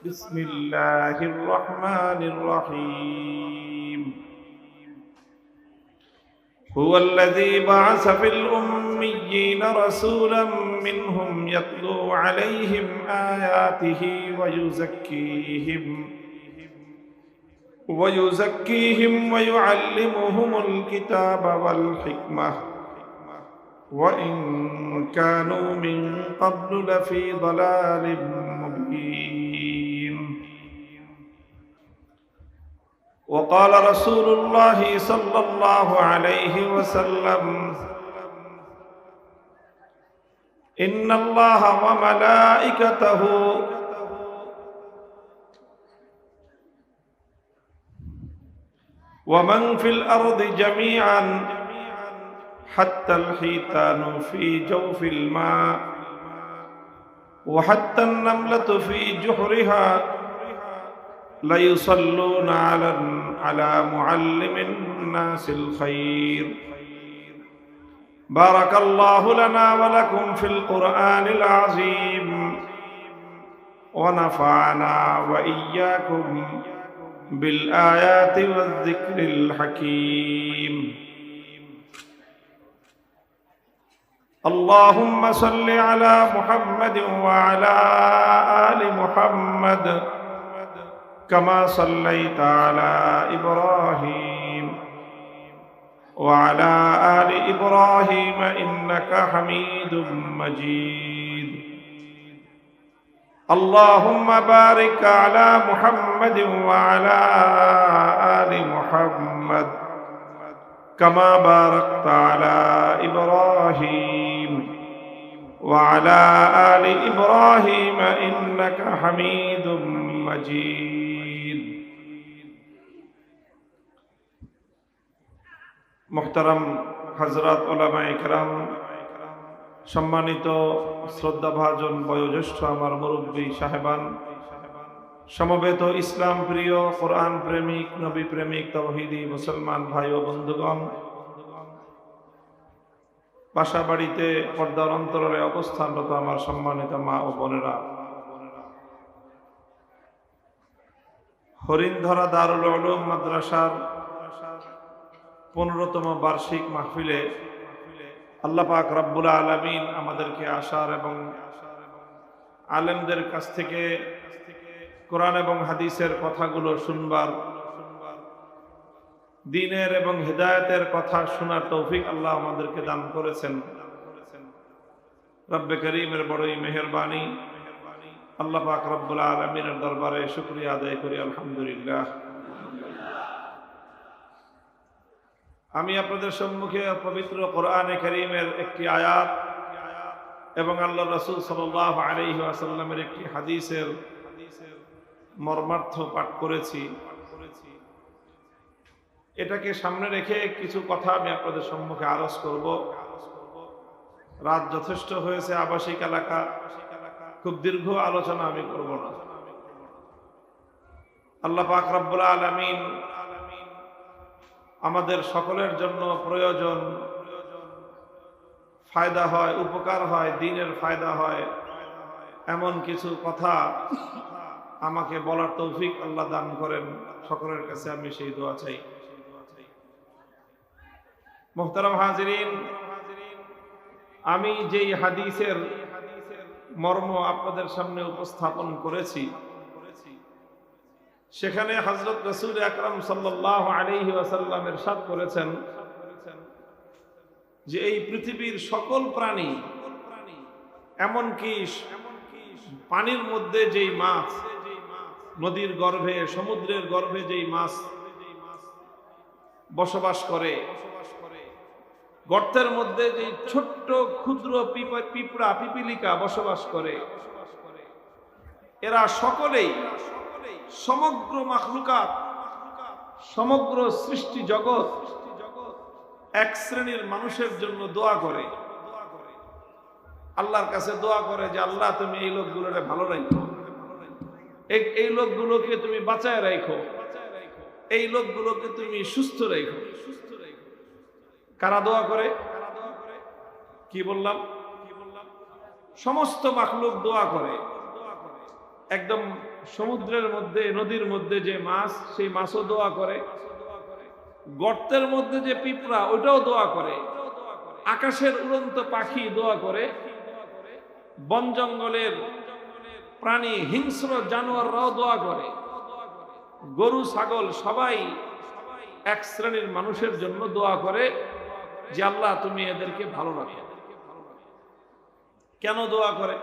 بسم الله الرحمن الرحيم هو الذي بعث في الأميين رسولا منهم يتلو عليهم آياته ويزكيهم ويعلمهم الكتاب والحكمة وإن كانوا من قبل لفي ضلال مبين وقال رسول الله صلى الله عليه وسلم إن الله وملائكته ومن في الأرض جميعا حتى الحيتان في جوف الماء وحتى النملة في جحرها ليصلون على معلم الناس الخير بارك الله لنا ولكم في القرآن العظيم ونفعنا وإياكم بالآيات والذكر الحكيم اللهم صل على محمد وعلى آل محمد كما صليت على إبراهيم وعلى آل إبراهيم إنك حميد مجيد اللهم بارك على محمد وعلى آل محمد كما باركت على إبراهيم وعلى آل إبراهيم إنك حميد مجيد محترم হযরত উলামায়ে কেরাম, সম্মানিত শ্রদ্ধাভাজন বয়োজ্যেষ্ঠ আমার মুরব্বী সাহেবান, সমবেত ইসলাম প্রিয়, কোরআন প্রেমিক, নবী প্রেমিক, তাওহীদি মুসলমান ভাই ও বন্ধুগণ, বাসা বাড়িতে পর্দার অন্তরালে অবস্থানরত আমার সম্মানিত মা ও বোনেরা, হরিণধরা দারুল উলুম মাদ্রাসার 15তম বার্ষিক মাহফিলে আল্লাহ পাক রব্বুল আলামিন আমাদেরকে আসার এবং আলেমদের কাছ থেকে কোরআন এবং হাদিসের কথাগুলো শুনবার, দ্বীনের এবং হিদায়াতের কথা শোনার তৌফিক আল্লাহ আমাদেরকে দান করেছেন। রব্বে করিমের বড়ই মেহেরবানি। আল্লাহ পাক রব্বুল আলামিনের দরবারে শুকরিয়া আদায় করি, আলহামদুলিল্লাহ। আমি আপনাদের সম্মুখে পবিত্র কোরআনে কারীমের একটি আয়াত এবং আল্লাহ রাসূল সাল্লাল্লাহু আলাইহি ওয়াসাল্লামের একটি হাদিসের মর্মার্থ পাঠ করেছি। এটাকে সামনে রেখে কিছু কথা আমি আপনাদের সম্মুখে আরজ করব। রাত যথেষ্ট হয়েছে, আবাসিক এলাকা, খুব দীর্ঘ আলোচনা আমি করব না। আল্লাহ পাক রব্বুল আলামিন আমাদের সকলের জন্য প্রয়োজন, ফায়দা হয়, উপকার হয়, দ্বীনের ফায়দা হয় এমন কিছু কথা আমাকে বলার তৌফিক আল্লাহ দান করেন। সকলের কাছে আমি সেই দোয়া চাই। মুহতারাম হাজিরিন, আমি যেই হাদিসের মর্ম আপনাদের সামনে উপস্থাপন করেছি, সেখানে হযরত রাসূল আকরাম সাল্লাল্লাহু আলাইহি ওয়াসাল্লাম ইরশাদ করেছেন যে এই পৃথিবীর সকল প্রাণী, এমনকি পানির মধ্যে যেই মাছ, নদীর গর্ভে, সমুদ্রের গর্ভে যেই মাছ বসবাস করে, গর্তের মধ্যে যে ছোট্ট ক্ষুদ্র পিঁপড়া, পিপিলিকা বসবাস করে, এরা সকলেই, সমগ্র মাখলুকাত, সমগ্র সৃষ্টি জগৎ এক শ্রেণীর মানুষের জন্য দোয়া করে, আল্লাহর কাছে দোয়া করে যে আল্লাহ তুমি এই লোকগুলোরে ভালো রাখো, এই লোকগুলোকে তুমি বাঁচায় রাখো, এই লোকগুলোকে তুমি সুস্থ রাখো। কারা দোয়া করে? কি বললাম? সমস্ত মাখলুক দোয়া করে। একদম সমুদ্রের মধ্যে নদীর মধ্যে যে মাছ, সেই মাছও দোয়া করে। গর্তের মধ্যে যে পিঁপড়া, ওইটাও দোয়া করে। আকাশের উড়ন্ত পাখি দোয়া করে। বন জঙ্গলের প্রাণী, হিংস্র জানোয়াররাও দোয়া করে। গরু ছাগল সবাই এক শ্রেণীর মানুষের জন্য দোয়া করে যে আল্লাহ তুমি এদেরকে ভালো রাখো। কেন দোয়া করে?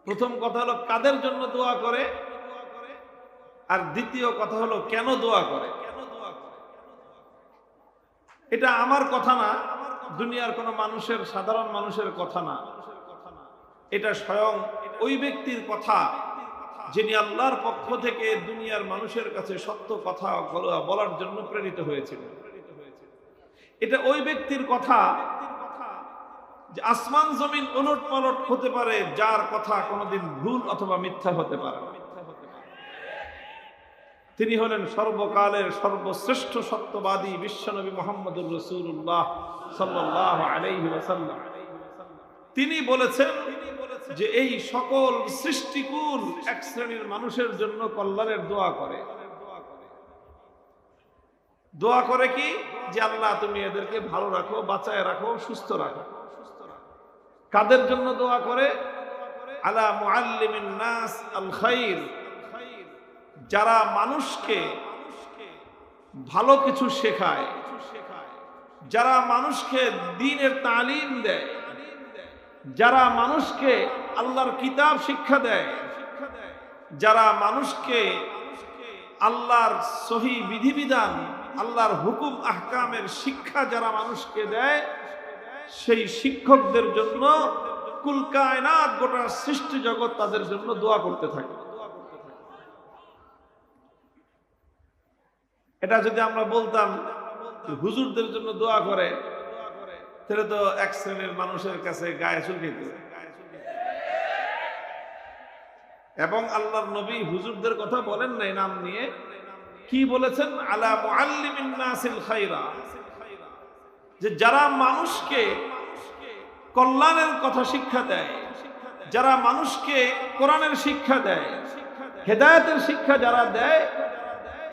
প্রথম কথা হলো কাদের জন্য দোয়া করে, আর দ্বিতীয় কথা হলো কেন দোয়া করে। এটা আমার কথা না, দুনিয়ার কোন মানুষের, সাধারণ মানুষের কথা না। এটা স্বয়ং ওই ব্যক্তির কথা যিনি আল্লাহর পক্ষ থেকে দুনিয়ার মানুষের কাছে সত্য কথা বলার জন্য প্রেরিত হয়েছিল। এটা ওই ব্যক্তির কথা যে আসমান জমিন ওলট পালট হতে পারে, যার কথা কোনোদিন ভুল অথবা মিথ্যা হতে পারে না। তিনি হলেন সর্বকালের সর্বশ্রেষ্ঠ সত্যবাদী বিশ্বনবী মুহাম্মদুর রাসূলুল্লাহ সাল্লাল্লাহু আলাইহি ওয়াসাল্লাম। তিনি বলেছেন যে এই সকল সৃষ্টিকুল এক শ্রেণীর মানুষের জন্য কল্যাণের দোয়া করে। দোয়া করে কি? যে আল্লাহ তুমি এদেরকে ভালো রাখো, বাঁচায় রাখো, সুস্থ রাখো। কাদের জন্য দোয়া করে? আলা মুআল্লিমিন নাস আল খাইর, যারা মানুষকে ভালো কিছু শেখায়, যারা মানুষকে দ্বীনের তালিম দেয়, যারা মানুষকে আল্লাহর কিতাব শিক্ষা দেয়, যারা মানুষকে আল্লাহর সহি বিধিবিধান, আল্লাহর হুকুম আহকামের শিক্ষা যারা মানুষকে দেয়, সেই শিক্ষকদের জন্য কুল কায়নাত, গোটা সৃষ্টি জগৎ তাদের জন্য দোয়া করতে থাকে। এটা যদি আমরা বলতাম হুজুরদের জন্য দোয়া করে, তাহলে তো এক শ্রেণীর মানুষের কাছে গায়ে চুলকিত। এবং আল্লাহর নবী হুজুরদের কথা বলেন নাই নাম নিয়ে, কি বলেছেন? আলা মুআল্লিমিন নাসিল খাইরা, যে যারা মানুষকে কল্যাণের কথা শিক্ষা দেয়, যারা মানুষকে কোরআনের শিক্ষা দেয়, হেদায়েতের শিক্ষা যারা দেয়,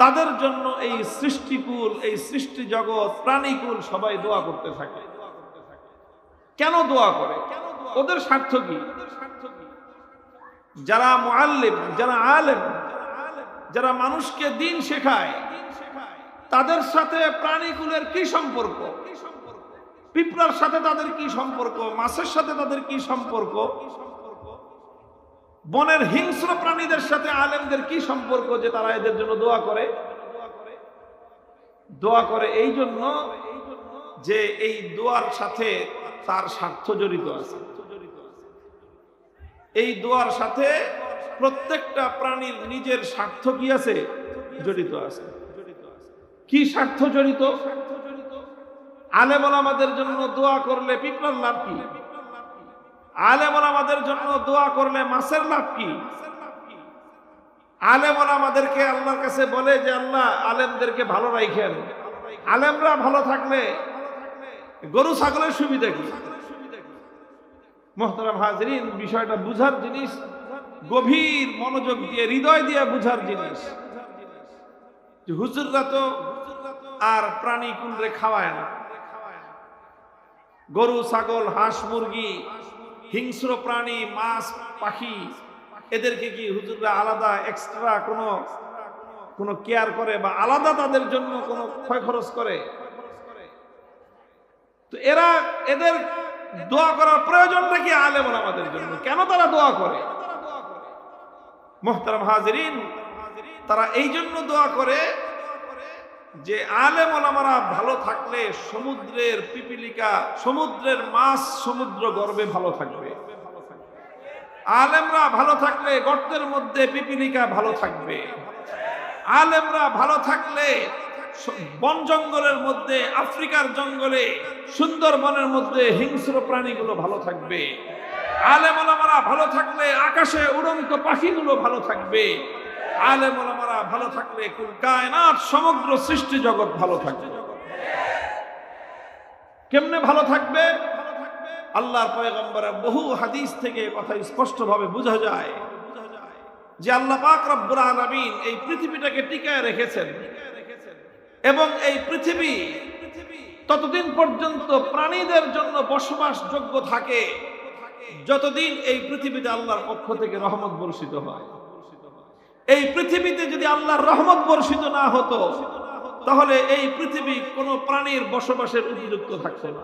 তাদের জন্য এই সৃষ্টিকুল, এই সৃষ্টি জগৎ, প্রাণীকুল সবাই দোয়া করতে থাকে। কেন দোয়া করে? ওদের স্বার্থ কি? যারা মুআল্লিম, যারা আলেম, যারা মানুষকে দ্বীন শেখায়, তাদের সাথে প্রাণীকুলের কি সম্পর্ক? পিঁপড়ার সাথে তাদের কি সম্পর্ক? মাছের সাথে তাদের কি সম্পর্ক? বনের হিংস্র প্রাণীদের সাথে আলেমদের কি সম্পর্ক যে তারা এদের জন্য দোয়া করে? দোয়া করে এই জন্য যে এই দোয়ার সাথে তার স্বার্থ জড়িত আছে। এই দোয়ার সাথে প্রত্যেকটা প্রাণীর নিজের স্বার্থ কি আছে? জড়িত আছে। কি স্বার্থ জড়িত? আলেম ওলামাদের জন্য দোয়া করলে পিঁপড়ার লাভ কি? আলেম ওলামাদের জন্য দোয়া করলে মাছের লাভ কি? আলেম ওলামাদেরকে আল্লাহর কাছে বলে যে আল্লাহ আলেমদেরকে ভালো রাখেন। আলেমরা ভালো থাকলে গরু ছাগলের সুবিধা কি? মুহতারাম হাজরিন, বিষয়টা বুঝার জিনিস, গভীর মনোযোগ দিয়ে, হৃদয় দিয়ে বুঝার জিনিস। যে হুজুররা তো আর প্রাণী কুলরে খাওয়ায় না। গরু ছাগল হাঁস মুরগি হিংস্র প্রাণী মাছ পাখি এদেরকে কি হুজুররা আলাদা এক্সট্রা কোনো কেয়ার করে বা আলাদা তাদের জন্য কোনো ক্ষয় খরচ করে? তো এদের দোয়া করার প্রয়োজনটা কি আলেম ওলামাদের জন্য? কেন তারা দোয়া করে? মুহতারাম হাজিরিন, তারা এই জন্য দোয়া করে যে আলেম ওলামারা ভালো থাকলে সমুদ্রের পিপিলিকা, সমুদ্রের মাছ সমুদ্র গর্ভে ভালো থাকবে। আলেমরা ভালো থাকলে গর্তের মধ্যে পিপিলিকা ভালো থাকবে। আলেমরা ভালো থাকলে বন জঙ্গলের মধ্যে, আফ্রিকার জঙ্গলে, সুন্দরবনের মধ্যে হিংস্র প্রাণীগুলো ভালো থাকবে। আলেম ওলামারা ভালো থাকলে আকাশে উড়ন্ত পাখিগুলো ভালো থাকবে। আলেম ওলামারা ভালো থাকলে কুল কায়নাত, সমগ্র সৃষ্টি জগৎ ভালো থাকবে। কেমনে ভালো থাকবে? আল্লাহর পয়গম্বরের বহু হাদিস থেকে কথা স্পষ্টভাবে বোঝা যায় যে আল্লাহ পাক রব্বুল আলামিন এই পৃথিবীটাকে টিকায় রেখেছেন এবং এই পৃথিবী ততদিন পর্যন্ত প্রাণীদের জন্য বসবাসযোগ্য থাকে যতদিন এই পৃথিবীতে আল্লাহর পক্ষ থেকে রহমত বর্ষিত হয়। এই পৃথিবীতে যদি আল্লাহর রহমত বর্ষিত না হতো তাহলে এই পৃথিবী কোনো প্রাণীর বসবাসের উপযুক্ত থাকতো না।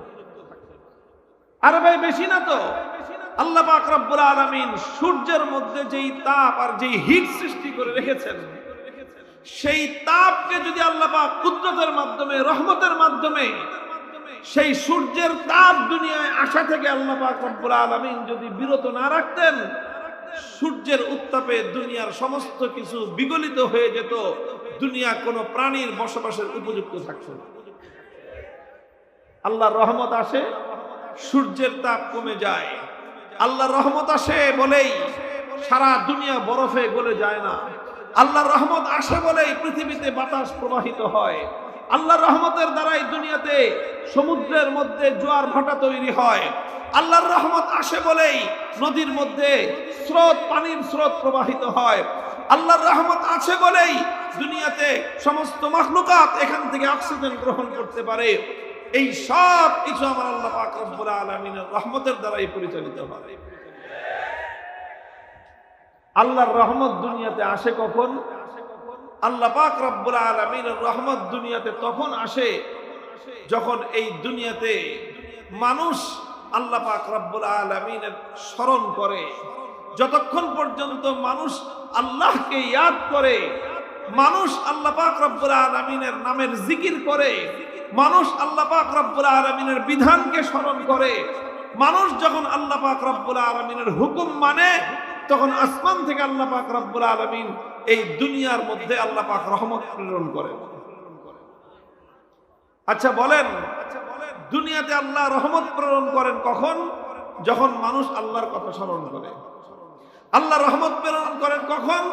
আরে ভাই বেশি না তো, আল্লাহ পাক রব্বুল আলামিন সূর্যের মধ্যে যেই তাপ আর যেই হিট সৃষ্টি করে রেখেছেন, সেই তাপকে যদি আল্লাহ পাক কুদরতের মাধ্যমে, রহমতের মাধ্যমে সেই সূর্যের তাপ দুনিয়ায় আসা থেকে আল্লাহ পাক রব্বুল আলামিন যদি বিরত না রাখতেন, সূর্যের উত্তাপে দুনিয়ার সমস্ত কিছু বিগলিত হয়ে যেত, দুনিয়া কোনো প্রাণীর বসবাসের উপযুক্ত থাকতো না। আল্লাহর রহমত আসে, সূর্যের তাপ কমে যায়। আল্লাহর রহমত আসে বলেই সারা দুনিয়া বরফে গলে যায় না। আল্লাহর রহমত আসে বলেই পৃথিবীতে বাতাস প্রবাহিত হয়। আল্লাহর রহমতের দ্বারাই দুনিয়াতে সমুদ্রের মধ্যে জোয়ার ভাটা তৈরি হয়। আল্লাহর রহমত আসে বলেই নদীর মধ্যে স্রোত, পানির স্রোত প্রবাহিত হয়। আল্লাহর রহমত আছে বলেই দুনিয়াতে সমস্ত মাখলুকাত এখান থেকে অক্সিজেন গ্রহণ করতে পারে। এই সব কিছু আমার আল্লাহ পাক রব্বুল আলামিনের রহমতের দ্বারাই পরিচালিত হয়। আল্লাহর রহমত দুনিয়াতে আসে কখন? আল্লাহ পাক রব্বুল আলামিনের রহমত দুনিয়াতে তখন আসে যখন এই দুনিয়াতে মানুষ আল্লাহ পাক রব্বুল আলামিনের স্মরণ করে। যতক্ষণ পর্যন্ত মানুষ আল্লাহকে ইয়াদ করে, মানুষ আল্লাহ পাক রব্বুল আলামিনের নামের জিকির করে, মানুষ আল্লাহ পাক রব্বুল আলামিনের বিধানকে স্মরণ করে, মানুষ যখন আল্লাহ পাক রব্বুল আলামিনের হুকুম মানে, তখন আসমান থেকে আল্লাহ পাক রব্বুল আলামিন এই দুনিয়ার মধ্যে আল্লাহ পাক রহমত প্রেরণ করে। আচ্ছা বলেন, দুনিয়াতে আল্লাহ রহমত প্রেরণ করেন কখন? যখন মানুষ আল্লাহর কথা স্মরণ করে। আল্লাহ রহমত প্রেরণ করেন কখন?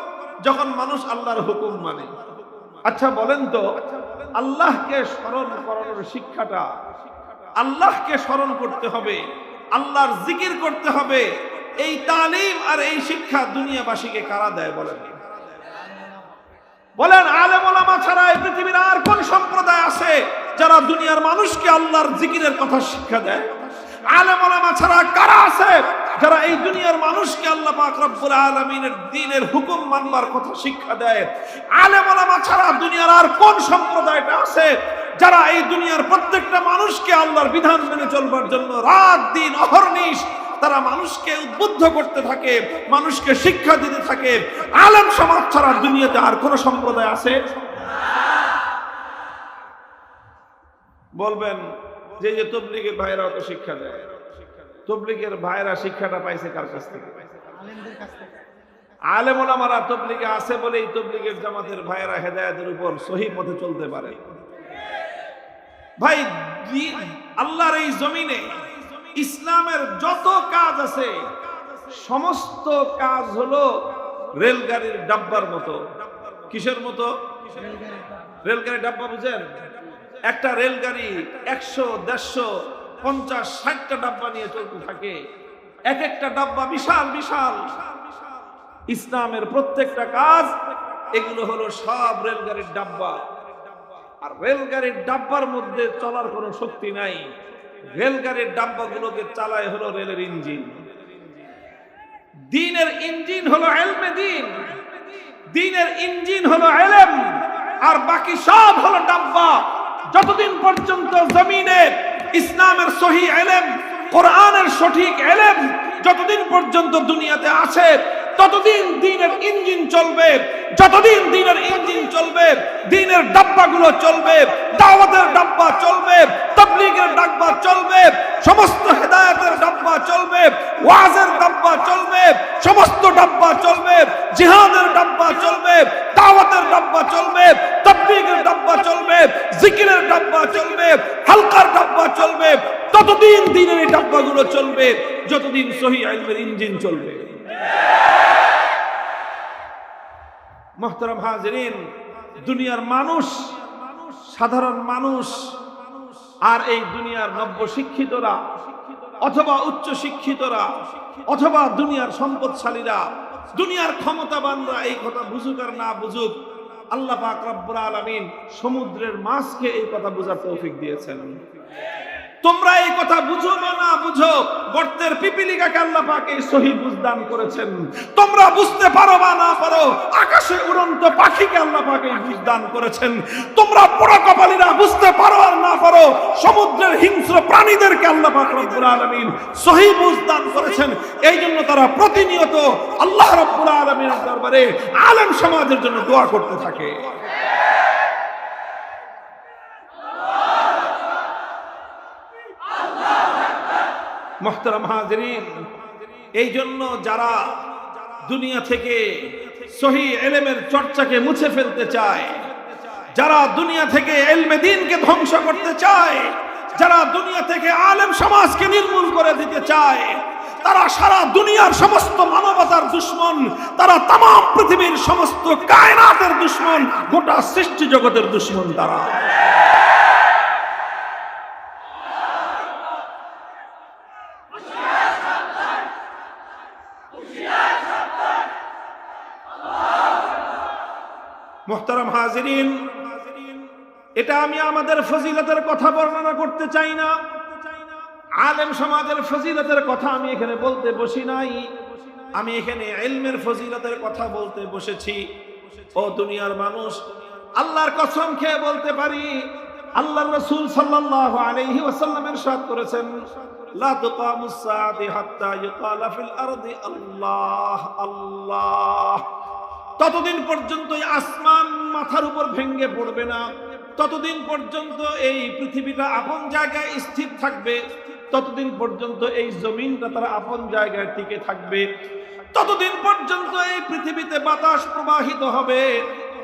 যখন মানুষ আল্লাহর হুকুম মানে। আচ্ছা বলেন তো, আল্লাহকে স্মরণ করানোর শিক্ষাটা, আল্লাহকে স্মরণ করতে হবে, আল্লাহর জিকির করতে হবে, এই তালিম আর এই শিক্ষা দুনিয়াবাসীকে কারা দেয় বলেন? বলেন আলেম ওলামা ছাড়া এই পৃথিবীর আর কোন সম্প্রদায় আছে যারা দুনিয়ার মানুষকে আল্লাহর জিকিরের কথা শিক্ষা দেয়? আলেম ওলামা ছাড়া কারা আছে যারা এই দুনিয়ার মানুষকে আল্লাহ পাক রব্বুল আলামিনের দ্বীনের হুকুম মানবার কথা শিক্ষা দেয়? আলেম ওলামা ছাড়া দুনিয়ার আর কোন সম্প্রদায়টা আছে যারা এই দুনিয়ার প্রত্যেকটা মানুষকে আল্লাহর বিধান মেনে চলবার জন্য রাত দিন অহর্নিশ তারা মানুষকে উদ্বুদ্ধ করতে থাকে, মানুষকে শিক্ষা দিতে থাকে? আলেম সমাজ ছাড়া দুনিয়াতে আর কোন সম্প্রদায় আছে? বলবেন যে তবলিগের ভাইরা তো শিক্ষা দেয়। তবলিগের ভাইরা শিক্ষাটা পাইছে কার কাছ থেকে? আলেম ওলামারা তবলিগে আছে বলেই তবলিগের জামাতের ভাইরা হেদায়েতের উপর সহি পথে চলতে পারে। ভাই আল্লাহর এই জমিনে ইসলামের যত কাজ আছে সমস্ত কাজ হলো রেলগাড়ির ডাব্বার মতো। কিসের মতো? রেলগাড়ির ডাব্বা বুঝেন? একটা রেলগাড়ি 100, 150, 50, 60টা ডাব্বা নিয়ে চলতে থাকে। এক একটা ডাব্বা বিশাল বিশাল। ইসলামের প্রত্যেকটা কাজ এগুলো হলো সব রেলগাড়ির ডাব্বা। আর রেলগাড়ির ডাব্বার মধ্যে চলার কোনো শক্তি নাই। রেলগাড়ির ডাব্বাগুলোকে চালায় হলো রেলের ইঞ্জিন। দ্বীনের ইঞ্জিন হলো ইলমে দ্বীন, দ্বীনের ইঞ্জিন হলো ইলম, আর বাকি সব হলো ডাব্বা। যতদিন পর্যন্ত জমিনে ইসলামের সহি ইলম, কোরআনের সঠিক ইলম যতদিন পর্যন্ত দুনিয়াতে আছে, ততদিন দ্বীনের ইঞ্জিন চলবে। যতদিন দ্বীনের ইঞ্জিন চলবে, দ্বীনের ডাব্বাগুলো চলবে, দাওয়াতের ডাব্বা চলবে, তাবলীগের ডাব্বা চলবে, সমস্ত হেদায়েতের ডাব্বা চলবে, ওয়াজের ডাব্বা চলবে, সমস্ত ডাব্বা চলবে, জিহাদের ডাব্বা চলবে, দাওয়াতের ডাব্বা চলবে, তাবলীগের ডাব্বা চলবে, জিকিরের ডাব্বা চলবে, হালকার ডাব্বা চলবে। ততদিন দ্বীনের এই ডাব্বাগুলো চলবে যতদিন সহি ইলমের ইঞ্জিন চলবে। মুহতারাম হাজিরিন, দুনিয়ার মানুষ, সাধারণ মানুষ আর এই দুনিয়ার নব্য শিক্ষিতরা অথবা উচ্চ শিক্ষিতরা অথবা দুনিয়ার সম্পদশালীরা দুনিয়ার ক্ষমতাবানরা এই কথা বুঝুক আর না বুঝুক, আল্লাহ পাক রব্বুল আলামিন সমুদ্রের মাছকে এই কথা বোঝার তৌফিক দিয়েছেন। তোমরা এই কথা বুঝো বা না বুঝো, গর্তের পিপিলিকাকে আল্লাহ পাক এই সহি বুঝ দান করেছেন। তোমরা বুঝতে পারো বা না পারো, আকাশে উড়ন্ত পাখিকে আল্লাহ পাক এই বুঝ দান করেছেন। তোমরা পোড়া কপালীরা বুঝতে পারো আর না পারো, সমুদ্রের হিংস্র প্রাণীদেরকে আল্লাহ পাক রব্বুল আলামিন সহি বুঝ দান করেছেন। এই জন্য তারা প্রতিনিয়ত আল্লাহ রব্বুল আলামিনের দরবারে আলেম সমাজের জন্য দোয়া করতে থাকে। মুহতারাম হাজিরিন, এই জন্য যারা দুনিয়া থেকে সহি ইলমের চর্চাকে মুছে ফেলতে চায়, যারা দুনিয়া থেকে ইলমে দ্বীনকে ধ্বংস করতে চায়, যারা দুনিয়া থেকে আলেম সমাজকে নির্মূল করে দিতে চায়, তারা সারা দুনিয়ার সমস্ত মানবতার দুশমন, তারা তাম পৃথিবীর সমস্ত কায়নাতের দুশমন, গোটা সৃষ্টি জগতের দুশমন তারা। মুহতারাম হাজিরিন, এটা আমি আমাদের ফজিলতের কথা বর্ণনা করতে চাই না, আলেম সমাজের ফজিলতের কথা আমি এখানে বলতে বসি নাই, আমি এখানে ইলমের ফজিলতের কথা বলতে বসেছি। ও দুনিয়ার মানুষ, আল্লাহর কসম খেয়ে বলতে পারি, আল্লাহর রাসূল সাল্লাল্লাহু আলাইহি ওয়াসাল্লাম ইরশাদ করেছেন, লা তুকামুস সাআতু হাত্তা ইউকালা ফিল আরদি আল্লাহ আল্লাহ। ততদিন পর্যন্ত আসমান মাথার উপর ভেঙে পড়বে না, ততদিন পর্যন্ত এই পৃথিবীটা আপন জায়গায় স্থির থাকবে, ততদিন পর্যন্ত এই জমিনটা তার আপন জায়গায় টিকে থাকবে, ততদিন পর্যন্ত এই পৃথিবীতে বাতাস প্রবাহিত হবে,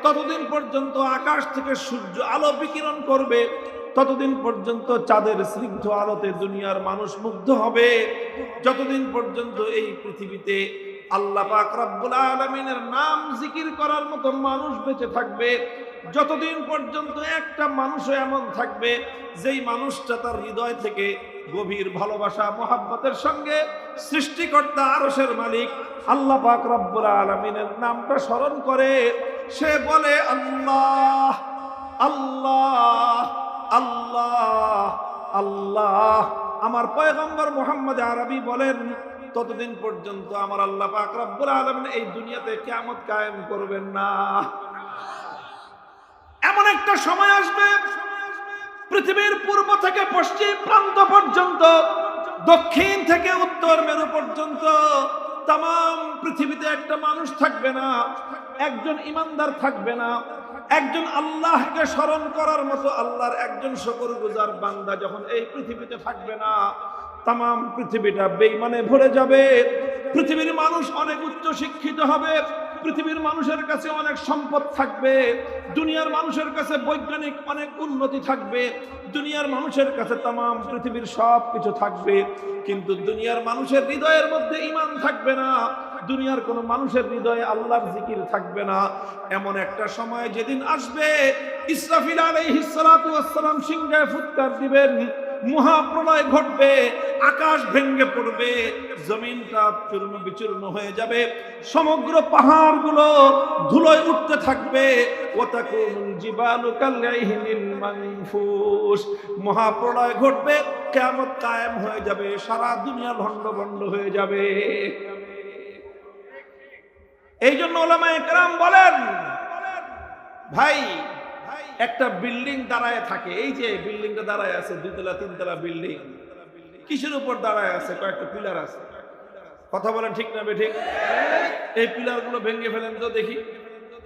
ততদিন পর্যন্ত আকাশ থেকে সূর্য আলো বিকিরণ করবে, ততদিন পর্যন্ত চাঁদের স্নিগ্ধ আলোতে দুনিয়ার মানুষ মুগ্ধ হবে, যতদিন পর্যন্ত এই পৃথিবীতে আল্লাহ পাক রব্বুল আলামিনের নাম জিকির করার মতো মানুষ বেঁচে থাকবে, যতদিন পর্যন্ত একটা মানুষও এমন থাকবে যেই মানুষটা তার হৃদয় থেকে গভীর ভালোবাসা মহব্বতের সঙ্গে সৃষ্টিকর্তা আরশের মালিক আল্লাহ পাক রব্বুল আলামিনের নামটা স্মরণ করে, সে বলে আল্লাহ আল্লাহ আল্লাহ আল্লাহ। আমার পয়গম্বর মুহাম্মদ আরবি বলেন, ততদিন পর্যন্ত আমার আল্লাহ পাক রব্বুল আলামিন এই দুনিয়াতে কিয়ামত কায়েম করবেন না। এমন একটা সময় আসবে, পৃথিবীর পূর্ব থেকে পশ্চিম প্রান্ত পর্যন্ত, দক্ষিণ থেকে উত্তর মেরু পর্যন্ত তাম পৃথিবীতে একটা মানুষ থাকবে না, একজন ইমানদার থাকবে না, একজন আল্লাহকে স্মরণ করার মতো আল্লাহর একজন শুকরগুজার বান্দা যখন এই পৃথিবীতে থাকবে না, তাম পৃথিবীটা বেঈমানে ভরে যাবে। পৃথিবীর মানুষ অনেক উচ্চ শিক্ষিত হবে, পৃথিবীর মানুষের কাছে অনেক সম্পদ থাকবে, দুনিয়ার মানুষের কাছে বৈজ্ঞানিক অনেক উন্নতি থাকবে, দুনিয়ার মানুষের কাছে তাম পৃথিবীর সব কিছু থাকবে, কিন্তু দুনিয়ার মানুষের হৃদয়ের মধ্যে ঈমান থাকবে না, দুনিয়ার কোন মানুষের হৃদয়ে আল্লাহর জিকির থাকবে না। এমন একটা সময় যেদিন আসবে, ইসরাফিল আলাইহিস সালাতু ওয়াস সালাম সিংহায় ফুৎকার দিবেন, মহাপ্রলয় ঘটবে, আকাশ ভেঙে পড়বে, জমিনটা চূর্ণ বিচূর্ণ হয়ে যাবে, সমগ্র পাহাড়গুলো ধুলোয় উঠতে থাকবে, ওয়াতাকুনুল জিবালু কালইহিনিল মানফুস। মহাপ্রলয় ঘটবে, কিয়ামত কায়েম হয়ে যাবে, সারা দুনিয়া লন্ডভন্ড হয়ে যাবে। এই জন্য উলামায়ে কেরাম বলেন, ভাই একটা বিল্ডিং দাঁড়ায় থাকে, এই যে বিল্ডিংটা দাঁড়ায় আছে, 2 তলা 3 তলা বিল্ডিং, কিসের উপর দাঁড়ায় আছে? কয়েকটা পিলার আছে। কথা বলেন ঠিক না বেঠিক? এই পিলার গুলো ভেঙে ফেলেন তো দেখি,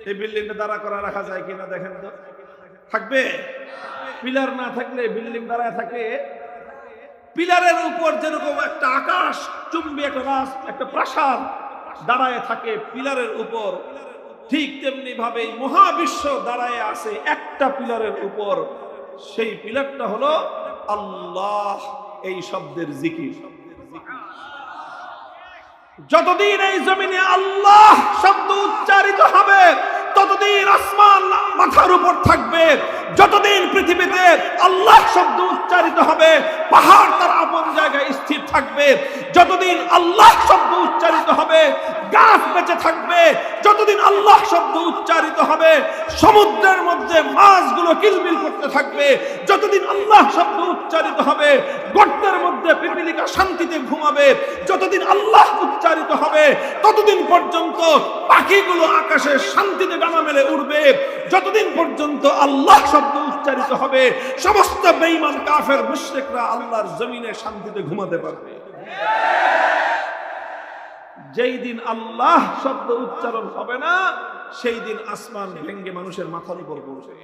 এই বিল্ডিংটা দাঁড়া করা রাখা যায় কিনা দেখেন তো। থাকবে? পিলার না থাকলে বিল্ডিং দাঁড়ায় থাকে। পিলারের উপর যেরকম একটা আকাশ চুম্বী একটা প্রাসাদ দাঁড়ায় থাকে পিলারের উপর, ঠিক তেমনি ভাবে মহাবিশ্ব দাঁড়ায় আছে একটা পিলারের উপর। সেই পিলারটা হলো আল্লাহ, এই শব্দের জিকির। যতদিন এই জমিনে আল্লাহ শব্দ উচ্চারিত হবে, ততদিন আসমান মাথার উপর থাকবে। যতদিন পৃথিবীতে আল্লাহ শব্দ উচ্চারিত হবে, পাহাড় তার আপন জায়গায় স্থির থাকবে, যতদিন আল্লাহ শব্দ উচ্চারিত হবে গাছ বেঁচে থাকবে, যতদিন আল্লাহ শব্দ উচ্চারিত হবে সমুদ্রের মধ্যে মাছগুলো কিলবিল করতে থাকবে, যতদিন আল্লাহ শব্দ উচ্চারিত হবে গর্তের মধ্যে পিপীলিকা শান্তিতে ঘুমাবে, যতদিন আল্লাহ উচ্চারিত হবে ততদিন পর্যন্ত পাখিগুলো আকাশে শান্তিতে ডানা মেলে উড়বে, যতদিন পর্যন্ত আল্লাহ শব্দ উচ্চারিত হবে সমস্ত বেঈমান কাফের মুশরিকরা আল্লাহর জমিনে শান্তিতে ঘুমাতে পারবে। যেই দিন আল্লাহ শব্দ উচ্চারণ হবে না সেই দিন আসমান ভেঙ্গে মানুষের মাথার উপর পড়বে।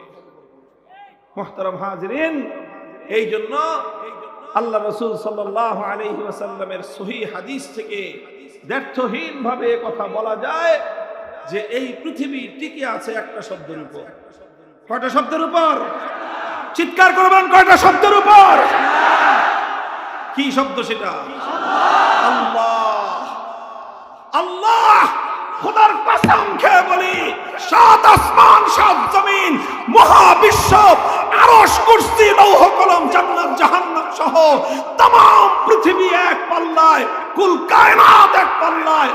মুহতারাম হাজিরিন, এই জন্য আল্লাহ রাসূল সাল্লাল্লাহু আলাইহি ওয়াসাল্লামের সহিহ হাদিস থেকে ব্যর্থহীন ভাবে কথা বলা যায় যে এই পৃথিবী টিকে আছে একটা শব্দের উপর। কয়টা শব্দের উপর? চিৎকার করবেন, কয়টা শব্দের উপর? কি শব্দ সেটা? আল্লাহ। আল্লাহ, খোদার কসম খেয়ে বলি, সাত আসমান সাত জমিন মহাবিশ্ব আরশ কুরসি লৌহ কলম জান্নাত জাহান্নাম সহ तमाम পৃথিবী এক পাল্লায়, কুল কায়নাত এক পাল্লায়,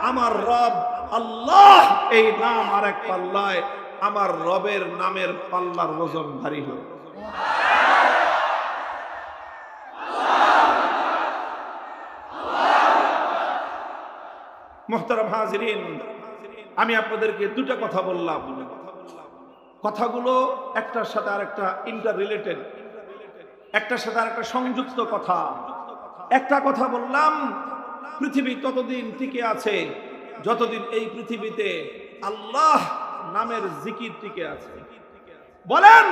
আমার রব আল্লাহ এই নাম আরেক পাল্লায়, আমার রবের নামের পাল্লার ওজন ভারী হবে। মুহতারাম হাজিরিন, আমি আপনাদেরকে দুটো কথা বললাম, কথাগুলো একটার সাথে আরেকটা ইন্টার রিলেটেড, একটার সাথে আরেকটা সংযুক্ত কথা। একটা কথা বললাম, পৃথিবী ততদিন টিকে আছে যতদিন এই পৃথিবীতে আল্লাহ নামের জিকির টিকে আছে। বলেন,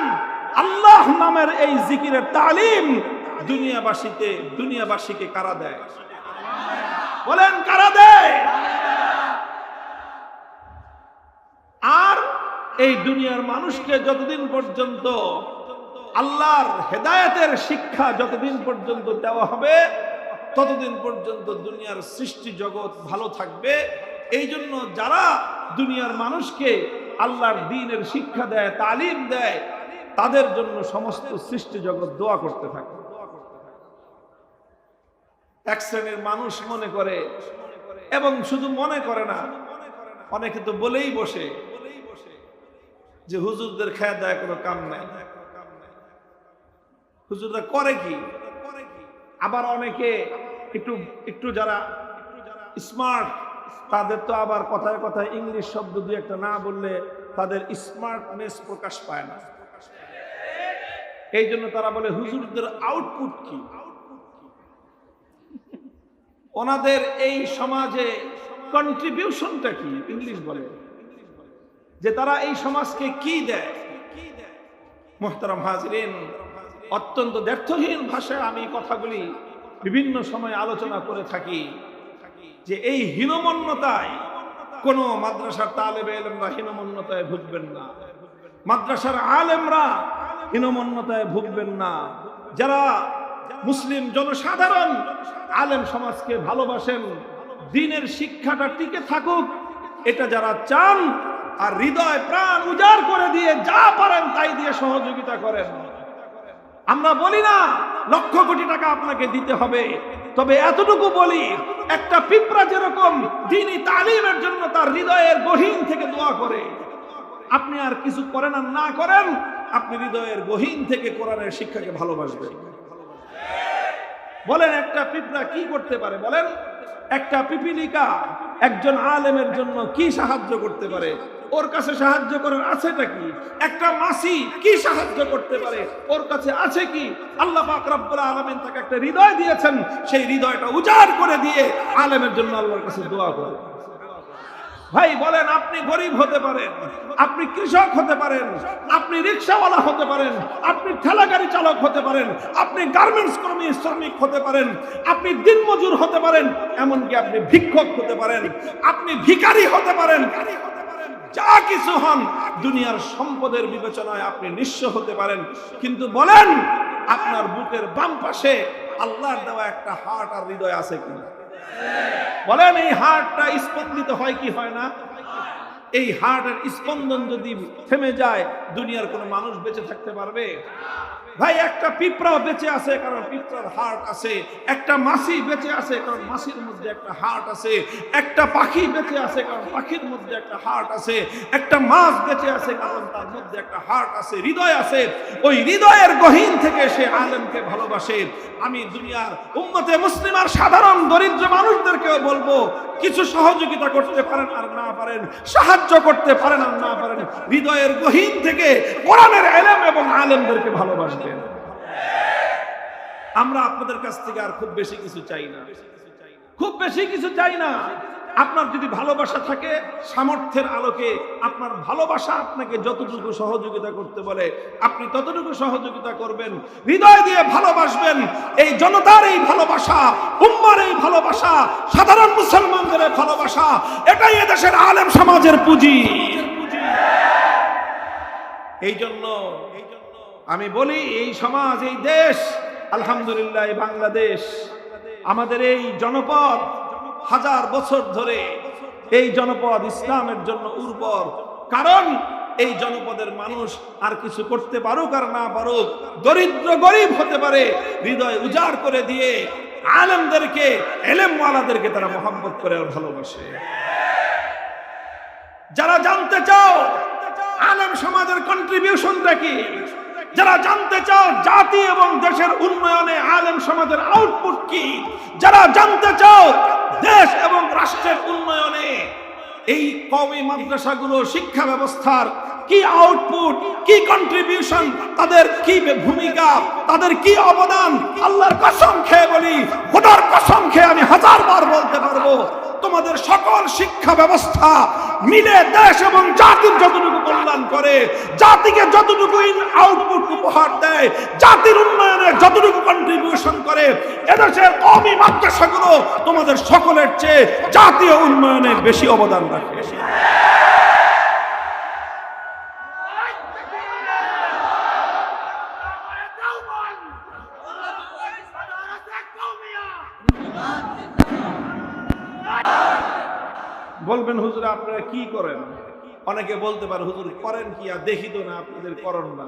আল্লাহ নামের এই জিকিরের তালিম দুনিয়াবাসীকে কারা দেয়? বলেন, কারা দেয়? আর এই দুনিয়ার মানুষকে যতদিন পর্যন্ত আল্লাহর হেদায়েতের শিক্ষা যতদিন পর্যন্ত দেওয়া হবে ততদিন পর্যন্ত দুনিয়ার সৃষ্টি জগৎ ভালো থাকবে। এই জন্য যারা দুনিয়ার মানুষকে আল্লাহর দ্বীনের শিক্ষা দেয়, তালিম দেয়, তাদের জন্য সমস্ত সৃষ্টি জগৎ দোয়া করতে থাকে। এক শ্রেণীর মানুষ মনে করে, এবং শুধু মনে করে না, অনেকে তো বলেই বসে যে হুজুরদের খায়া দেয় কোনো কাম নাই, হুজুররা করে কি। আবার অনেকে একটু যারা স্মার্ট, তাদের তো আবার কথায় কথায় ইংলিশ শব্দ দিয়ে একটা না বললে তাদের স্মার্টনেস প্রকাশ পায় না। এই জন্য তারা বলে হুজুরদের আউটপুট কি, ওনাদের এই সমাজে কন্ট্রিবিউশনটা কি, ইংলিশ বলে যে তারা এই সমাজকে কি দেয়। মুহতারাম হাজিরিন, অত্যন্ত দ্ব্যর্থহীন ভাষায় আমি কথাগুলি বিভিন্ন সময় আলোচনা করে থাকি যে এই হীনমন্যতায় কোন মাদ্রাসার তালেবে ইলমরা হীনমন্যতায় ভুগবেন না, মাদ্রাসার আলেমরা হীনমন্যতায় ভুগবেন না, যারা মুসলিম জনসাধারণ আলেম সমাজকে ভালোবাসেন, দ্বীনের শিক্ষাটা টিকে থাকুক এটা যারা চান, আর হৃদয় প্রাণ উজাড় করে দিয়ে যা পারেন তাই দিয়ে সহযোগিতা করেন। আমরা বলি না লক্ষ কোটি টাকা আপনাকে দিতে হবে, তবে এতটুকু বলি, একটা পিঁপড়া যেরকম দ্বীনি তালিমের জন্য তার হৃদয়ের গহীন থেকে দোয়া করে, আপনি আর কিছু করেন আর না করেন, আপনি হৃদয়ের গহীন থেকে কোরআনের শিক্ষাকে ভালোবাসবেন। বলেন, একটা পিঁপড়া কি করতে পারে? বলেন, একটা পিপীলিকা একজন আলেমের জন্য কি সাহায্য করতে পারে? ওর কাছে সাহায্য করার আছেটা কি? একটা মাছি কি সাহায্য করতে পারে? ওর কাছে আছে কি? আল্লাহ পাক রব্বুল আলামিন তাকে একটা হৃদয় দিয়েছেন, সেই হৃদয়টা উজাড় করে দিয়ে আলেমের জন্য আল্লাহর কাছে দোয়া করে। ভাই বলেন, আপনি গরিব হতে পারেন, আপনি কৃষক হতে পারেন, আপনি রিকশাওয়ালা হতে পারেন, আপনি ঠেলা গাড়ি চালক হতে পারেন, আপনি গার্মেন্টস কর্মী শ্রমিক হতে পারেন, আপনি দিনমজুর হতে পারেন, এমনকি আপনি ভিক্ষুক হতে পারেন, আপনি ভিখারি হতে পারেন, যা কিছু হন, দুনিয়ার সম্পদের বিবেচনায় আপনি নিঃস্ব হতে পারেন, কিন্তু বলেন আপনার বুকের বাম পাশে আল্লাহর দেওয়া একটা হার্ট আর হৃদয় আছে কিনা? বলেন, এই হার্টটা স্পন্দিত হয় কি হয় না? এই হার্টের স্পন্দন যদি থেমে যায়, দুনিয়ার কোনো মানুষ বেঁচে থাকতে পারবে? ভাই একটা পিঁপড়াও বেঁচে আছে কারণ পিঁপড়ার হার্ট আছে, একটা মাছি বেঁচে আছে কারণ মাছির মধ্যে একটা হার্ট আছে, একটা পাখি বেঁচে আছে কারণ পাখির মধ্যে একটা হার্ট আছে, একটা মাছ বেঁচে আছে কারণ তার মধ্যে একটা হার্ট আছে, হৃদয় আছে। ওই হৃদয়ের গহীন থেকে সে আলেমকে ভালোবাসে। আমি দুনিয়ার উম্মতে মুসলিমার সাধারণ দরিদ্র মানুষদেরকেও বলবো, কিছু সহযোগিতা করতে পারেন আর না পারেন, সাহায্য করতে পারেন আর না পারেন, হৃদয়ের গহীন থেকে কোরআনের ইলম এবং আলেমদেরকে ভালোবাসবেন। আমরা আপনাদের কাছ থেকে আর খুব বেশি কিছু চাই না, খুব বেশি কিছু চাই না। আপনার যদি ভালোবাসা থাকে, সামর্থ্যের আলোকে আপনার ভালোবাসা আপনাকে যতটুকু সহযোগিতা করতে বলে আপনি ততটুকু সহযোগিতা করবেন, হৃদয় দিয়ে ভালোবাসবেন। এই জনতার এই ভালোবাসা, উম্মার এই ভালোবাসা, সাধারণ মুসলমানদের ভালোবাসা, এটাই এদেশের আলেম সমাজের পুঁজি। এই জন্য আমি বলি, এই সমাজ, এই দেশ, আলহামদুলিল্লাহ এই বাংলাদেশ, আমাদের এই জনপদ হাজার বছর ধরে এই জনপদ ইসলামের জন্য উর্বর। কারণ এই জনপদের মানুষ আর কিছু করতে পারুক আর না পারুক, দরিদ্র গরিব হতে পারে, হৃদয় উজাড় করে দিয়ে আলেমদেরকে, এলেমওয়ালাদেরকে তারা মহব্বত করে আর ভালোবাসে। যারা জানতে চাও আলেম সমাজের কন্ট্রিবিউশনটা কি, যারা জানতে চাও জাতি এবং দেশের উন্নয়নে আলেম সমাজের আউটপুট কি, যারা জানতে চাও দেশ এবং রাষ্ট্রের উন্নয়নে এই কওমি মাদ্রাসাগুলো, শিক্ষা ব্যবস্থার কি আউটপুট, কি কন্ট্রিবিউশন, তাদের কি ভূমিকা, তাদের কি অবদান, আল্লাহর কসম খেয়ে বলি, খোদার কসম খেয়ে আমি হাজারবার বলতে পারবো, তোমাদের সকল শিক্ষা ব্যবস্থা মিলে দেশ এবং জাতির যতটুকু কল্যাণ করে, জাতিকে যতটুকু আউটপুট উপহার দেয়, জাতির উন্নয়নে যতটুকু কন্ট্রিবিউশন করে, এদেশের কওমি মাদ্রাসাগুলো তোমাদের সকলের চেয়ে জাতীয় উন্নয়নে বেশি অবদান রাখে। বলবেন হুজুর আপনারা কি করেন? অনেকে বলতে পারে হুজুর করেন কি, আর দেখি তো না আপনাদের করণ না।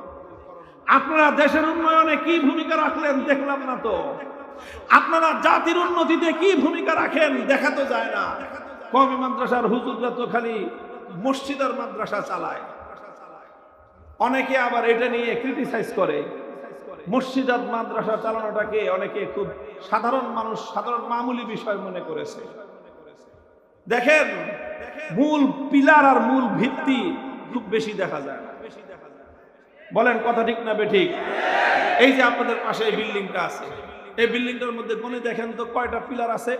আপনারা দেশের উন্নয়নে কি ভূমিকা রাখলেন দেখলাম না তো। আপনারা জাতির উন্নতিতে কি ভূমিকা রাখেন দেখা তো যায় না। কওমি মাদ্রাসার হুজুররা তো খালি মসজিদ আর মাদ্রাসা চালায়। অনেকে আবার এটা নিয়ে ক্রিটিসাইজ করে, মসজিদ আর মাদ্রাসা চালানোটাকে অনেকে খুব সাধারণ মানুষ, সাধারণ মামুলি বিষয় মনে করেছে। দেখেন, মূল পিলার আর মূল ভিত্তি খুব বেশি দেখা যায় না। বলেন কথা ঠিক না বেঠিক? এই যে আপনাদের পাশে এই বিল্ডিংটা আছে, এই বিল্ডিংটার মধ্যে গণে দেখেন তো কয়টা পিলার আছে?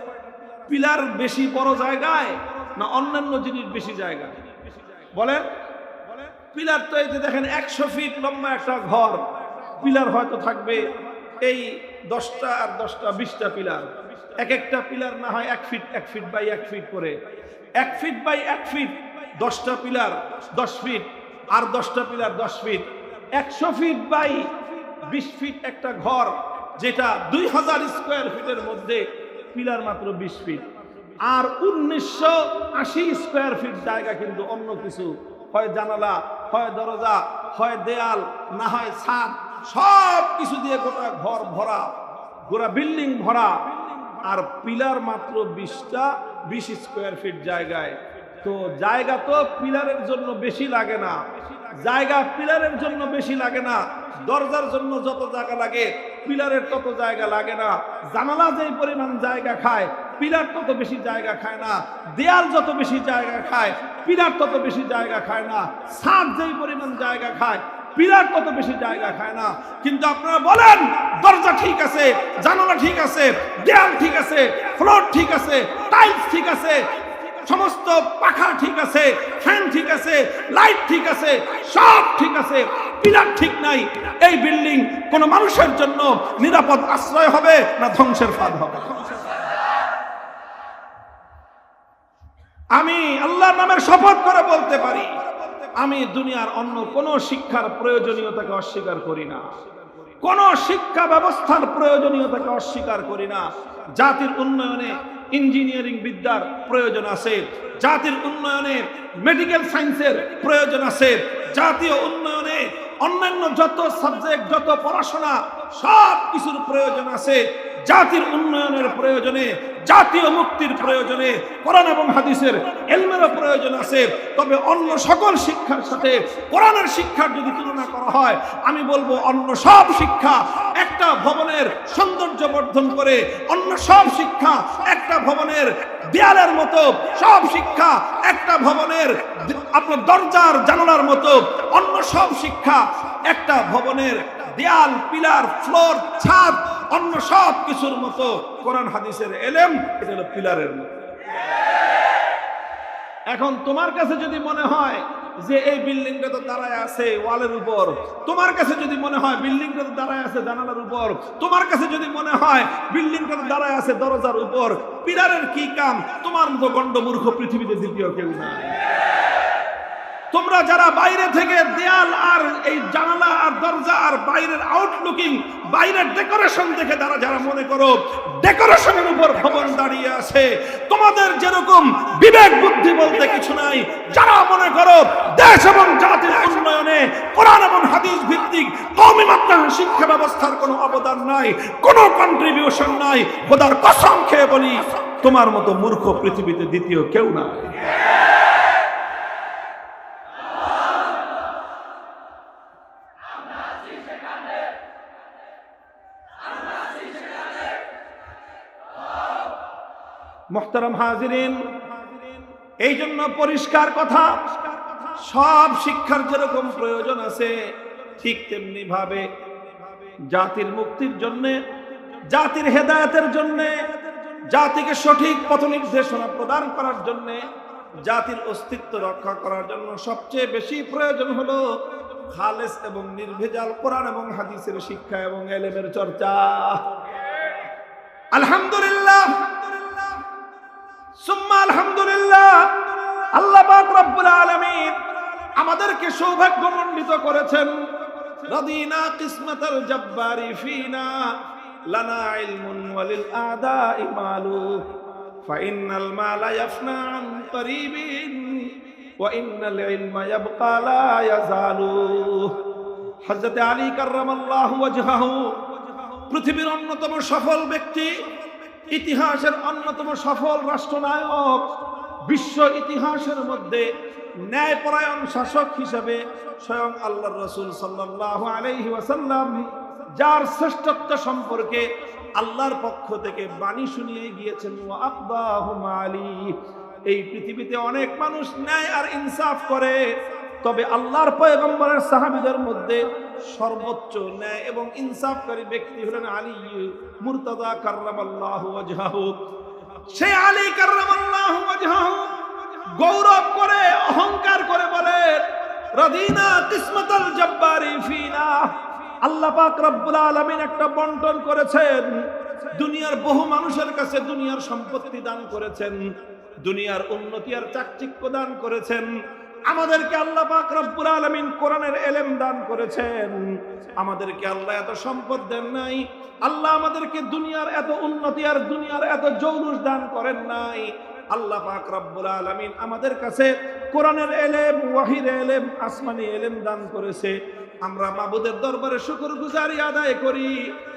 পিলার বেশি বড় জায়গায় না অন্যান্য জিনিস বেশি জায়গা? বলেন। পিলার তো এই যে দেখেন 100 ফিট লম্বা একটা ঘর, পিলার হয়তো থাকবে এই 10টা আর 10টা 20টা পিলার। এক একটা পিলার না হয় 1 ফিট 1 ফিট বাই 1 ফিট করে, 1 ফিট বাই 1 ফিট, 10টা পিলার 10 ফিট, আর 10টা pillar 10 feet, 100 feet by 20 feet একটা ঘর, যেটা 2000 স্কোয়ার ফিটের মধ্যে পিলার মাত্র 20 ফিট, আর 1980 স্কোয়ার ফিট জায়গা কিন্তু অন্য কিছু, হয় জানালা, হয় দরজা, হয় দেয়াল, না হয় ছাদ, সব কিছু দিয়ে গোটা ঘর ভরা, গোটা বিল্ডিং ভরা, আর পিলার মাত্র 20 স্কোয়ার ফিট জায়গায়। তো জায়গা তো পিলারের জন্য বেশি লাগে না, জায়গা পিলারের জন্য বেশি লাগে না, দরজার জন্য যত জায়গা লাগে পিলারের তত জায়গা লাগে না, জানালা যেই পরিমাণ জায়গা খায় পিলার তত বেশি জায়গা খায় না, দেয়াল যত বেশি জায়গা খায় পিলার তত বেশি জায়গা খায় না, ছাদ যেই পরিমাণ জায়গা খায় পিলার তত বেশি জায়গা খায় না। কিন্তু আপনারা বলেন দরজা ঠিক আছে, জানালা ঠিক আছে, দেয়াল ঠিক আছে, ফ্লোর ঠিক আছে, টাইলস ঠিক আছে, সমস্ত পাখা ঠিক আছে, ফ্যান ঠিক আছে, লাইট ঠিক আছে, সব ঠিক আছে, পিলার ঠিক নাই, এই বিল্ডিং কোন মানুষের জন্য নিরাপদ আশ্রয় হবে না ধ্বংসের ফাঁদ হবে? আমি আল্লাহর নামের শপথ করে বলতে পারি, আমি দুনিয়ার অন্য কোন শিক্ষার প্রয়োজনীয়তাকে অস্বীকার করি না, কোন শিক্ষা ব্যবস্থার প্রয়োজনীয়তাকে অস্বীকার করি না। জাতির উন্নয়নে ইঞ্জিনিয়ারিং বিদ্যার প্রয়োজন আছে, জাতির উন্নয়নে মেডিকেল সায়েন্সের প্রয়োজন আছে, জাতীয় উন্নয়নে অন্যান্য যত সাবজেক্ট, যত পড়াশোনা, সব কিছুর প্রয়োজন আছে। জাতির উন্নয়নের প্রয়োজনে, জাতীয় মুক্তির প্রয়োজনে কোরআন এবং হাদিসের ইলমেরও প্রয়োজন আছে। তবে অন্য সকল শিক্ষার সাথে কোরআনের শিক্ষার যদি তুলনা করা হয়, আমি বলবো অন্য সব শিক্ষা একটা ভবনের সৌন্দর্য বর্ধন করে, অন্য সব শিক্ষা একটা ভবনের দেয়ালের মতো, সব শিক্ষা একটা ভবনের আপনার দরজার জানালার মতো, অন্য সব শিক্ষা একটা ভবনের দেয়াল, পিলার, ফ্লোর, ছাদ, অন্য সব কিছুর মতো কোরআন হাদিসের ইলম এটা হলো পিলারের মতো। এখন তোমার কাছে যদি মনে হয় যে এই বিল্ডিংটা তো দাঁড়ায় আছে ওয়ালের উপর, তোমার কাছে যদি মনে হয় বিল্ডিংটা তো দাঁড়ায় আছে জানালার উপর, তোমার কাছে যদি মনে হয় বিল্ডিংটা তো দাঁড়ায় আছে দরজার উপর, পিলারের কি কাম? তোমার মতো গন্ডমূর্খ পৃথিবীতে দ্বিতীয় কেউ নাই। তোমরা যারা বাইরে থেকে দেয়াল আর এই জানালা আর দরজা আর বাইরের আউটলুকিং, বাইরের ডেকোরেশন দেখে যারা মনে করো ডেকোরেশনের উপর ভবন দাঁড়িয়ে আছে, তোমাদের যেরকম বিবেক বুদ্ধি বলতে কিছু নাই। যারা মনে করো দেশ এবং জাতির উন্নয়নে কোরআন এবং হাদিস ভিত্তিক কওমি মাদ্রাসা শিক্ষা ব্যবস্থার কোনো অবদান নাই, কোনো কন্ট্রিবিউশন নাই, খোদার কসম খেয়ে বলি তোমার মতো মূর্খ পৃথিবীতে দ্বিতীয় কেউ নাই। মুহতারাম হাজিরিন, এই জন্য পরিষ্কার কথা, সব শিক্ষার যেরকম প্রয়োজন আছে ঠিক তেমনি ভাবে জাতির মুক্তির জন্য, জাতির হেদায়েতের জন্য, জাতিকে সঠিক পথ নির্দেশনা প্রদান করার জন্য, জাতির অস্তিত্ব রক্ষা করার জন্য সবচেয়ে বেশি প্রয়োজন হলো খালেস এবং নির্ভেজাল কোরআন এবং হাদিসের শিক্ষা এবং ইলমের চর্চা। আলহামদুলিল্লাহ, সুম্মা আলহামদুলিল্লাহ, আল্লাহ পাক রব্বুল আলামিন আমাদেরকে সৌভাগ্যমণ্ডিত করেছেন। রাদিনা কিসমাতাল জাব্বারি ফিনা লানা ইলমুন ওয়ালিল আদাই মালু ফাইন্নাল মালা ইয়াফনা আন করিবিন ওয়া ইন্নাল ইলমা ইয়াবকা লা ইয়াজালু। হযরত আলী কাররামাল্লাহু ওয়াজহাহু পৃথিবীর অন্যতম সফল ব্যক্তি, ইতিহাসের অন্যতম সফল রাষ্ট্রনায়ক, বিশ্ব ইতিহাসের মধ্যে ন্যায়পরায়ণ শাসক হিসেবে স্বয়ং আল্লাহর রাসূল সাল্লাল্লাহু আলাইহি ওয়াসাল্লাম যার শ্রেষ্ঠত্ব সম্পর্কে আল্লাহর পক্ষ থেকে বাণী শুনিয়ে গিয়েছেন, ওয়া আবদাহুম আলী। এই পৃথিবীতে অনেক মানুষ ন্যায় আর ইনসাফ করে, তবে আল্লাহর পয়গম্বরের সাহাবীদের মধ্যে সর্বোচ্চ ন্যায় এবং ইনসাফকারী ব্যক্তি হলেন আলী মুর্তজা কাররামাল্লাহু ওয়াজহাহু। সেই আলী কাররামাল্লাহু ওয়াজহাহু গৌরব করে, অহংকার করে বলেন, রাদিনা কিসমাতাল জাব্বারি ফিনা। আল্লাহ পাক রব্বুল আলামিন একটা বন্টন করেছেন, দুনিয়ার বহু মানুষের কাছে দুনিয়ার সম্পত্তি দান করেছেন, দুনিয়ার উন্নতি আর চাকচিক্য দান করেছেন। আমাদেরকে আল্লাহ পাক রব্বুল আলামিন কোরআনের ইলম দান করেছেন। আমাদেরকে আল্লাহ এত সম্পদ দেন নাই, আল্লাহ আমাদেরকে দুনিয়ার এত উন্নতি আর দুনিয়ার এত জৌলুস দান করেন নাই। আল্লাহ পাক রব্বুল আলামিন আমাদের কাছে কোরআনের ইলম, ওয়াহির ইলম, আসমানি ইলম দান করেছে। আমরা মাবুদের দরবারে শুকরগুজারি আদায় করি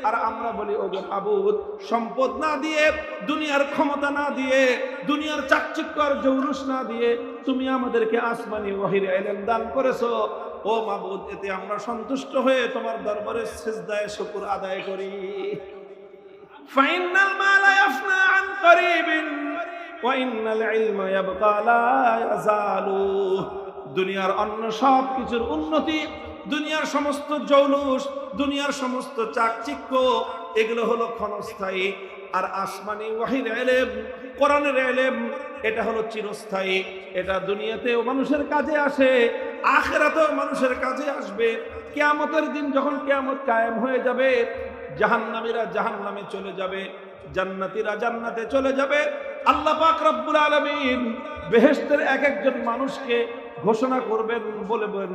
আর আমরা বলি, ওগো মাবুদ, সম্পদ না দিয়ে, দুনিয়ার ক্ষমতা না দিয়ে, দুনিয়ার চাকচিক্য আর জৌলুস না দিয়ে তুমি আমাদেরকে আসমানি ওয়াহির ইলম দান করেছো। ও মাবুদ, এতে আমরা সন্তুষ্ট হয়ে তোমার দরবারে সিজদায়ে শুকর আদায় করি। ফাইনাল মালা ইয়াফনা আন করিবিন ওয়া ইন্নাল ইলমা ইয়াবকা লা ইয়াজালু। দুনিয়ার অন্য সব কিছুর উন্নতি, দুনিয়ার সমস্ত জৌলুস, দুনিয়ার সমস্ত চাকচিক্য, এগুলো হলো ক্ষণস্থায়ী। আর আসমানি ওয়াহির ইলম, কোরআনের ইলম, এটা হলো চিরস্থায়ী। এটা দুনিয়াতেও মানুষের কাজে আসে, আখিরাতেও মানুষের কাজে আসবে। কিয়ামতের দিন যখন কিয়ামত কায়েম হয়ে যাবে, জাহান্নামীরা জাহান্নামে চলে যাবে, জান্নাতীরা জান্নাতে চলে যাবে। আল্লাহ পাক রব্বুল আলামিন বেহেশতের এক একজন মানুষকে ঘোষণা করবেন, বলবেন,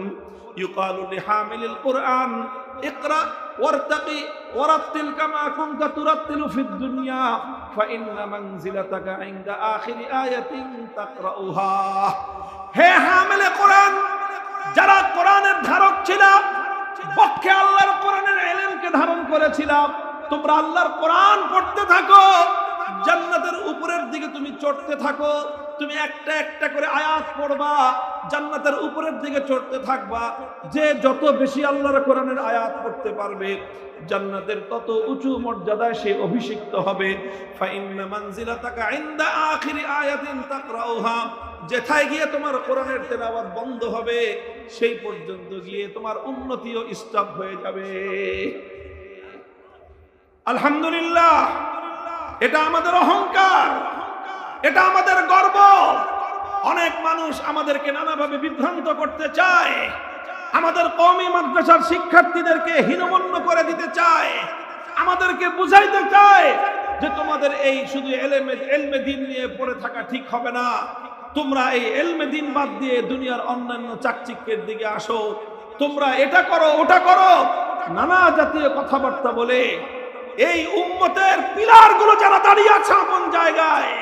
ইউকালু লিহামিলিল কুরআন ইকরা ওয়ারতাকি ওয়ারাত্তিল কামা কুনতা তুরাত্তিলু ফিদ দুনিয়া ফাইন্না মানজিলাতাকা ইনদা আখিরি আয়াতিন তাকরাউহা। হে হামিলে কোরআন, যারা কোরআনের ধারক ছিল, বক্ষে আল্লাহর কোরআনের ইলমকে ধারণ করেছিলাম। তোমরা আল্লাহর কোরআন পড়তে থাকো, জান্নাতের উপরের দিকে তুমি চড়তে থাকো। তুমি একটা একটা করে আয়াত পড়বা, জান্নাতের উপরের দিকে চড়তে থাকবা। যে যত বেশি আল্লাহর কোরআনের আয়াত পড়তে পারবে, জান্নাতের তত উঁচু মর্যাদায় সে অভিষিক্ত হবে। ফাইন্না মানজিলাতাকা ইনদা আখিরি আয়াতিন তাকরাউহা, যেথায় গিয়ে তোমার কোরআনের তেলাওয়াত বন্ধ হবে, সেই পর্যন্ত গিয়ে তোমার উন্নতিও স্টপ হয়ে যাবে। আলহামদুলিল্লাহ, এটা আমাদের অহংকার, এটা আমাদের গর্ব। অনেক মানুষ আমাদেরকে নানাভাবে বিভ্রান্ত করতে চায়, আমাদের কওমি মাদ্রাসার শিক্ষার্থীদেরকে হীনমন্য করে দিতে চায়, আমাদেরকে বুঝাইতে চায় যে তোমাদের এই শুধু এলমে দ্বীন নিয়ে পড়ে থাকা ঠিক হবে না, তোমরা এই এলমে দ্বীন বাদ দিয়ে দুনিয়ার অন্যান্য চাকচিক্যের দিকে আসো, তোমরা এটা করো ওটা করো, নানা জাতীয় কথাবার্তা বলে এই উম্মতের পিলার গুলো যারা দাঁড়িয়ে আছে আপন জায়গায়,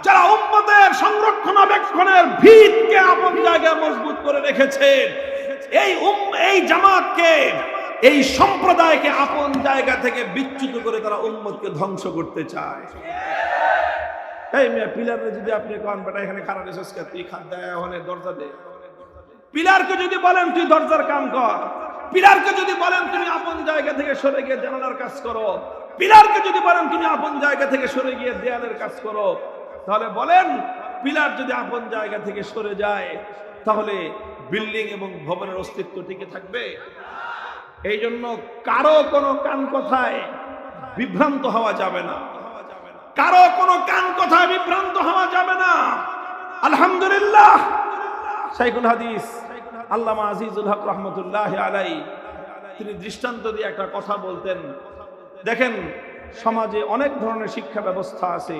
যারা উম্মতের সংরক্ষণাবেক্ষণের ভিতকে আপন জায়গায় মজবুত করে রেখেছে, এই জামাতকে, এই সম্প্রদায়কে আপন জায়গা থেকে বিচ্যুত করে তারা উম্মতকে ধ্বংস করতে চায়। এই মিয়া পিলারে যদি আপনি কোন বেটা এখানে খাড়া রেছিস কে, তুই খাদ দেয় ওখানে দরজা দে। পিলারকে যদি বলেন তুই দরজার কাম কর, পিলারকে যদি বলেন তুমি আপন জায়গা থেকে সরে গিয়ে জানালার কাজ করো, পিলারকে যদি বলেন তুমি আপন জায়গা থেকে সরে গিয়ে দেয়ালের কাজ করো, তাহলে বলেন পিলার যদি আপন জায়গা থেকে সরে যায় তাহলে বিল্ডিং এবং ভবনের অস্তিত্ব টিকে থাকবে? এই জন্য কারো কোনো কান কথায় বিভ্রান্ত হওয়া যাবে না, কারো কোনো কান কথায় বিভ্রান্ত হওয়া যাবে না। আলহামদুলিল্লাহ, শাইখুল হাদিস আল্লামা আজিজুল হক রহমতুল্লাহ আলাইহি তিনি দৃষ্টান্ত দিয়ে একটা কথা বলতেন। দেখেন, সমাজে অনেক ধরনের শিক্ষা ব্যবস্থা আছে,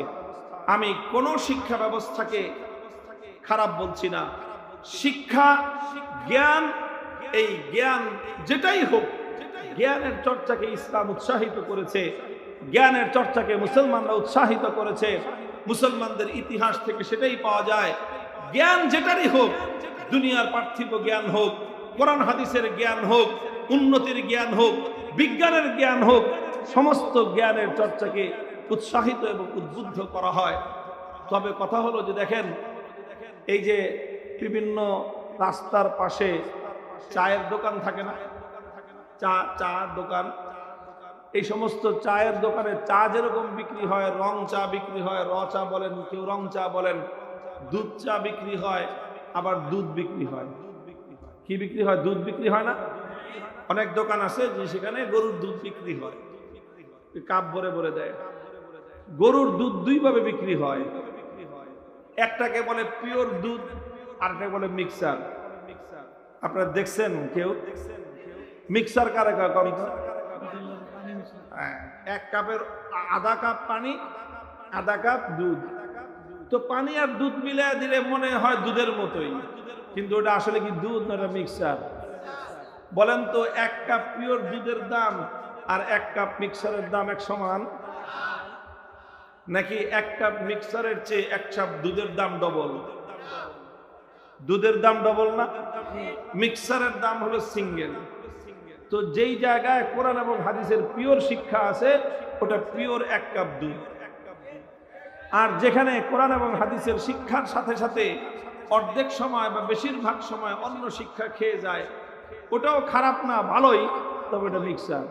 আমি কোন শিক্ষা ব্যবস্থাকে খারাপ বলছি না। শিক্ষা, জ্ঞান, এই জ্ঞান যেটাই হোক, জ্ঞানের চর্চাকে ইসলাম উৎসাহিত করেছে, জ্ঞানের চর্চাকে মুসলমানরা উৎসাহিত করেছে। মুসলমানদের ইতিহাস থেকে সেটাই পাওয়া যায়। জ্ঞান যেটারই হোক, দুনিয়ার পার্থিব জ্ঞান হোক, কোরআন হাদিসের জ্ঞান হোক, উন্নতির জ্ঞান হোক, বিজ্ঞানের জ্ঞান হোক, সমস্ত জ্ঞানের চর্চাকে উৎসাহিত এবং উদ্বুদ্ধ করা হয়। তবে কথা হলো যে দেখেন, এই যে বিভিন্ন রাস্তার পাশে চায়ের দোকান থাকে না, চা দোকান, এই সমস্ত চায়ের দোকানে চা যেরকম বিক্রি হয়, রং চা বিক্রি হয়, র চা বলেন, কেউ রং চা বলেন, দুধ চা বিক্রি হয়, আবার দুধ বিক্রি হয়। কি বিক্রি হয়? দুধ বিক্রি হয় না? অনেক দোকান আছে যে সেখানে গরুর দুধ বিক্রি হয়, কাপ ভরে ভরে দেয়। গরুর দুধ দুই ভাবে বিক্রি হয়, একটাকে বলে পিওর দুধ, আরেকটাকে বলে মিক্সার। আপনারা দেখছেন কেউ মিক্সার কারে কম? এক কাপের আধা কাপ পানি, আধা কাপ দুধ। তো পানি আর দুধ মিলিয়ে দিলে মনে হয় দুধের মতোই, কিন্তু ওটা আসলে কি দুধ না, এটা মিক্সার? বলেন তো, এক কাপ পিওর দুধের দাম আর এক কাপ মিক্সারের দাম এক সমান? নাকি এক কাপ মিক্সারের চেয়ে এক কাপ দুধের দাম ডবল? দুধের দাম ডবল না? মিক্সারের দাম হলো সিঙ্গেল। তো যেই জায়গায় কোরআন এবং হাদিসের পিওর শিক্ষা আছে, ওটা পিওর এক কাপ দুধ। আর যেখানে কোরআন এবং হাদিসের শিক্ষার সাথে সাথে অর্ধেক সময় বা বেশিরভাগ সময় অন্য শিক্ষা খেয়ে যায়, ওটাও খারাপ না, ভালোই, তবে এটা মিক্সার।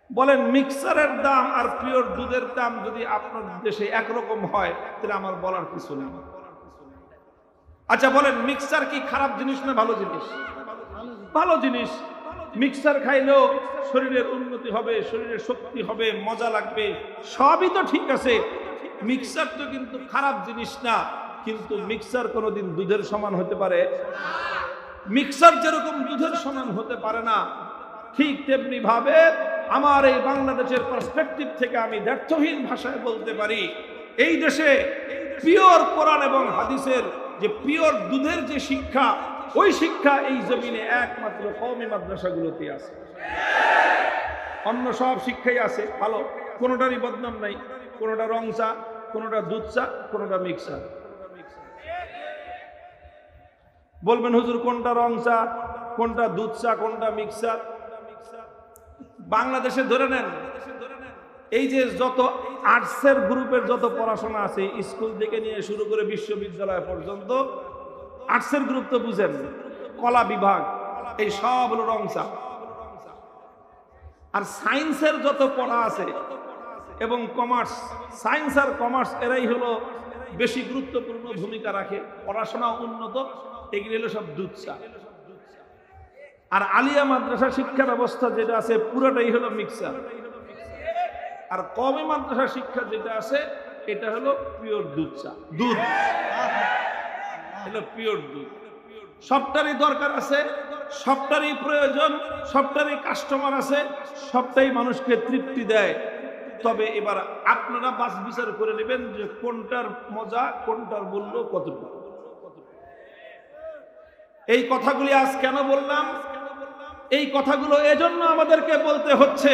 বলেন, মিক্সারের দাম আর পিওর দুধের দাম যদি আপনার দেশে একরকম হয়, তাহলে আমার বলার কিছু নেই। আচ্ছা বলেন, মিক্সার কি খারাপ জিনিস না ভালো জিনিস? ভালো জিনিস। মিক্সার খাইলেও শরীরের উন্নতি হবে, শরীরের শক্তি হবে, মজা লাগবে, সবই তো ঠিক আছে। মিক্সার তো কিন্তু খারাপ জিনিস না, কিন্তু মিক্সার কোনোদিন দুধের সমান হতে পারে? মিক্সার যেরকম দুধের সমান হতে পারে না, ঠিক তেমনি ভাবে আমার এই বাংলাদেশের পার্সপেক্টিভ থেকে আমি দ্ব্যর্থহীন ভাষায় বলতে পারি, এই দেশে পিওর কোরআন এবং হাদিসের যে পিওর দুধের যে শিক্ষা, ওই শিক্ষা এই জমিনে একমাত্র কওমি মাদ্রাসাগুলোতে আছে। অন্য সব শিক্ষাই আছে ভালো, কোনোটারই বদনাম নাই, কোনোটা রং চা, কোনোটা দুধ চা, কোনোটা মিক্সার। বলবেন হুজুর কোনটা রং চা? কোনটা দুধ চা, কোনটা মিক্সার। বাংলাদেশে ধরে নেন, এই যে যত আর্টসের গ্রুপের যত পড়াশোনা আছে, স্কুল থেকে নিয়ে শুরু করে বিশ্ববিদ্যালয় পর্যন্ত, আর্টসের গ্রুপ তো বুঝেন, কলা বিভাগ, এই সব হলো রং চা। আর সায়েন্সের যত পড়া আছে এবং কমার্স, সায়েন্স আর কমার্স এরাই হলো বেশি গুরুত্বপূর্ণ ভূমিকা রাখে, পড়াশোনা উন্নত, এগুলি হলো সব দুধ চা। আর আলিয়া মাদ্রাসা শিক্ষা ব্যবস্থা যেটা আছে পুরোটাই হলো মিক্সার। আর কওমি মাদ্রাসা শিক্ষা যেটা আছে এটা হলো পিওর দুধ চা, দুধ, এটা পিওর দুধ। সবটারই দরকার আছে, সবটারই প্রয়োজন, সবটারই কাস্টমার আছে, সবটাই মানুষকে তৃপ্তি দেয়। তবে এবার আপনারা বাছ বিচার করে নেবেন যে কোনটার মজা, কোনটার মূল্য কতটুকু। এই কথাগুলি আজ কেন বললাম? এই কথাগুলো এজন্য আমাদেরকে বলতে হচ্ছে,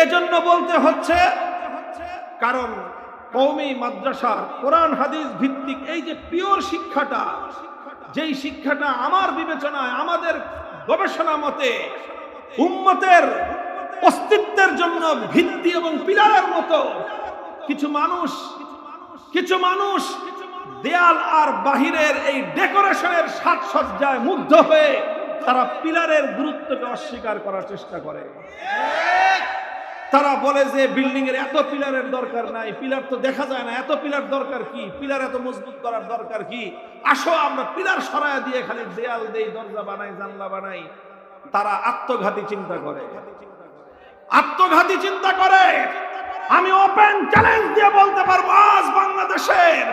এজন্য বলতে হচ্ছে কারণ কওমি মাদ্রাসা কোরআন হাদিস ভিত্তিক এই যে পিওর শিক্ষাটা, যেই শিক্ষাটা আমার বিবেচনায়, আমাদের গবেষণা মতে উম্মতের অস্তিত্বের জন্য ভিত্তি এবং পিলারের মতো, কিছু মানুষ দেয়াল আর বাহিরের এই ডেকোরেশনের সাজসজ্জায় মুগ্ধ হয়ে তারা পিলারের গুরুত্বকে অস্বীকার করার চেষ্টা করে। তারা বলে যে বিল্ডিং এর এত পিলারের দরকার নাই, পিলার তো দেখা যায় না, এত পিলার দরকার কি, পিলার এত মজবুত করার দরকার কি, আসো আমরা পিলার সরায় দিয়ে খালি দেয়াল দেই, দরজা বানাই, জানলা বানাই। তারা আত্মঘাতী চিন্তা করে, আত্মঘাতী চিন্তা করে। আমি ওপেন চ্যালেঞ্জ দিয়ে বলতে পারবো, আজ বাংলাদেশের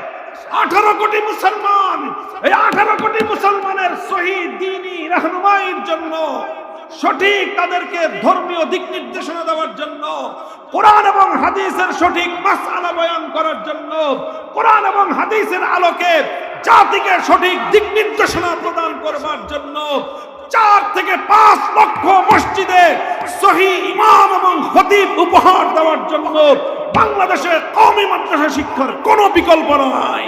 18 কোটি মুসলমান, এই 18 কোটি মুসলমানের শহীদ দ্বীনি রাহনুমাইয়ের জন্য, সঠিক তাদেরকে ধর্মীয় দিক নির্দেশনা দেওয়ার জন্য, কোরআন এবং হাদিসের সঠিক মাসআলা বয়ান করার জন্য, কোরআন এবং হাদিসের আলোকে জাতিকে সঠিক দিক নির্দেশনা প্রদান করবার জন্য 4 থেকে 5 লক্ষ মসজিদে সহিহ ইমাম এবং খতিব উপহার দেওয়ার জন্য বাংলাদেশে কওমি মাদ্রাসা শিক্ষার কোনো বিকল্প নাই।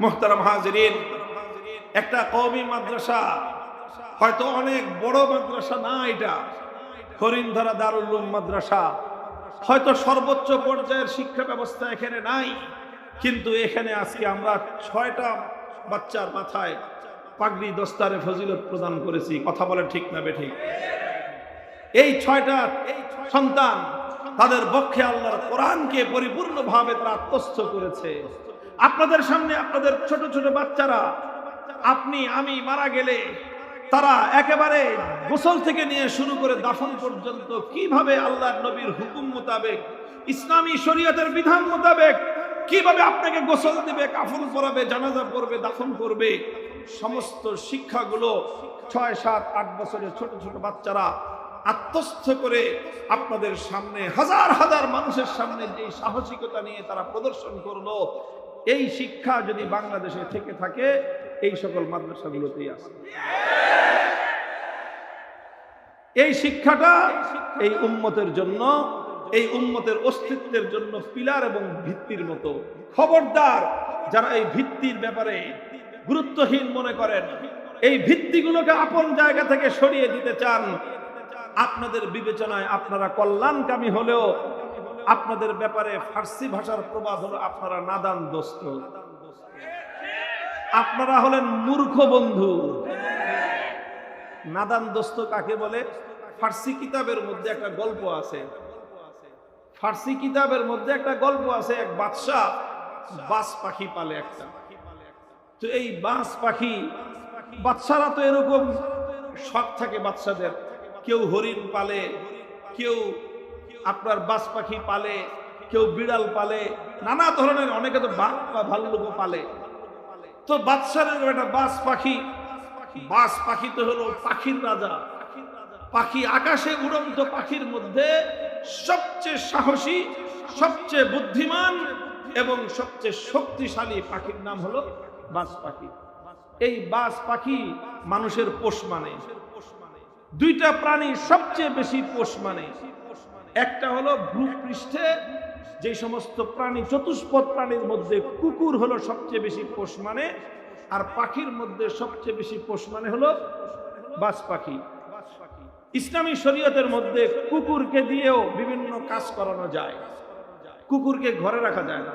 মুহতারাম হাজিরিন, একটা কওমি মাদ্রাসা হয়তো অনেক বড় মাদ্রাসা না, এটা হরিণধরা দারুল উলুম মাদ্রাসা, হয়তো সর্বোচ্চ পর্যায়ের শিক্ষা ব্যবস্থা এখানে নাই, কিন্তু এখানে আজকে আমরা 6টা বাচ্চার মাথায় পাগড়ি দস্তারে ফজিলত প্রদান করেছি। কথা বলে ঠিক না বেঠিক? এই 6টা সন্তান তাদের পক্ষে আল্লাহর কোরআনকে পরিপূর্ণভাবে তারা আত্মস্থ করেছে। আপনাদের সামনে আপনাদের ছোট ছোট বাচ্চারা, আপনি আমি মারা গেলে তারা একেবারে গোসল থেকে নিয়ে শুরু করে দাফন পর্যন্ত কিভাবে আল্লাহর নবীর হুকুম মোতাবেক, ইসলামী শরীয়তের বিধান মোতাবেক কিভাবে আপনাকে গোসল দিবে, কাফন পরাবে, জানাজা পড়বে, দাফন করবে, সমস্ত শিক্ষাগুলো 6, 7, 8 বছরের ছোট ছোট বাচ্চারা আত্মস্থ করে আপনাদের সামনে হাজার হাজার মানুষের সামনে যে সাহসিকতা নিয়ে তারা প্রদর্শন করলো, এই শিক্ষা যদি বাংলাদেশে থেকে থাকে এই সকল মাদ্রাসাগুলোতেই আছে। এই শিক্ষাটা এই উম্মতের জন্য, এই উম্মতের অস্তিত্বের জন্য পিলার এবং ভিত্তির মতো। খবরদার যারা এই ভিত্তির ব্যাপারে গুরুত্বহীন মনে করেন, এই ভিত্তিগুলোকে আপন জায়গা থেকে সরিয়ে দিতে চান, আপনাদের বিবেচনায় আপনারা কল্যাণকামী হলেও আপনাদের ব্যাপারে ফার্সি ভাষার প্রবাদ হলো আপনারা নাদান দোস্ত, আপনারা হলেন মূর্খ বন্ধু। নাদান দোস্ত কাকে বলে? ফার্সি কিতাবের মধ্যে একটা গল্প আছে, ফার্সি কিতাবের মধ্যে একটা গল্প আছে, এক বাদশা বাস পাখি পালে একটা। তো এই বাস পাখি, বাদশারা তো এরকম শখ থাকে বাদশাদের, কেউ হরিণ পালে, কেউ আপনার বাস পাখি পালে, কেউ বিড়াল পালে, নানা ধরনের, অনেকে তো বাঘ বা ভাল্লুকও পালে। তো বাদশার একটা বাস পাখি, বাস পাখি তো হলো পাখির রাজা, পাখি আকাশে উড়ন্ত পাখির মধ্যে সবচেয়ে সাহসী, সবচেয়ে বুদ্ধিমান এবং সবচেয়ে শক্তিশালী পাখির নাম হলো বাজ পাখি। এই বাজ পাখি মানুষের পোষ মানে। দুইটা প্রাণী সবচেয়ে বেশি পোষ মানে। একটা হলো ভূপৃষ্ঠে যে সমস্ত প্রাণী, চতুষ্পদ প্রাণীর মধ্যে কুকুর হলো সবচেয়ে বেশি পোষ মানে, আর পাখির মধ্যে সবচেয়ে বেশি পোষ মানে হলো বাজ পাখি। ইসলামী শরীয়তের মধ্যে কুকুরকে দিয়েও বিভিন্ন কাজ করানো যায়। কুকুরকে ঘরে রাখা যায় না।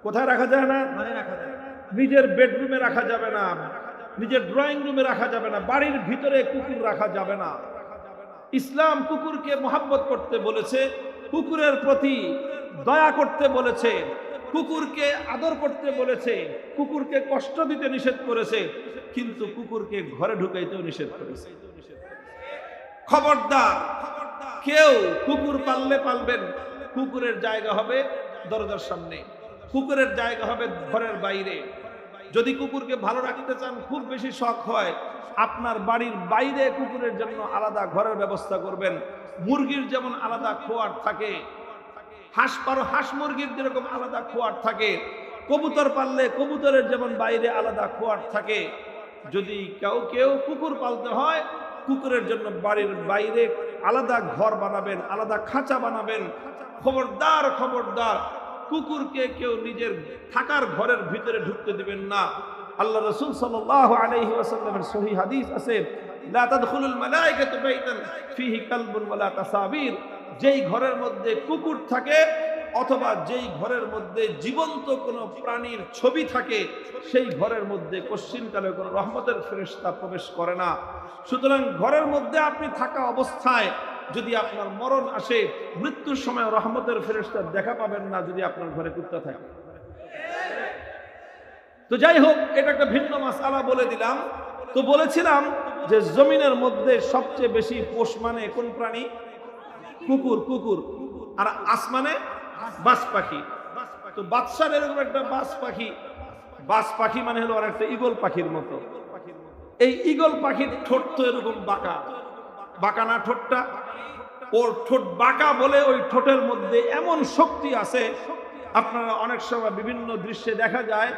কোথায় রাখা যায় না? নিজের বেডরুমে রাখা যাবে না, নিজের ড্রয়িং রুমে রাখা যাবে না, বাড়ির ভিতরে কুকুর রাখা যাবে না। ইসলাম কুকুরকে মহব্বত করতে বলেছে, কুকুরের প্রতি দয়া করতে বলেছে, কুকুরকে আদর করতে বলেছে, কুকুরকে কষ্ট দিতে নিষেধ করেছে, কিন্তু কুকুরকে ঘরে ঢুকাইতেও নিষেধ করেছে। খবরদার, কেউ কুকুর পাললে পালবেন, কুকুরের জায়গা হবে দরজার সামনে, কুকুরের জায়গা হবে ঘরের বাইরে। যদি কুকুরকে ভালো রাখতে চান, খুব বেশি শখ হয়, আপনার বাড়ির বাইরে কুকুরের জন্য আলাদা ঘরের ব্যবস্থা করবেন। মুরগির যেমন আলাদা খোয়ার থাকে, হাঁস মুরগির যেরকম আলাদা খোয়ার থাকে, কবুতর পাললে কবুতরের যেমন বাইরে আলাদা খোয়ার থাকে, যদি কেউ কুকুর পালতে হয়, কুকুরের জন্য বাড়ির বাইরে আলাদা ঘর বানাবেন, আলাদা খাঁচা বানাবেন। খবরদার খবরদার, কুকুরকে কেউ নিজের থাকার ঘরের ভিতরে ঢুকতে দিবেন না। আল্লাহ রাসূল সাল্লাল্লাহু আলাইহি ওয়াসাল্লামের সহিহ হাদিস আছে, লা তাদখুলুল মালায়েকাতু বাইতান ফীহি কালবুন ওয়ালা তাসাবির। যেই ঘরের মধ্যে কুকুর থাকে অথবা যেই ঘরের মধ্যে জীবন্ত কোনো প্রাণীর ছবি থাকে, সেই ঘরের মধ্যে কশ্চিনকালে কোনো রহমতের ফেরেশতা প্রবেশ করে না। সুতরাং ঘরের মধ্যে আপনি থাকা অবস্থায় যদি আপনার মরণ আসে, মৃত্যুর সময় রহমতের ফেরেশতার দেখা পাবেন না যদি আপনার ঘরে কুত্তা থাকে। তো যাই হোক, এটা একটা ভিন্ন মাসআলা বলে দিলাম। তো বলেছিলাম যে জমিনের মধ্যে সবচেয়ে বেশি পোষ মানে কোন প্রাণী? কুকুর। আর আসমানে বাজ পাখি। তো বাদশার এরকম একটা বাজ পাখি মানে হলো অনেকটা ঈগল পাখির মতো। এই ঈগল পাখির ঠোঁট তো এরকম বাঁকা না ঠোঁটটা? ওর ঠোঁট বাঁকা বলে ওই ঠোঁটের মধ্যে এমন শক্তি আছে, আপনারা অনেক সময় বিভিন্ন দৃশ্যে দেখা যায়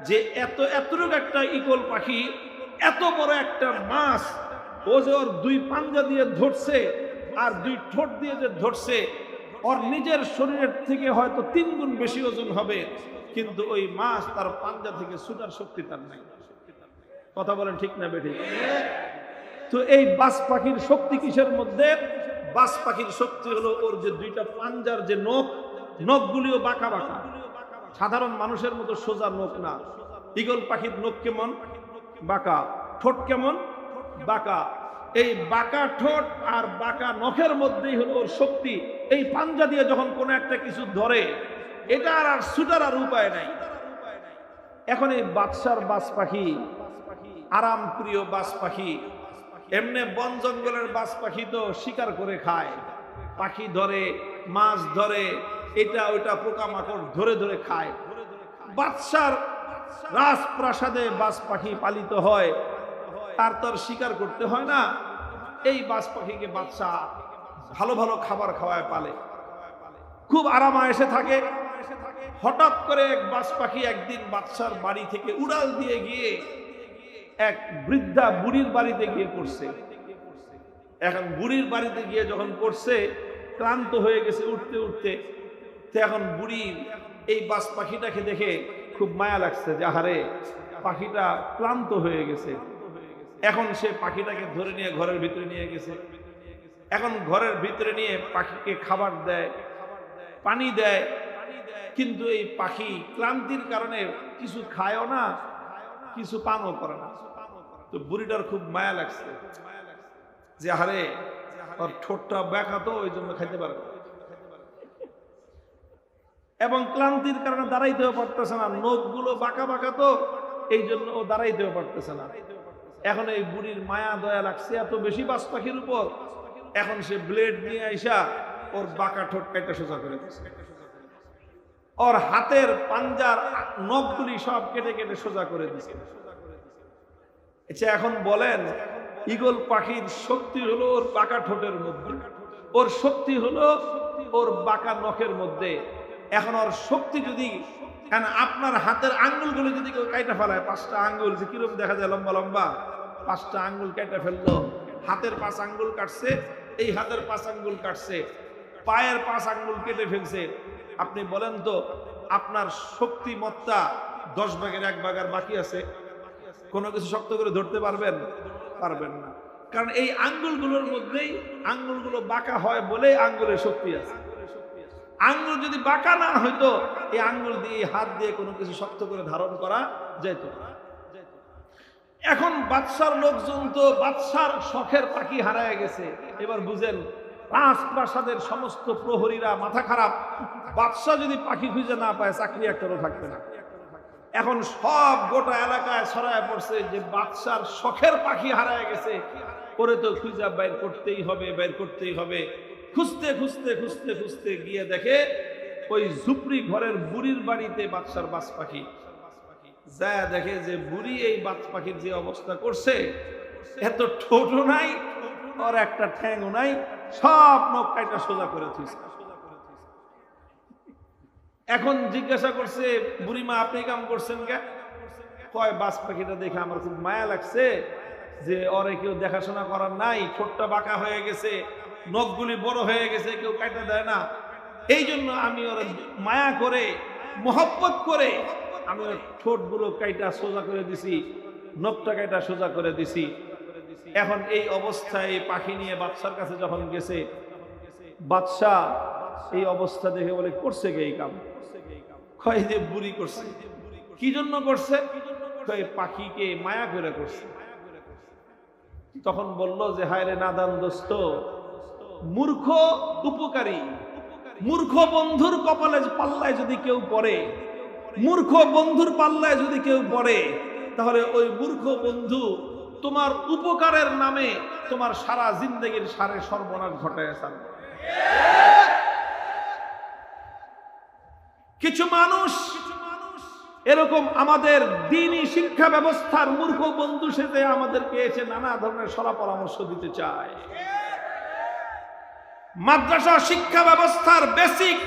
যে এতটুকু একটা ঈগল পাখি এত বড় একটা মাছ, ও যে ওর দুই পাঞ্জা দিয়ে ধরছে আর দুই ঠোঁট দিয়ে যে ধরছে, ওর নিজের শরীরের থেকে হয়তো 3 গুণ বেশি ওজন হবে, কিন্তু ওই মাছ তার পাঞ্জা থেকে ছুটার শক্তি তার নাই। কথা বলেন ঠিক না বেঠিক? তো এই বাজ পাখির শক্তি কিসের মধ্যে? বাজ পাখির শক্তি হলো ওর যে দুইটা পাঞ্জার যে নখগুলিও বাঁকা। সাধারণ মানুষের মতো সোজা নখ না। ঈগল পাখির নখ কেমন? বাঁকা। ঠোঁট কেমন? বাঁকা। এই বাঁকা ঠোঁট আর বাঁকা নখের মধ্যেই হলো ওর শক্তি। এই পাঞ্জা দিয়ে যখন কোনো একটা কিছু ধরে, এটা আর ছুটার আর উপায় নাই। এখন এই বাদশার বাজ পাখি, আরাম প্রিয় বাজ পাখি, এমনি বন জঙ্গলের বাজ পাখি তো শিকার করে খায়, পাখি ধরে, মাছ ধরে, এটা ওইটা পোকামাকড় ধরে খায়। বাদশার রাজপ্রাসাদে বাজ পাখি পালিত হয়, তার তো আর শিকার করতে হয় না। এই বাজ পাখিকে বাদশাহ ভালো ভালো খাবার খাওয়ায় পালে, খুব আরাম আয়েশে থাকে। হঠাৎ করে এক বাজ পাখি একদিন বাদশার বাড়ি থেকে উড়াল দিয়ে গিয়ে এক বৃদ্ধা বুড়ির বাড়িতে গিয়ে পড়ছে। এখন বুড়ির বাড়িতে গিয়ে যখন পড়ছে, ক্লান্ত হয়ে গেছে উঠতে উঠতে, তো এখন বুড়ির এই বাজ পাখিটাকে দেখে খুব মায়া লাগছে যে আহারে, পাখিটা ক্লান্ত হয়ে গেছে। এখন সে পাখিটাকে ধরে নিয়ে ঘরের ভিতরে নিয়ে গেছে। এখন ঘরের ভিতরে নিয়ে পাখিকে খাবার দেয়, পানি দেয়, কিন্তু এই পাখি ক্লান্তির কারণে কিছু খায়ও না, কিছু পানও করে না। তো বুড়িটার খুব মায়া লাগছে যে আরে ওর ঠোঁটটা বাঁকা তো, ওই জন্য খাইতে পারে না, এবং ক্লান্তির কারণে দাঁড়াইতেও পারতেছে না, নখগুলো বাঁকা তো, এই জন্য ও দাঁড়াইতেও পারতেছে না। এখন এই বুড়ির মায়া দয়া লাগছে এত বেশি বাজ পাখির উপর, এখন সে ব্লেড নিয়ে আইসা ওর বাঁকা ঠোঁট কেটে সোজা করে দিচ্ছে। ওর হাতের পাঞ্জার নখগুলি সব কেটে সোজা করে দিচ্ছে। আচ্ছা, এখন বলেন, ঈগল পাখির শক্তি হলো ওর বাঁকা ঠোঁটের মধ্যে, ওর শক্তি হলো ওর বাঁকা নখের মধ্যে, এখন ওর শক্তি যদি, কারণ আপনার হাতের আঙ্গুলগুলো যদি কেউ কাইটা ফেলায়, 5টা আঙ্গুল যে কিরকম দেখা যায় লম্বা লম্বা, 5টা আঙ্গুল কেটে ফেললো, হাতের 5 আঙ্গুল কাটছে, এই হাতের 5 আঙ্গুল কাটছে, পায়ের 5 আঙ্গুল কেটে ফেলছে, আপনি বলেন তো আপনার শক্তিমত্তা 10 ভাগের 1 ভাগ আর বাকি আছে? কোনো কিছু শক্ত করে ধরতে পারবেন? পারবেন না। কারণ এই আঙ্গুলগুলোর মধ্যেই, আঙ্গুলগুলো বাঁকা হয় বলে আঙ্গুলের শক্তি আছে। আঙ্গুল যদি বাঁকা না হইতো, এই আঙ্গুল দিয়ে হাত দিয়ে কোনো কিছু শক্ত করে ধারণ করা যেত না। এখন বাদশার লোকজন তো বাদশার শখের পাখি হারায় গেছে। এবার বুঝেন, রাজপ্রাসাদের সমস্ত প্রহরীরা মাথা খারাপ, বাদশা যদি পাখি খুঁজে না পায় চাকরি একটারও থাকবে না। এখন সব গোটা এলাকায় ছড়ায় পড়ছে যে বাদশার শখের পাখি হারায় গেছে, ওরে তো খুঁজে বাইর করতেই হবে, বাইর করতেই হবে। খুঁজতে খুঁজতে খুঁজতে খুঁজতে গিয়ে দেখে ওই ঝুপড়ি ঘরের বুড়ির বাড়িতে বাদশার বাজ পাখি। যা দেখে যে বুড়ি এই বাজ পাখির যে অবস্থা করছে, এত ঠোঁটও নাই, ওর একটা ঠ্যাংও নাই, সব নখ কাইটা সোজা করে থুইছে। এখন জিজ্ঞাসা করছে, বুড়িমা আপনি কাম করছেন কে? কয় বাজ পাখিটা দেখে আমার খুব মায়া লাগছে, যে ওরে কেউ দেখাশোনা করার নাই, ঠোঁটটা বাঁকা হয়ে গেছে, নখগুলি বড় হয়ে গেছে, কেউ কাটা দেয় না, এই জন্য আমি ওর মায়া করে মহব্বত করে আমি ওর ঠোঁটগুলো কাইটা সোজা করে দিছি, নখটা কাইটা সোজা করে দিছি। এখন এই অবস্থায় পাখি নিয়ে বাদশার কাছে যখন গেছে, বাদশা এই অবস্থা দেখে বলে করছে কে এই কাম? কয় যে বুড়ি করছে। কি জন্য করছে? কয় পাখিকে মায়া করে করছে। তখন বলল যে হায় রে নাদান দোস্ত, মূর্খ উপকারী, মূর্খ বন্ধুর কপালে পাল্লায় যদি কেউ পড়ে, মূর্খ বন্ধুর পাল্লায় যদি কেউ পড়ে, তাহলে ওই মূর্খ বন্ধু তোমার উপকারের নামে তোমার সারা জিন্দেগির সারে সর্বনাশ ঘটায় ছাড়বে। কিছু মানুষ এরকম আমাদের দ্বীনি শিক্ষা ব্যবস্থার মূর্খ বন্ধু সেজে আমাদেরকে এসে নানা ধরনের সলা পরামর্শ দিতে চায়। মাদ্রাসা শিক্ষা ব্যবস্থার বেসিক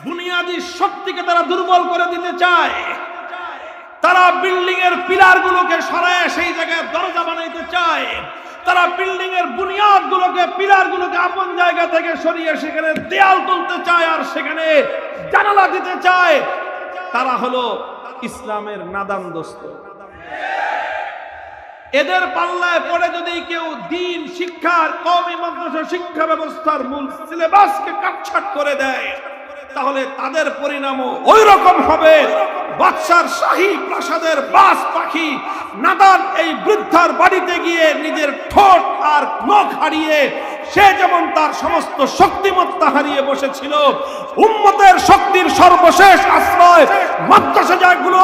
বুনিয়াদী শক্তিকে তারা দুর্বল করে দিতে চায়। তারা বিল্ডিং এর পিলার গুলোকে সরায় সেই জায়গায় দরজা বানাইতে চায়। তারা বিল্ডিং এর বুনিয়াদ গুলোকে, পিলার গুলোকে আপন জায়গা থেকে সরিয়ে সেখানে দেয়াল তুলতে চায় আর সেখানে জানালা দিতে চায়। তারা হলো ইসলামের নাদান দোস্ত। এদের পাল্লায় পড়ে যদি কেউ দ্বীন শিক্ষার, কওমি মাদ্রাসা শিক্ষা ব্যবস্থার মূল সিলেবাসকে কাটছাট করে দেয়, তাহলে তাদের পরিণামও ওই রকম হবে। বাদশার শাহী প্রাসাদের বাজ পাখি নাদান এই বৃদ্ধার বাড়িতে গিয়ে নিজের ঠোঁট আর নখ হারিয়ে সে যেমন তার সমস্ত শক্তিমত্তা হারিয়ে বসেছিল, উম্মতের শক্তির সর্বশেষ আশ্রয় মাদ্রাসা যেগুলো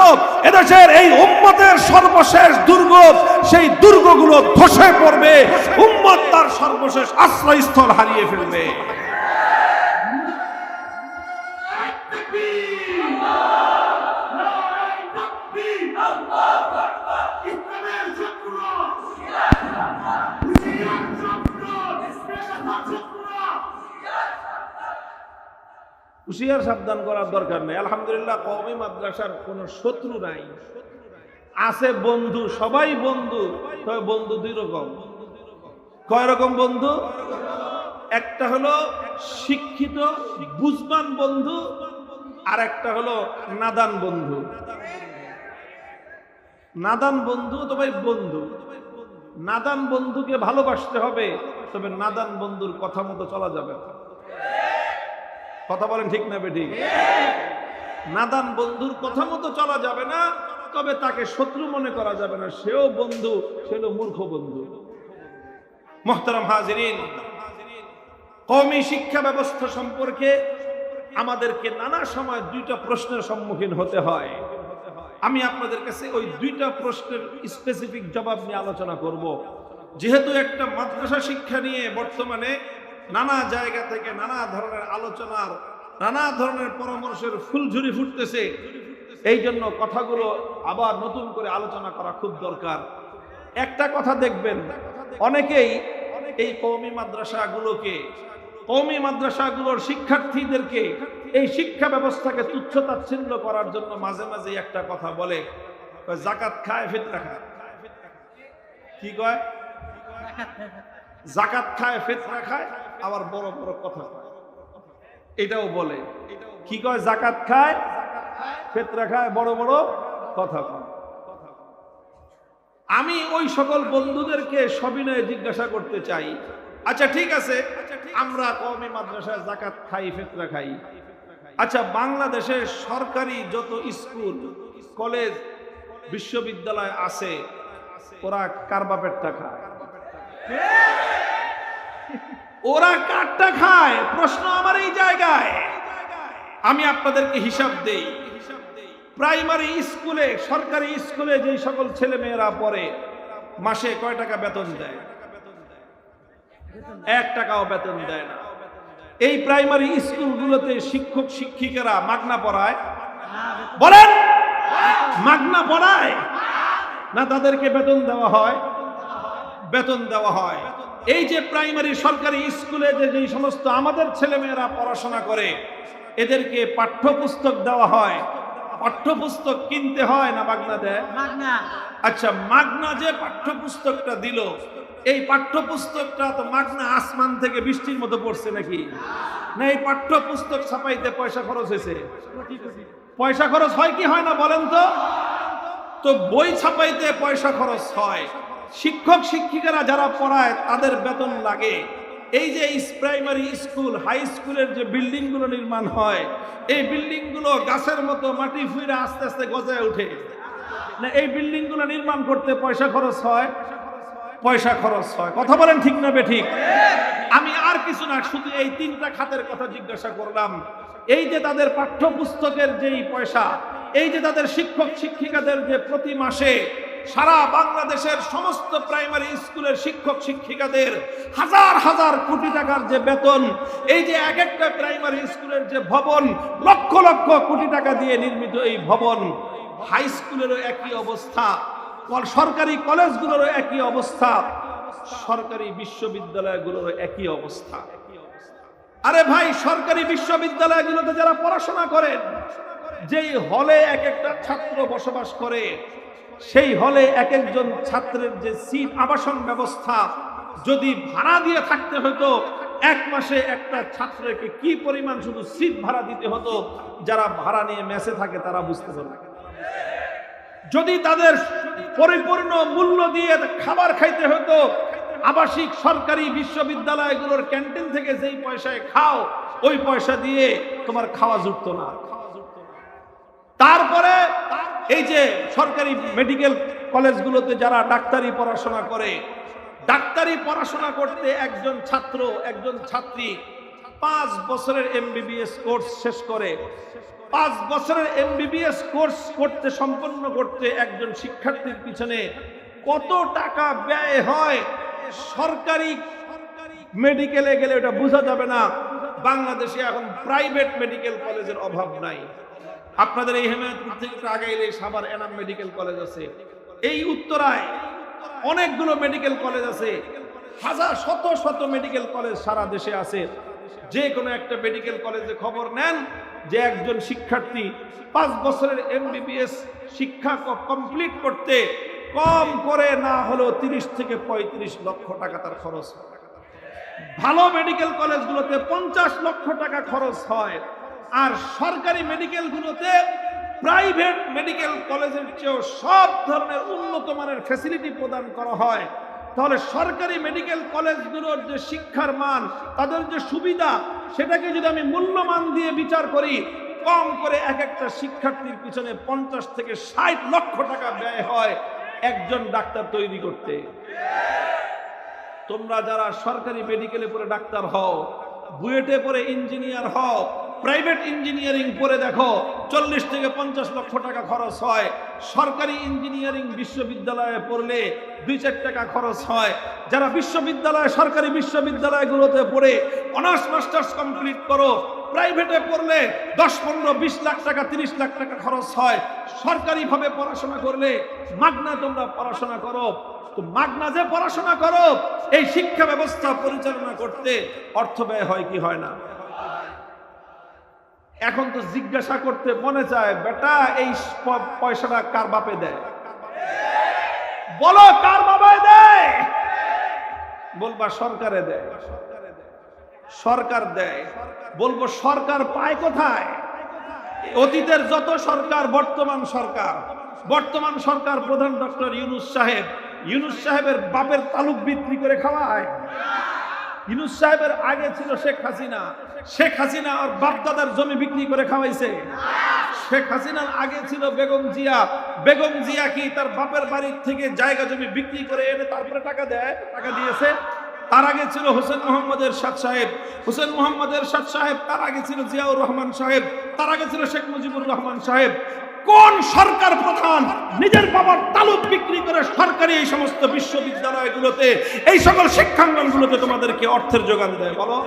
এদেশের এই উম্মতের সর্বশেষ দুর্গ, সেই দুর্গগুলো ধসে পড়বে, উম্মত তার সর্বশেষ আশ্রয়স্থল হারিয়ে ফেলবে। হুশিয়ার সাবধান করার দরকার নেই। আলহামদুলিল্লাহ কওমি মাদ্রাসার কোনো শত্রু নাই, আছে বন্ধু, সবাই বন্ধু। তবে বন্ধু দুই রকম। কয় রকম বন্ধু? একটা হলো শিক্ষিত বুঝবান বন্ধু, আর একটা হলো নাদান বন্ধু। নাদান বন্ধু তো ভাই বন্ধু, নাদান বন্ধুকে ভালোবাসতে হবে, তবে নাদান বন্ধুর কথা মতো চলা যাবে না। কথা বলেন ঠিক না বেঠিক? নাদান বন্ধুর কথা মতো চলা যাবে না, তবে তাকে শত্রু মনে করা যাবে না, সেও বন্ধু, সেও মূর্খ বন্ধু। মুহতারাম হাজিরিন, কওমি শিক্ষা ব্যবস্থা সম্পর্কে আমাদেরকে নানা সময় দুইটা প্রশ্নের সম্মুখীন হতে হয়। আমি আপনাদের কাছে ওই দুইটা প্রশ্নের স্পেসিফিক জবাব নিয়ে আলোচনা করব। যেহেতু একটা মাদ্রাসা শিক্ষা নিয়ে বর্তমানে নানা জায়গা থেকে নানা ধরনের আলোচনার, নানা ধরনের পরামর্শের ফুলঝুরি ফুটতেছে, এই জন্য কথাগুলো আবার নতুন করে আলোচনা করা খুব দরকার। একটা কথা দেখবেন, অনেকেই এই কওমি মাদ্রাসাগুলোকে, কওমি মাদ্রাসাগুলোর শিক্ষার্থীদেরকে এই শিক্ষা ব্যবস্থাকে তুচ্ছ তাচ্ছিল্য করার জন্য মাঝে মাঝে একটা কথা বলে, জাকাত খায় ফিতরা খায়। কি কয়? জাকাত খায় ফিতরা খায়, আবার বড় বড় কথা কয়, এটাও বলে। কি কয়? জাকাত খায় ফিতরা খায়, বড় বড় কথা কয়। আমি ওই সকল বন্ধুদেরকে সবিনয়ে জিজ্ঞাসা করতে চাই, আচ্ছা ঠিক আছে, আমরা কওমি মাদ্রাসায় জাকাত খাই ফিতরা খাই, আচ্ছা বাংলাদেশের সরকারি যত স্কুল কলেজ বিশ্ববিদ্যালয় আছে ওরা কার বাপের টাকা? ওরা কারটা খায়? প্রশ্ন আমার এই জায়গায়। আমি আপনাদেরকে হিসাব দেই, প্রাইমারি স্কুলে, সরকারি স্কুলে যে সকল ছেলে মেয়েরা পড়ে মাসে কয় টাকা বেতন দেয়? 1 টাকাও বেতন দেয় না। এই প্রাইমারি স্কুলগুলোতে শিক্ষক শিক্ষিকারা মাগনা পড়ায়? বলেন, মাগনা পড়ায় না তাদেরকে বেতন দেওয়া হয়? বেতন দেওয়া হয়। এই যে প্রাইমারি সরকারি স্কুলে যে সমস্ত আমাদের ছেলেমেয়েরা পড়াশোনা করে এদেরকে পাঠ্যপুস্তক দেওয়া হয়, পাঠ্যপুস্তক কিনতে হয় না মাগনা দেয়? আচ্ছা, মাগনা যে পাঠ্যপুস্তকটা দিল, এই পাঠ্যপুস্তকটা তো মাগনা আসমান থেকে বৃষ্টির মতো পড়ছে নাকি? না, এই পাঠ্যপুস্তক ছাপাইতে পয়সা খরচ হয়েছে। পয়সা খরচ হয় কি হয় না বলেন তো? তো বই ছাপাইতে পয়সা খরচ হয়, শিক্ষক শিক্ষিকারা যারা পড়ায় তাদের বেতন লাগে। এই যে প্রাইমারি স্কুল, হাই স্কুলের যে বিল্ডিং গুলো নির্মাণ হয়, এই বিল্ডিং গুলো গাছের মতো মাটি ফুইরা আস্তে আস্তে গজায় ওঠে না? এই বিল্ডিং গুলো নির্মাণ করতে পয়সা খরচ হয়? পয়সা খরচ হয়। কথা বলেন ঠিক না বেঠিক? আমি আর কিছু না, শুধু এই 3টা খাতের কথা জিজ্ঞাসা করলাম। এই যে তাদের পাঠ্যপুস্তকের যেই পয়সা, এই যে তাদের শিক্ষক শিক্ষিকাদের যে প্রতি মাসে সারা বাংলাদেশের সমস্ত প্রাইমারি স্কুলের শিক্ষক শিক্ষিকাদের হাজার হাজার কোটি টাকার যে বেতন, এই যে এক একটা প্রাইমারি স্কুলের যে ভবন, লক্ষ লক্ষ কোটি টাকা দিয়ে নির্মিত এই ভবন, হাই স্কুলেরও একই অবস্থা, সরকারি কলেজগুলোরও একই অবস্থা, সরকারি বিশ্ববিদ্যালয়গুলোরও একই অবস্থা। আরে ভাই, সরকারি বিশ্ববিদ্যালয়গুলোতে যারা পড়াশোনা করেন, যেই হলে এক একটা ছাত্র বসবাস করে, সেই হলে এক একজন ছাত্রের যে সিট, আবাসন ব্যবস্থা, যদি ভাড়া দিয়ে থাকতে হতো, এক মাসে একটা ছাত্রকে কি পরিমাণ শুধু সিট ভাড়া দিতে হতো, যারা ভাড়া নিয়ে মেসে থাকে তারা বুঝতে পারবে। যদি তাদের পরিপূর্ণ মূল্য দিয়ে খাবার খাইতে হতো, আবাসিক সরকারি বিশ্ববিদ্যালয়গুলোর ক্যান্টিন থেকে যেই পয়সায় খাও, ওই পয়সা দিয়ে তোমার খাওয়া জুটত না। তারপরে এই যে সরকারি মেডিকেল কলেজগুলোতে যারা ডাক্তারি পড়াশোনা করে, ডাক্তারি পড়াশোনা করতে একজন ছাত্র, একজন ছাত্রী 5 বছরের MBBS কোর্স শেষ করে। 5 বছরের MBBS কোর্স করতে, সম্পন্ন করতে একজন শিক্ষার্থীর পিছনে কত টাকা ব্যয় হয়, সরকারি মেডিকেলে গেলে এটা বোঝা যাবে না। বাংলাদেশে এখন প্রাইভেট মেডিকেল কলেজের অভাব নাই। আপনাদের এই হেমায়তপুর থেকে একটু আগে এলে সাভার এনাম মেডিকেল কলেজ আছে, এই উত্তরায় অনেকগুলো মেডিকেল কলেজ আছে, হাজার শত শত মেডিকেল কলেজ সারা দেশে আছে। যে কোনো একটা মেডিকেল কলেজে খবর নেন যে একজন শিক্ষার্থী 5 বছরের MBBS শিক্ষা কমপ্লিট করতে কম করে না হলেও 30 থেকে 35 লক্ষ টাকা তার খরচ হয়। ভালো মেডিকেল কলেজগুলোতে 50 লক্ষ টাকা খরচ হয়। আর সরকারি মেডিকেলগুলোতে প্রাইভেট মেডিকেল কলেজের চেয়েও সব ধরনের উন্নত মানের ফ্যাসিলিটি প্রদান করা হয়। তাহলে সরকারি মেডিকেল কলেজগুলোর যে শিক্ষার মান, তাদের যে সুবিধা, সেটাকে যদি আমি মূল্যমান দিয়ে বিচার করি, কম করে এক একটা শিক্ষার্থীর পিছনে 50 থেকে 60 লক্ষ টাকা ব্যয় হয় একজন ডাক্তার তৈরি করতে। তোমরা যারা সরকারি মেডিকেলে পড়ে ডাক্তার হও, বুয়েটে পড়ে ইঞ্জিনিয়ার হও, প্রাইভেট ইঞ্জিনিয়ারিং পড়ে দেখো 40 থেকে 50 লক্ষ টাকা খরচ হয়। সরকারি ইঞ্জিনিয়ারিং বিশ্ববিদ্যালয়ে পড়লে 2-4 টাকা খরচ হয়। যারা বিশ্ববিদ্যালয়, সরকারি বিশ্ববিদ্যালয়গুলোতে পড়ে অনার্স মাস্টার্স কমপ্লিট করো, প্রাইভেটে পড়লে 10-15-20 লাখ টাকা, 30 লাখ টাকা খরচ হয়। সরকারিভাবে পড়াশোনা করলে, মাগনা তোমরা পড়াশোনা করো, তো মাগনা যে পড়াশোনা করো, এই শিক্ষা ব্যবস্থা পরিচালনা করতে অর্থ ব্যয় হয় কি হয় না? এখন তো জিজ্ঞাসা করতে মনে চায়, বেটা এই পয়সাটা কার বাপে দেয়? বলো কার বাবায় দেয়? বলবা সরকারে দেয়। সরকার দেয়। বলবো সরকার পায় কোথায়? অতীতের যত সরকার, বর্তমান সরকার প্রধান ডক্টর ইউনূস সাহেবের বাপের তালুক বিক্রি করে খাওয়ায়। ইউনূস সাহেবের আগে ছিল শেখ হাসিনা আর বাপ দাদার জমি বিক্রি করে খাওয়াইছে। শেখ হাসিনার আগে ছিল বেগম জিয়া কি তার বাপের বাড়ির থেকে জায়গা জমি বিক্রি করে এনে তারপরে টাকা দিয়েছে? তার আগে ছিল হোসেন মোহাম্মদ এরশাদ সাহেব, তার আগে ছিল জিয়াউর রহমান সাহেব, তার আগে ছিল শেখ মুজিবুর রহমান সাহেব। কোন সরকার প্রধান নিজের বাবার তালুক বিক্রি করে সরকারি এই সমস্ত বিশ্ববিদ্যালয়গুলোতে, এই সকল শিক্ষাঙ্গনগুলোতে তোমাদেরকে অর্থের যোগান দেয়? বলো।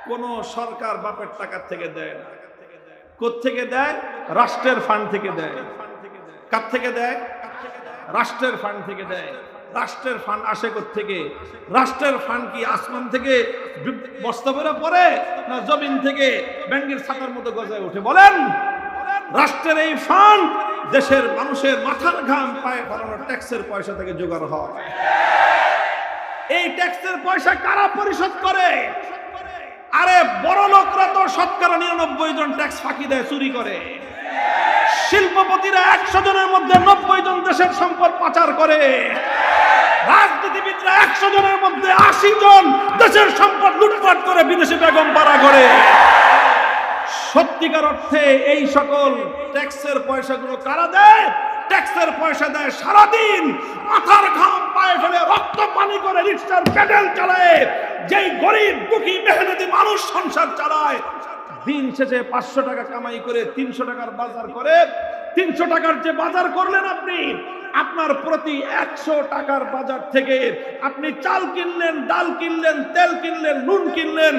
কোন সরকার বাপের টাকা থেকে দেয় না। কোত্থেকে দেয়? রাষ্ট্রের ফান্ড থেকে দেয়। কার থেকে দেয়? রাষ্ট্রের ফান্ড থেকে দেয়। রাষ্ট্রের ফান্ড আসে কোত্থেকে? রাষ্ট্রের ফান্ড কি আসমান থেকে বস্তা ভরে পড়ে, না জমিন থেকে ব্যাঙের ছাতার মতো গজায় ওঠে? বলেন। রাষ্ট্রের এই ফান্ড দেশের মানুষের মাথার ঘাম পায়ে ফেলানো ট্যাক্সের পয়সা থেকে জোগাড় হয়। এই ট্যাক্সের পয়সা কারা পরিশোধ করে? আরে বড় লোকরা তো শতকরা 99 জন ট্যাক্স ফাঁকি দেয়, চুরি করে। শিল্পপতিরা 100 জনের মধ্যে 90 জন দেশের সম্পদ পাচার করে। রাজনীতিবিদরা 100 জনের মধ্যে 80 জন দেশের সম্পদ লুটপাট করে বিদেশে বেগম পাড়া করে। সত্যিকার অর্থে এই সকল ট্যাক্সের পয়সাগুলো কারা দেয়? ট্যাক্সের পয়সা দেয় সারাদিন মাথার ঘাম পায়ে ফেলে রক্ত পানি করে রিকশার প্যাডেল চালায় যেই গরিব দুঃখী মেহনতি মানুষ সংসার চালায়। দিন শেষে 500 টাকা কামাই করে 300 টাকার বাজার করে। 300 টাকার যে বাজার করলেন আপনি, আপনার প্রতি 100 টাকার বাজার থেকে আপনি চাল কিনলেন, ডাল কিনলেন, তেল কিনলেন, নুন কিনলেন।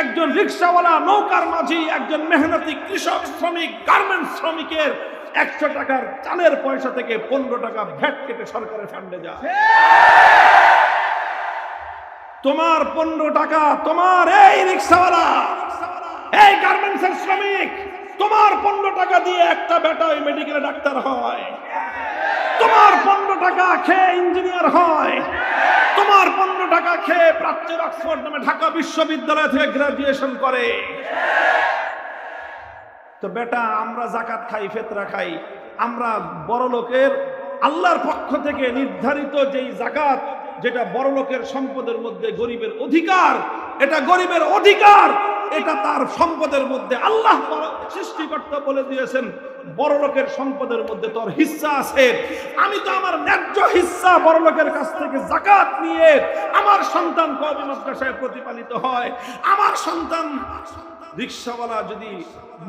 একজন রিকশাওয়ালা, নৌকার মাঝি, একজন মেহনতি কৃষক, শ্রমিক, গার্মেন্টস শ্রমিকের 100 টাকার চালের পয়সা থেকে 15 টাকা ভ্যাট কেটে সরকারের ফান্ডে যায়। তোমার 15 টাকা, তোমার এই রিকশাওয়ালা, এই গার্মেন্টসের শ্রমিক, তোমার 15 টাকা দিয়ে একটা বেটা ওই মেডিকেলে ডাক্তার হয়। তোমার 15 টাকা খেয়ে ইঞ্জিনিয়ার হয়। তোমার 15 টাকা খেয়ে প্রাচ্যের অক্সফোর্ড নামে ঢাকা বিশ্ববিদ্যালয় থেকে গ্রাজুয়েশন করে। তো বেটা আমরা জাকাত খাই, ফিতরা খাই। আমরা বড় লোকের আল্লাহর পক্ষ থেকে নির্ধারিত যেই জাকাত, যেটা বড় লোকের সম্পদের মধ্যে গরিবের অধিকার, এটা গরিবের অধিকার, এটা তার সম্পদের মধ্যে আল্লাহ সৃষ্টিকর্তা বলে দিয়েছেন বড় লোকের সম্পদের মধ্যে তোর হিস্সা আছে। আমি তো আমার ন্যায্য হিস্সা বড় লোকের কাছ থেকে জাকাত নিয়ে আমার সন্তান কওমি মাদ্রাসায় প্রতিপালিত হয়। আমার সন্তান রিকশাওয়ালা যদি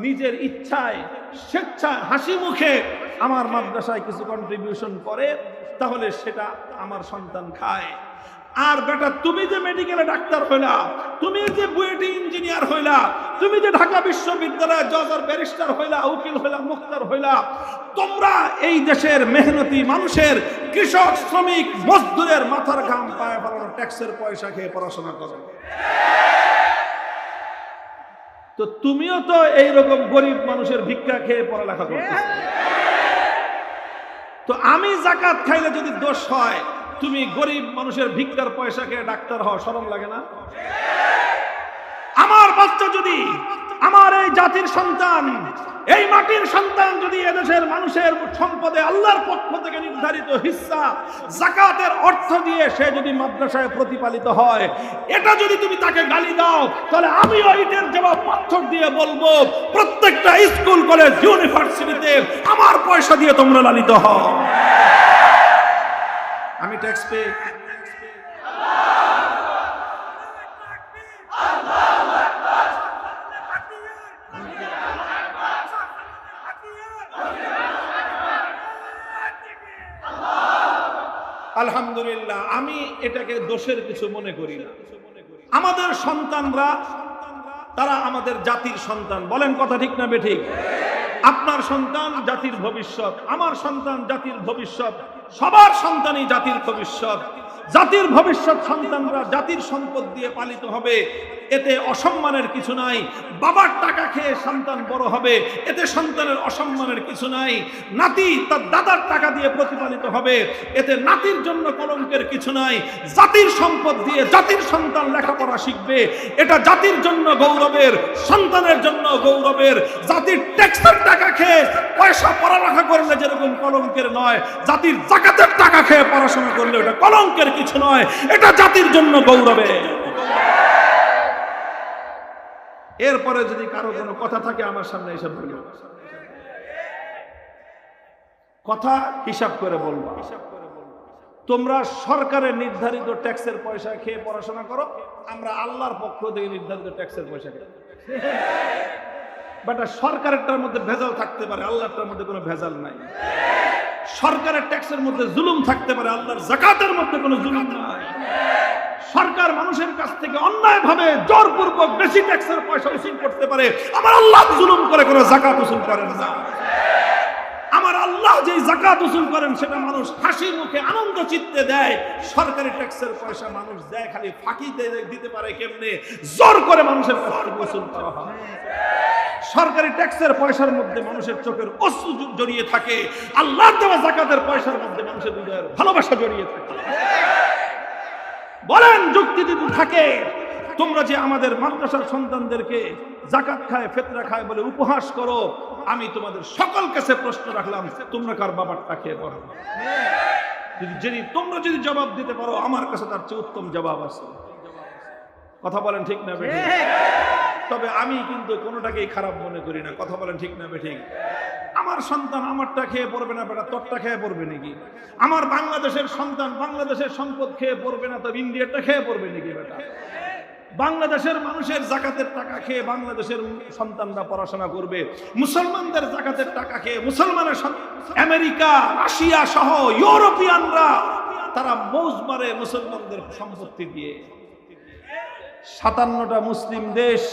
নিজের ইচ্ছায় স্বেচ্ছায় হাসি মুখে আমার মাদ্রাসায় কিছু কন্ট্রিবিউশন করে, তাহলে সেটা আমার সন্তান খায়। আর বেটা তুমি যে মেডিকেলে ডাক্তার হইলা, তুমি যে বুয়েটে ইঞ্জিনিয়ার হইলা, তুমি যে ঢাকা বিশ্ববিদ্যালয়ে জজ আর ব্যারিস্টার হইলা, উকিল হইলা, মুক্তার হইলা, তোমরা এই দেশের মেহনতি মানুষের, কৃষক, শ্রমিক, মজদুরের মাথার ঘাম পায়ে ফেলানো ট্যাক্সের পয়সা খেয়ে পড়াশোনা করো। তো তুমিও তো এইরকম গরিব মানুষের ভিক্ষা খেয়ে পড়ালেখা করতেছ। তো আমি জাকাত খাইলে যদি দোষ হয়, তুমি গরিব মানুষের ভিক্ষার পয়সা খেয়ে ডাক্তার হও, শরম লাগে না? আমার বাচ্চা যদি, আমার এই জাতির সন্তান, এই মাটির সন্তান যদি এদেশের মানুষের সম্পদে আল্লাহর পক্ষ থেকে নির্ধারিত হিস্সা যাকাতের অর্থ দিয়ে সে যদি মাদ্রাসায় প্রতিপালিত হয়, এটা যদি তুমি তাকে গালি দাও, তাহলে আমিও ইটের জবাব পাথর দিয়ে বলবো, প্রত্যেকটা স্কুল, কলেজ, ইউনিভার্সিটিতে আমার পয়সা দিয়ে তোমরা লালিত হও। আমি ট্যাক্স পে আলহামদুলিল্লাহ, আমি এটাকে দোষের কিছু মনে করি না। আমাদের সন্তানরা, তারা আমাদের জাতির সন্তান। বলেন কথা ঠিক না বেঠিক? আপনার সন্তান জাতির ভবিষ্যৎ, আমার সন্তান জাতির ভবিষ্যৎ। সবার সন্তানই জাতির ভবিষ্যৎ। জাতির ভবিষ্যৎ সন্তানরা জাতির সম্পদ দিয়ে পালিত হবে, এতে অসম্মানের কিছু নাই। বাবার টাকা খেয়ে সন্তান বড় হবে, এতে সন্তানের অসম্মানের কিছু নাই। নাতি তার দাদার টাকা দিয়ে প্রতিপালিত হবে, এতে নাতির জন্য কলঙ্কের কিছু নাই। জাতির সম্পদ দিয়ে জাতির সন্তান লেখাপড়া শিখবে, এটা জাতির জন্য গৌরবের, সন্তানের জন্য গৌরবের। জাতির ট্যাক্সের টাকা খেয়ে পয়সা পড়ালেখা করলে যেরকম কলঙ্কের নয়, জাতির যাকাতের টাকা খেয়ে পড়াশোনা করলে এটা কলঙ্কের কিছু নয়, এটা জাতির জন্য গৌরবের। এরপরে যদি কারো কোনো কথা থাকে আমার সামনে এসে বলবে, কথা হিসাব করে বলবো। তোমরা সরকারের নির্ধারিত ট্যাক্সের পয়সা খেয়ে পড়াশোনা করো, আমরা আল্লাহর পক্ষ থেকে নির্ধারিত ট্যাক্সের পয়সা খেয়ে। বাট সরকারেরটার মধ্যে ভেজাল থাকতে পারে, আল্লাহটার মধ্যে কোনো ভেজাল নাই। সরকারের ট্যাক্সের মধ্যে জুলুম থাকতে পারে, আল্লাহর যাকাতের মধ্যে কোনো জুলুম নাই। সরকার মানুষের কাছ থেকে অন্যায়ভাবে জোরপূর্বক বেশি ট্যাক্সের পয়সা উসুল করতে পারে, আমার আল্লাহ জুলুম করে কোনো যাকাত উসুল করেন না। আমার আল্লাহ যে যাকাত উসুল করেন সেটা মানুষ হাসি মুখে আনন্দ চিত্তে দেয়। সরকারি ট্যাক্সের পয়সা মানুষ দেয় খালি ফাঁকি দিতে পারে কেমনে, জোর করে মানুষের কাছ থেকে উসুল করা হয়। সরকারি ট্যাক্সের পয়সার মধ্যে মানুষের চোখের অশ্রু জড়িয়ে থাকে, আল্লাহর দেওয়া যাকাতের পয়সার মধ্যে মানুষের হৃদয়ের ভালোবাসা জড়িয়ে থাকে। বলেন যুক্তি যদি থাকে, তোমরা যে আমাদের মাদ্রাসার সন্তানদেরকে যাকাত খায় ফিতরা খায় বলে উপহাস করো, আমি তোমাদের সকল কাছে প্রশ্ন রাখলাম, তোমরা কার বাবারটা খেয়ে পড়ো? যদি তোমরা যদি জবাব দিতে পারো, আমার কাছে তার চেয়ে উত্তম জবাব আছে। কথা বলেন ঠিক না বেঠিক? তবে আমি কিন্তু কোনোটাকেই খারাপ মনে করি না। কথা বলেন ঠিক না বেঠিক? আমার সন্তান আমারটা খেয়ে পড়বে না, বেটা তোরটা খেয়ে পড়বে নাকি? আমার বাংলাদেশের সন্তান বাংলাদেশের সম্পদ খেয়ে পড়বে না, তবে ইন্ডিয়ারটা খেয়ে পড়বে নাকি বেটা? বাংলাদেশের মানুষের যাকাতের টাকা খেয়ে বাংলাদেশের সন্তানরা পড়াশোনা করবে, মুসলমানদের যাকাতের টাকা খেয়ে মুসলমানের আমেরিকা রাশিয়া সহ ইউরোপিয়ানরা তারা মৌজ মারে মুসলমানদের সম্পত্তি দিয়ে। 57টা মুসলিম দেশ,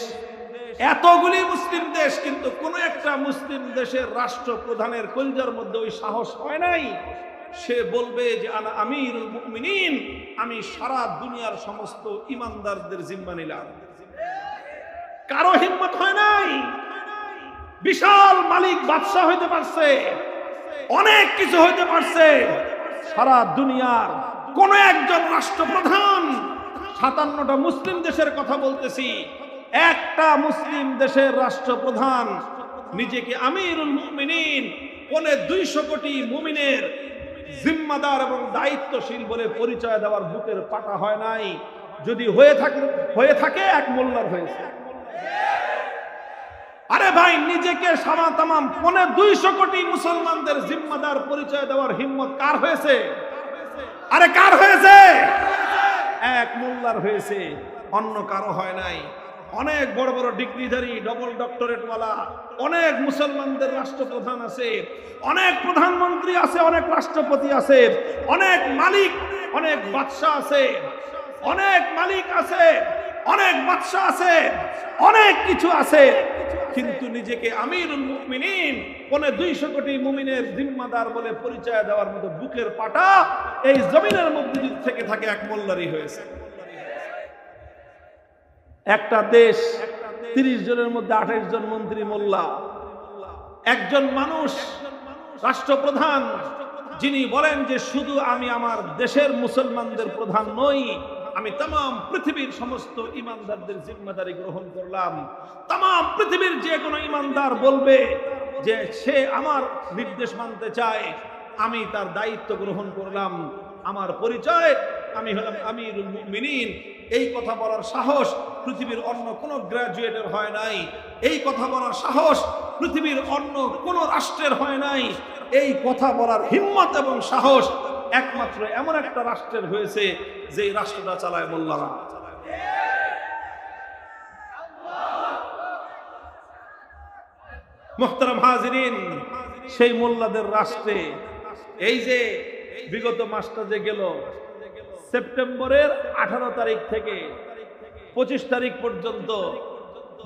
এতগুলি মুসলিম দেশ, কিন্তু কোন একটা মুসলিম দেশের রাষ্ট্রপ্রধানের কলজার মধ্যে ওই সাহস হয় নাই সে বলবে যে আনা আমিরুল মুমিনিন, আমি সারা দুনিয়ার সমস্ত ইমানদারদের জিম্মা নিলাম। কারো হিম্মত হয় নাই। বিশাল মালিক বাদশাহ হইতে পারছে, অনেক কিছু হইতে পারছে, সারা দুনিয়ার কোন একজন রাষ্ট্রপ্রধান, 57টা মুসলিম দেশের কথা বলতেছি, একটা মুসলিম দেশের রাষ্ট্রপ্রধান নিজেকে আমিরুল মুমিনিন 250 কোটি মুমিনের জিম্মাদার এবং দায়িত্বশীল বলে পরিচয় দেওয়ার বুকের পাটা হয় নাই। যদি হয়ে থাকে এক মোল্লার হয়েছে। আরে ভাই, নিজেকে সারা তামাম 250 কোটি মুসলমানদের জিম্মাদার পরিচয় দেওয়ার হিম্মত কার হয়েছে? আরে কার হয়েছে? এক মোল্লার হয়েছে, অন্য কারো হয় নাই। অনেক বড় বড় ডিগ্রিধারী ডবল ডক্টরেটওয়ালা অনেক মুসলমানদের রাষ্ট্রপ্রধান আছে, অনেক প্রধানমন্ত্রী আছে, অনেক রাষ্ট্রপতি আছে, অনেক মালিক, অনেক বাদশা আছে, অনেক মালিক আছে, অনেক বাদশা আছে, অনেক কিছু আছে, কিন্তু নিজেকে আমিরুল মুমিনিন 250 কোটি মুমিনের জিম্মাদার বলে পরিচয় দেওয়ার মতো বুকের পাটা এই জমিনের মধ্যে থেকে থাকে এক মোল্লারই হয়েছে। একটা দেশ 30 জনের মধ্যে 28 জন মন্ত্রী মোল্লা, একজন মানুষ রাষ্ট্রপ্রধান যিনি বলেন যে শুধু আমি আমার দেশের মুসলমানদের প্রধান নই, আমি तमाम পৃথিবীর সমস্ত ইমানদারদের জিম্মাদারি গ্রহণ করলাম। तमाम পৃথিবীর যে কোনো ইমানদার বলবে যে সে আমার নির্দেশ মানতে চায়, আমি তার দায়িত্ব গ্রহণ করলাম, আমার পরিচয় আমি হলাম আমিরুল মুমিনিন। এই কথা বলার সাহস পৃথিবীর অন্য কোনো গ্রাজুয়েটের হয় নাই, এই কথা বলার সাহস পৃথিবীর অন্য কোনো রাষ্ট্রের হয় নাই। এই কথা বলার হিম্মত এবং সাহস একমাত্র এমন একটা রাষ্ট্রের হয়েছে যে রাষ্ট্রটা চালায় মোল্লারা। মুহতারাম হাজিরিন, সেই মোল্লাদের রাষ্ট্রে এই যে বিগত মাসটা যে গেল, সেপ্টেম্বরের 18 তারিখ থেকে 25 তারিখ পর্যন্ত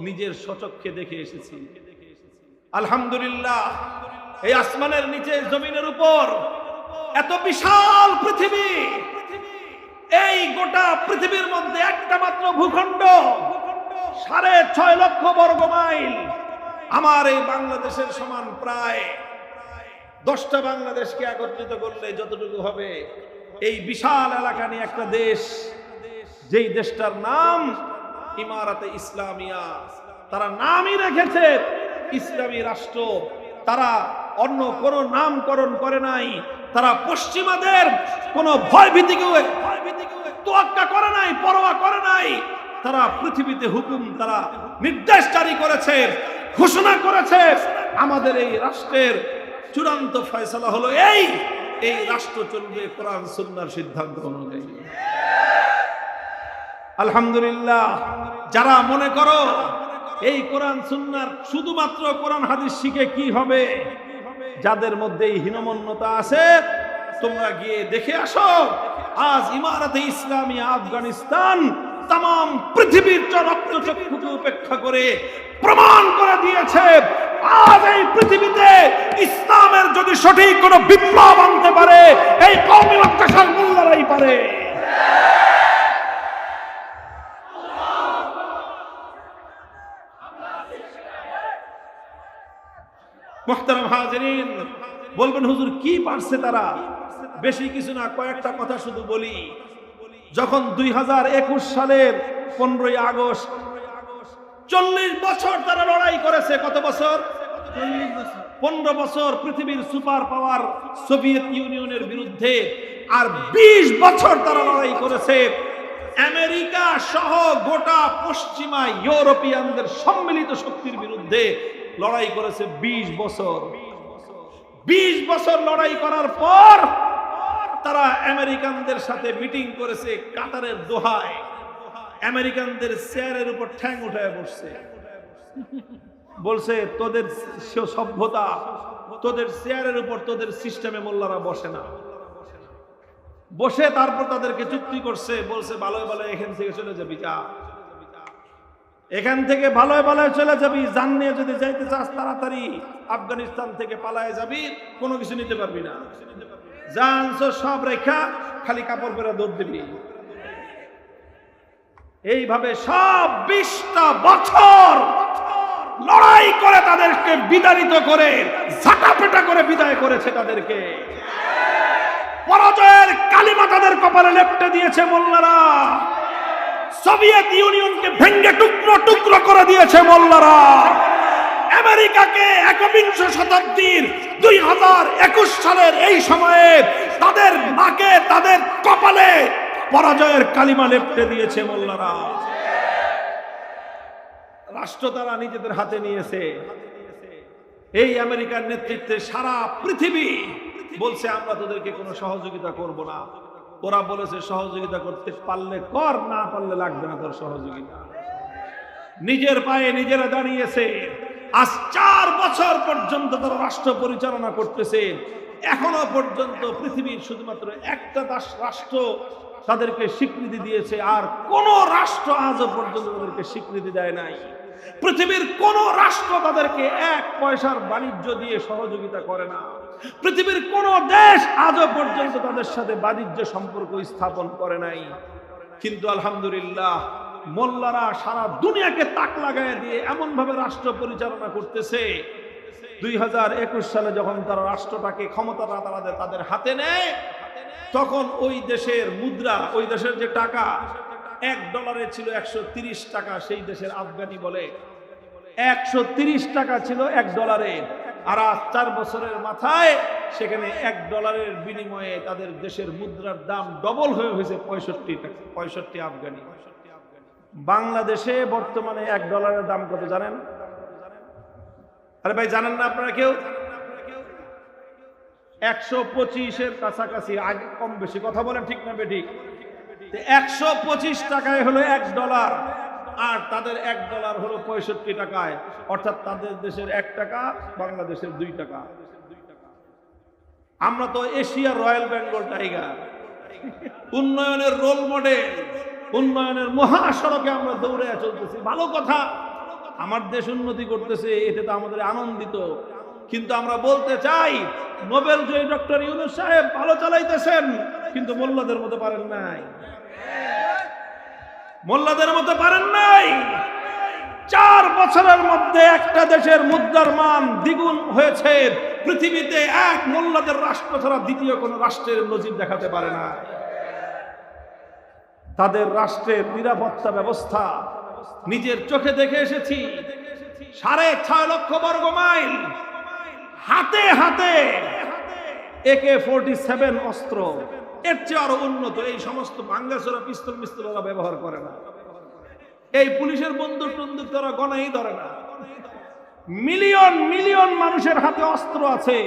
নিজের স্বচক্ষে দেখে এসেছি। আলহামদুলিল্লাহ, এই আসমানের নিচে জমিনের উপর এত বিশাল পৃথিবী, এই গোটা পৃথিবীর মধ্যে একটা মাত্র ভূখণ্ড 6.5 লক্ষ বর্গ মাইল। আমার এই বাংলাদেশের সমান প্রায় 10টা বাংলাদেশকে একত্রিত করলে যতটুকু হবে, এই বিশাল এলাকা নিয়ে একটা দেশ, যেই দেশটার নাম ইমারাতে ইসলামিয়া। তারা নামই রেখেছে ইসলামী রাষ্ট্র, তারা অন্য কোনো নামকরণ করে নাই। তারা পশ্চিমাদের কোনো ভয়ভীতিকে তোয়াক্কা করে নাই, পরোয়া করে নাই। তারা পৃথিবীতে হুকুম, তারা নির্দেশ জারি করেছে, ঘোষণা করেছে আমাদের এই রাষ্ট্রের চূড়ান্ত ফয়সালা হলো এই রাষ্ট্র চলবে কোরআন সুন্নাহর সিদ্ধান্ত অনুযায়ী। আলহামদুলিল্লাহ। যারা মনে করো এই কোরআন সুন্নাহর শুধুমাত্র কোরআন হাদিস শিখে কি হবে, যাদের মধ্যে এই হীনমন্যতা আছে, তোমরা গিয়ে দেখে আসো। আজ ইমারাতে ইসলামিয়া আফগানিস্তান তাম পৃথিবীর রক্তচক্ষুকে উপেক্ষা করে প্রমাণ করে দিয়েছে, আজ এই পৃথিবীতে ইসলামের যদি সঠিক কোন বিপ্লব আনতে পারে, এই কওমি মাদ্রাসার মোল্লারাই পারে। মুহতারাম হাজিরিন, বলবেন হুজুর কি পারছে তারা? বেশি কিছু না, কয়েকটা কথা শুধু বলি। যখন 2021 সালের 15ই আগস্ট 40 বছর তারা লড়াই করেছে। কত বছর? 15 বছর পৃথিবীর সুপার পাওয়ার সোভিয়েত ইউনিয়নের বিরুদ্ধে, আর 20 বছর তারা লড়াই করেছে আমেরিকা সহ গোটা পশ্চিমা ইউরোপিয়ানদের সম্মিলিত শক্তির বিরুদ্ধে। লড়াই করেছে 20 বছর। 20 বছর লড়াই করার পর তারা আমেরিকানদের সাথে মিটিং করেছে কাতারের দোহায়। আমেরিকানদের চেয়ারের উপর ঠ্যাং উঠায় বসছে, বলছে তোদের সভ্যতা, তোদের চেয়ারের উপর, তোদের সিস্টেমে মোল্লারা বসে না। বসে তারপর তাদেরকে চুক্তি করছে, বলছে ভালোই ভালো এখান থেকে চলে যাবি, যা এখান থেকে ভালোই ভালোই চলে যাবি, জান নিয়ে যদি যাইতে চাস তাড়াতাড়ি আফগানিস্তান থেকে পালায় যাবি, কোনো কিছু নিতে পারবি না, জানছো সব রেখা খালি কাপড় পরে দৌড় দিবি। এইভাবে সব 20টা বছর লড়াই করে তাদেরকে বিতাড়িত করে, ঝাঁটাপেটা করে বিদায় করেছে তাদেরকে। পরাজয়ের কালিমা তাদের কপালে লেপ্টে দিয়েছে মোল্লারা। সোভিয়েত ইউনিয়নকে ভেঙে টুকরো টুকরো করে দিয়েছে মোল্লারা। আমেরিকাকে 21 শতাব্দীর 2021 সালের এই সময়ে তাদের নাকে, তাদের কপালে পরাজয়ের কালিমা লেপ্টে দিয়েছে মোল্লারা। রাষ্ট্র তারা নিজেদের হাতে নিয়েছে। এই আমেরিকার নেতৃত্বে সারা পৃথিবী বলছে আমরা তোদেরকে কোনো সহযোগিতা করব না। ওরা বলেছে সহযোগিতা করতে পারলে কর, না পারলে লাগবে না তোর সহযোগিতা। নিজের পায়ে নিজেরা দাঁড়িয়েছে। আজ 4 বছর পর্যন্ত তারা রাষ্ট্র পরিচালনা করতেছে। এখনো পর্যন্ত পৃথিবীর শুধুমাত্র একটা রাষ্ট্র তাদেরকে স্বীকৃতি দিয়েছে, আর কোন রাষ্ট্র আজও পর্যন্ত তাদেরকে স্বীকৃতি দেয় নাই। পৃথিবীর কোন রাষ্ট্র তাদেরকে 1 পয়সার বাণিজ্য দিয়ে সহযোগিতা করে না। পৃথিবীর কোন দেশ আজও পর্যন্ত তাদের সাথে বাণিজ্য সম্পর্ক স্থাপন করে নাই। কিন্তু আলহামদুলিল্লাহ মোল্লারা সারা দুনিয়াকে তাক লাগায় দিয়ে এমন ভাবে রাষ্ট্র পরিচালনা করতেছে। 2021 সালে যখন তারা রাষ্ট্রটাকে ক্ষমতাটা তাদের হাতে নেয়, তখন ওই দেশের মুদ্রা, ওই দেশের যে টাকা, $1 ছিল 130 টাকা। সেই দেশের আফগানি বলে 130 টাকা ছিল $1। আর আজ 4 বছরের মাথায় সেখানে $1 বিনিময়ে তাদের দেশের মুদ্রার দাম ডবল হয়ে হয়েছে 65 আফগানি। বাংলাদেশে বর্তমানে $1 দাম কত জানেন? আরে ভাই জানেন না আপনারা কেউ? 125-এর কাছাকাছি, আগে কম বেশি কথা বলেন ঠিক না বেঠিক? 125 টাকায় হলো $1, আর তাদের $1 হলো 65 টাকায়। অর্থাৎ তাদের দেশের 1 টাকা, বাংলাদেশের 2 টাকা। আমরা তো এশিয়ার রয়্যাল বেঙ্গল টাইগার, উন্নয়নের রোল মডেল, উন্নয়নের মহাসড়কে আমরা দৌড়ে চলতেছি। ভালো কথা, আমার দেশ উন্নতি করতেছে, এতে তো আমাদের আনন্দিত। কিন্তু আমরা বলতে চাই নোবেল জয়ী ডক্টর ইউনূস সাহেব ভালো চালাইতেছেন, কিন্তু মোল্লাদের মতো পারেন নাই, মোল্লাদের মতো পারেন নাই। 4 বছরের মধ্যে একটা দেশের মুদ্রার মান দ্বিগুণ হয়েছে। পৃথিবীতে এক মোল্লাদের রাষ্ট্র ছাড়া দ্বিতীয় কোন রাষ্ট্রের নজির দেখাতে পারে না। তাদের রাষ্ট্রের নিরাপত্তা ব্যবস্থা নিজের চোখে দেখে এসেছি। 6.5 লক্ষ বর্গ মাইল, হাতে হাতে AK-47 অস্ত্র, এর চেয়ে আরো উন্নত এই সমস্ত ভাঙ্গাচোরা পিস্তল মিস্তল ওরা ব্যবহার করে না। এই পুলিশের বন্দুক টন্দুক তারা গণাই ধরে না। মিলিয়ন মিলিয়ন মানুষের হাতে অস্ত্র আছে,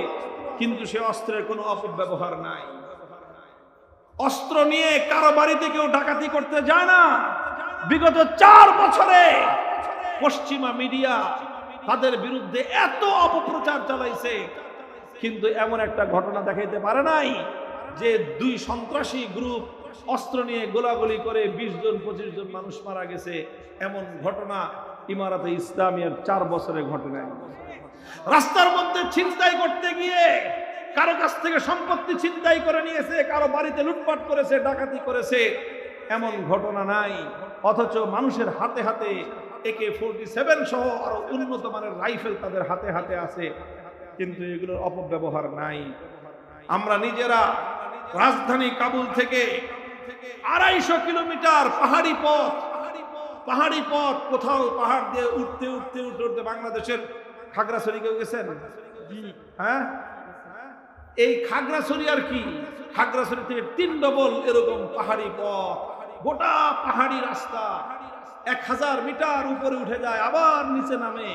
কিন্তু সে অস্ত্রের কোনো অপব্যবহার নাই। অস্ত্র নিয়ে কারো বাড়িতে কেউ ডাকাতি করতে যায় না। বিগত 4 বছরে পশ্চিমা মিডিয়া তাদের বিরুদ্ধে এত অপপ্রচার চালাইছে, কিন্তু এমন একটা ঘটনা দেখাইতে পারে নাই যে 2 সন্ত্রাসী গ্রুপ অস্ত্র নিয়ে গোলাগুলি করে 20 জন 25 জন মানুষ মারা গেছে। এমন ঘটনা ইমারতে ইসলামিয়ার 4 বছরে ঘটে নাই। রাস্তার মধ্যে ছিনতাই করতে গিয়ে কারো কাছ থেকে সম্পত্তি ছিনতাই করে নিয়েছে, কারো বাড়িতে লুটপাট করেছে, ডাকাতি করেছে, এমন ঘটনা নাই। অথচ মানুষের হাতে হাতে AK-47 সহ আরো উন্নত মানের রাইফেল তাদের হাতে হাতে আছে, কিন্তু এগুলোর অপব্যবহার নাই। আমরা নিজেরা রাজধানী কাবুল থেকে 250 কিলোমিটার পাহাড়ি পথ, কোথাও পাহাড় দিয়ে উঠতে উঠতে উঠতে উঠতে বাংলাদেশের খাগড়াছড়ি কেউ গেছেন? হ্যাঁ, এই খাগড়াছড়ি আর কি, খাগড়াছড়ি থেকে 3 ডবল এরকম পাহাড়ি পথ, গোটা পাহাড়ি রাস্তা, 1000 মিটার উপরে উঠে যায় আবার নিচে নামে।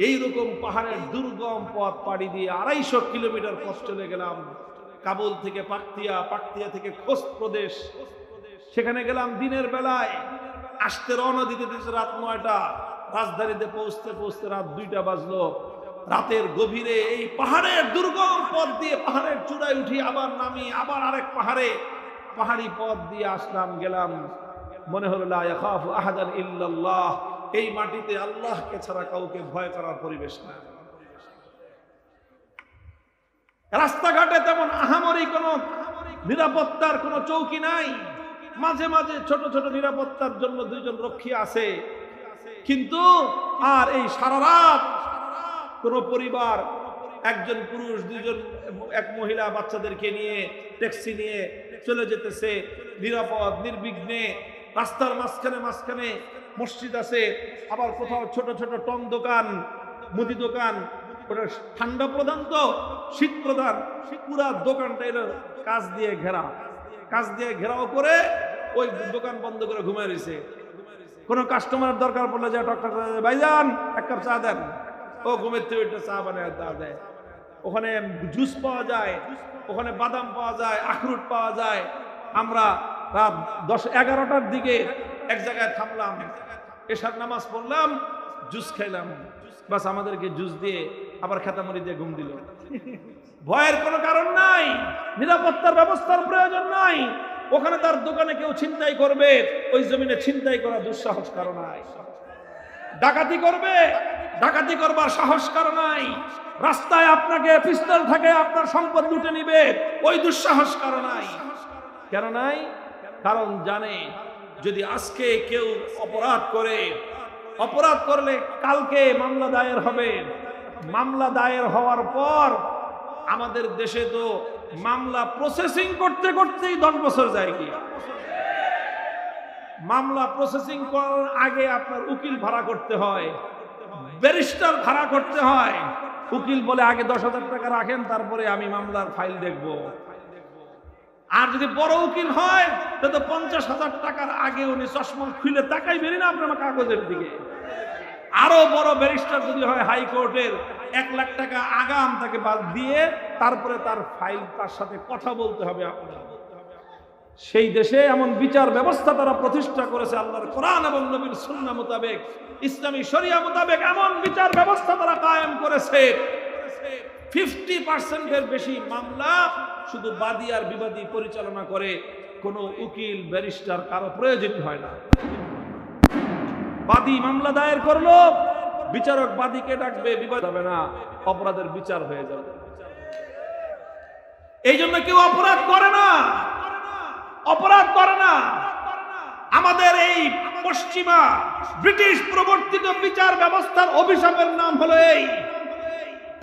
এইরকম পাহাড়ের দুর্গম পথ পাড়ি দিয়ে 250 কিলোমিটার পথ চলে গেলাম কাবুল থেকে পাকতিয়া থেকে খোস্ত প্রদেশ। সেখানে গেলাম দিনের বেলায়, আসতে রওনা দিতে রাত 9টা, রাজধানীতে পৌঁছতে পৌঁছতে রাত 2টা বাজলো। রাতের গভীরে এই পাহাড়ের দুর্গম পথ দিয়ে পাহাড়ের চূড়ায় উঠি, আবার নামি, আবার আরেক পাহাড়ি পথ দিয়ে আসলাম, গেলাম। মনে হলো লা ইয়াখাফু আহাদান ইল্লাল্লাহ, এই মাটিতে আল্লাহকে ছাড়া কাউকে ভয় করার পরিবেশ না। রাস্তাঘাটে তেমন আহামরি কোন নিরাপত্তার কোন চৌকি নাই। মাঝে মাঝে ছোট ছোট নিরাপত্তার জন্য 2 জন রক্ষী আছে, কিন্তু আর এই সারা রাত কোন পরিবার, একজন পুরুষ 2 জন, এক মহিলা বাচ্চাদেরকে নিয়ে ট্যাক্সি নিয়ে চলে যেতেছে নিরাপদ নির্বিঘ্নে। রাস্তার মাঝখানে মসজিদ আছে, আবার কোথাও ছোট ছোট টং দোকান, মুদি দোকান। ওটা ঠান্ডা প্রধান তো শীত প্রধান, পুরা দোকানটা এলো কাঁচ দিয়ে ঘেরাও করে ওই দোকান বন্ধ করে ঘুমিয়ে রয়েছে। কোনো কাস্টমার দরকার পড়লে যায় টকটক করে, ভাইজান 1 কাপ চা দেন। ও ঘুমের থেকে চা বানায় দেয়। ওখানে জুস পাওয়া যায়, ওখানে বাদাম পাওয়া যায়, আখরুট পাওয়া যায়। আমরা রাত 10-11টার দিকে এক জায়গায় থামলাম, এশার নামাজ পড়লাম, জুস খাইলাম, বাস আমাদেরকে জুস দিয়ে আবার খেতামরি দিয়ে ঘুম দিল। ভয়ের কোনো কারণ নাই, নিরাপত্তার ব্যবস্থার প্রয়োজন নাই। ওখানে তার দোকানে কেউ ছিনতাই করবে, ওই জমিনে ছিনতাই করা দুঃসাহস কারণ নাই। ডাকাতি করবে, ডাকাতি করবার সাহস কারণ নাই। রাস্তায় আপনাকে পিস্তল থাকে আপনার সম্পদ লুটে নিবে, ওই দুঃসাহস কারণ নাই। কেন নাই? কারণ জানে যদি আজকে কেউ অপরাধ করলে কালকে মামলা দায়ের হবে। মামলা দায়ের হওয়ার পর আমাদের দেশে তো মামলা প্রসেসিং করতে করতেই 10 বছর যায়। কি মামলা প্রসেসিং করার আগে আপনার উকিল ভাড়া করতে হয়, ব্যারিস্টার ভাড়া করতে হয়। উকিল বলে আগে 10,000 টাকা রাখেন, তারপরে আমি মামলার ফাইল দেখব। আর যদি বড় উকিল হয় তাহলে 50,000 টাকার আগে উনি চশমা খুলে তাকাইবেন না আপনার কাগজের দিকে। আরো বড় ব্যারিস্টার যদি হয় হাইকোর্টের, 1 লাখ টাকা আগাম তাকে বাদ দিয়ে তারপরে তার ফাইল, তার সাথে কথা বলতে হবে আপনার। সেই দেশে এমন বিচার ব্যবস্থা তারা প্রতিষ্ঠা করেছে আল্লাহর কোরআন এবং নবীর সুন্নাহ মোতাবেক, ইসলামী শরিয়া মোতাবেক এমন বিচার ব্যবস্থা তারা কায়েম করেছে। 50% এর বেশি মামলা শুধু বাদী আর বিবাদী পরিচালনা করে, কোনো উকিল ব্যারিস্টার কারো প্রয়োজন হয় না। বাদী মামলা দায়ের করলো, বিচারক বাদীকে ডাকবে, বিবাদ হবে না, অপরাধের বিচার হয়ে যাবে। এই জন্য কেউ অপরাধ করে না, অপরাধ করে না। আমাদের এই পশ্চিমা ব্রিটিশ প্রবর্তিত বিচার ব্যবস্থার অভিশাপের নাম হলো এই,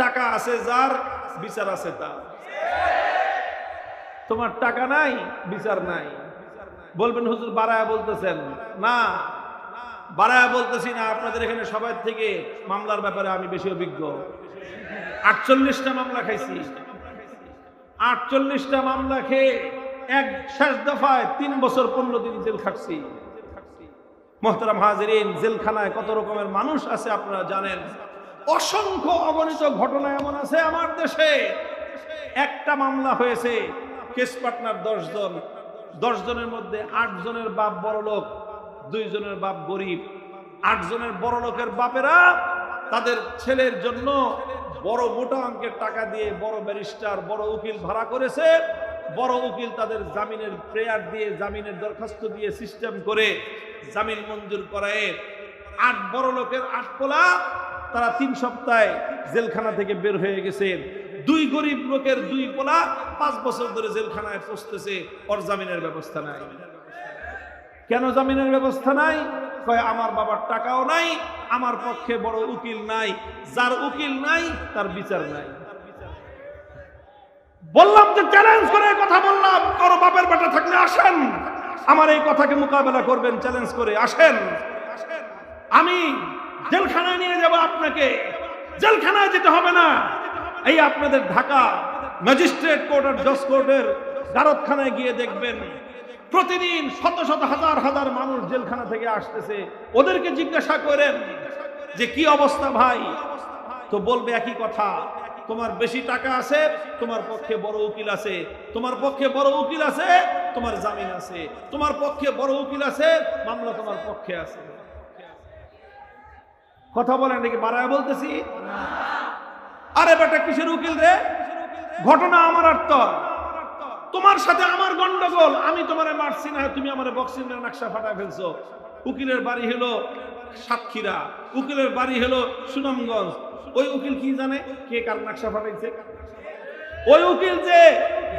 টাকা আছে যার, বিচার আছে তার। তোমার টাকা নাই, বিচার নাই। বলবেন হুজুর বাড়ায়া বলতেছেন, না বাড়ায়া বলতেছি না। আপনাদের এখানে সবাই থেকে মামলার ব্যাপারে আমি বেশি অভিজ্ঞ। 48টা মামলা খাইছি, 48টা মামলা খেয়ে এক শেষ দফায় 3 বছর 15 দিন জেল খাটছি। মোহতারাম হাজিরিন, জেলখানায় কত রকমের মানুষ আছে আপনারা জানেন। অসংখ্য অগণিত ঘটনা এমন আছে আমার দেশে। একটা মামলা হয়েছে, কেস পার্টনার 10 জন, 10 জনের মধ্যে 8 জনের বাপ বড় লোক, 2 জনের বাপ গরিব। 8 জনের বড় লোকের বাপেরা তাদের ছেলের জন্য বড় মোটা অঙ্কের টাকা দিয়ে বড় ব্যারিস্টার, বড় উকিল ভাড়া করেছে। বড় উকিল তাদের জামিনের প্রেয়ার দিয়ে, জামিনের দরখাস্ত দিয়ে সিস্টেম করে জামিন মঞ্জুর করায় 8 বড় লোকের 8 পোলা তারা 3 সপ্তাহে জেলখানা থেকে বের হয়ে গেছে। 2 গরিব লোকের 2 পোলা 5 বছর ধরে জেলখানায় পৌঁছতেছে, ওর জামিনের ব্যবস্থা নাই। কেন জামিনের ব্যবস্থা নাই? কয় আমার বাবার টাকাও নাই, আমার পক্ষে বড় উকিল নাই, যার উকিল নাই তার বিচার নাই। বললাম যে চ্যালেঞ্জ করে কথা বললাম, কারো বাপের বেটা থাকলে আসেন, আমার এই কথাকে মোকাবেলা করবেন, চ্যালেঞ্জ করে আসেন। আমি জেলখানায় নিয়ে যাব আপনাকে। জেলখানায় যেতে হবে না, এই আপনাদের ঢাকা ম্যাজিস্ট্রেট কোর্ট আর জজ কোর্টের গারদখানায় গিয়ে দেখবেন প্রতিদিন শত শত হাজার হাজার মানুষ জেলখানা থেকে আসতেছে। ওদেরকে জিজ্ঞাসা করেন যে কি অবস্থা ভাই, তো বলবে একই কথা, তোমার বেশি টাকা আছে, তোমার পক্ষে বড় উকিল আছে, তোমার পক্ষে বড় উকিল আছে, তোমার জামিন আছে, তোমার পক্ষে বড় উকিল আছে, মামলা তোমার পক্ষে আছে। কথা বলেন নাকি বাড়ায় বলতেছি? আরে বেটা কিসের উকিল রে? ঘটনা আমার অর্থ, তোমার সাথে আমার গন্ডগোল, আমি তোমারে মারছি না, তুমি আমারে বক্সিং এর নকশা ফাটায় ফেলছো। উকিলের বাড়ি হলো সাতক্ষীরা, উকিলের বাড়ি হলো সুনামগঞ্জ। ওই উকিল কি জানে কে কার নকশা ফাটাইছে? ওই উকিল যে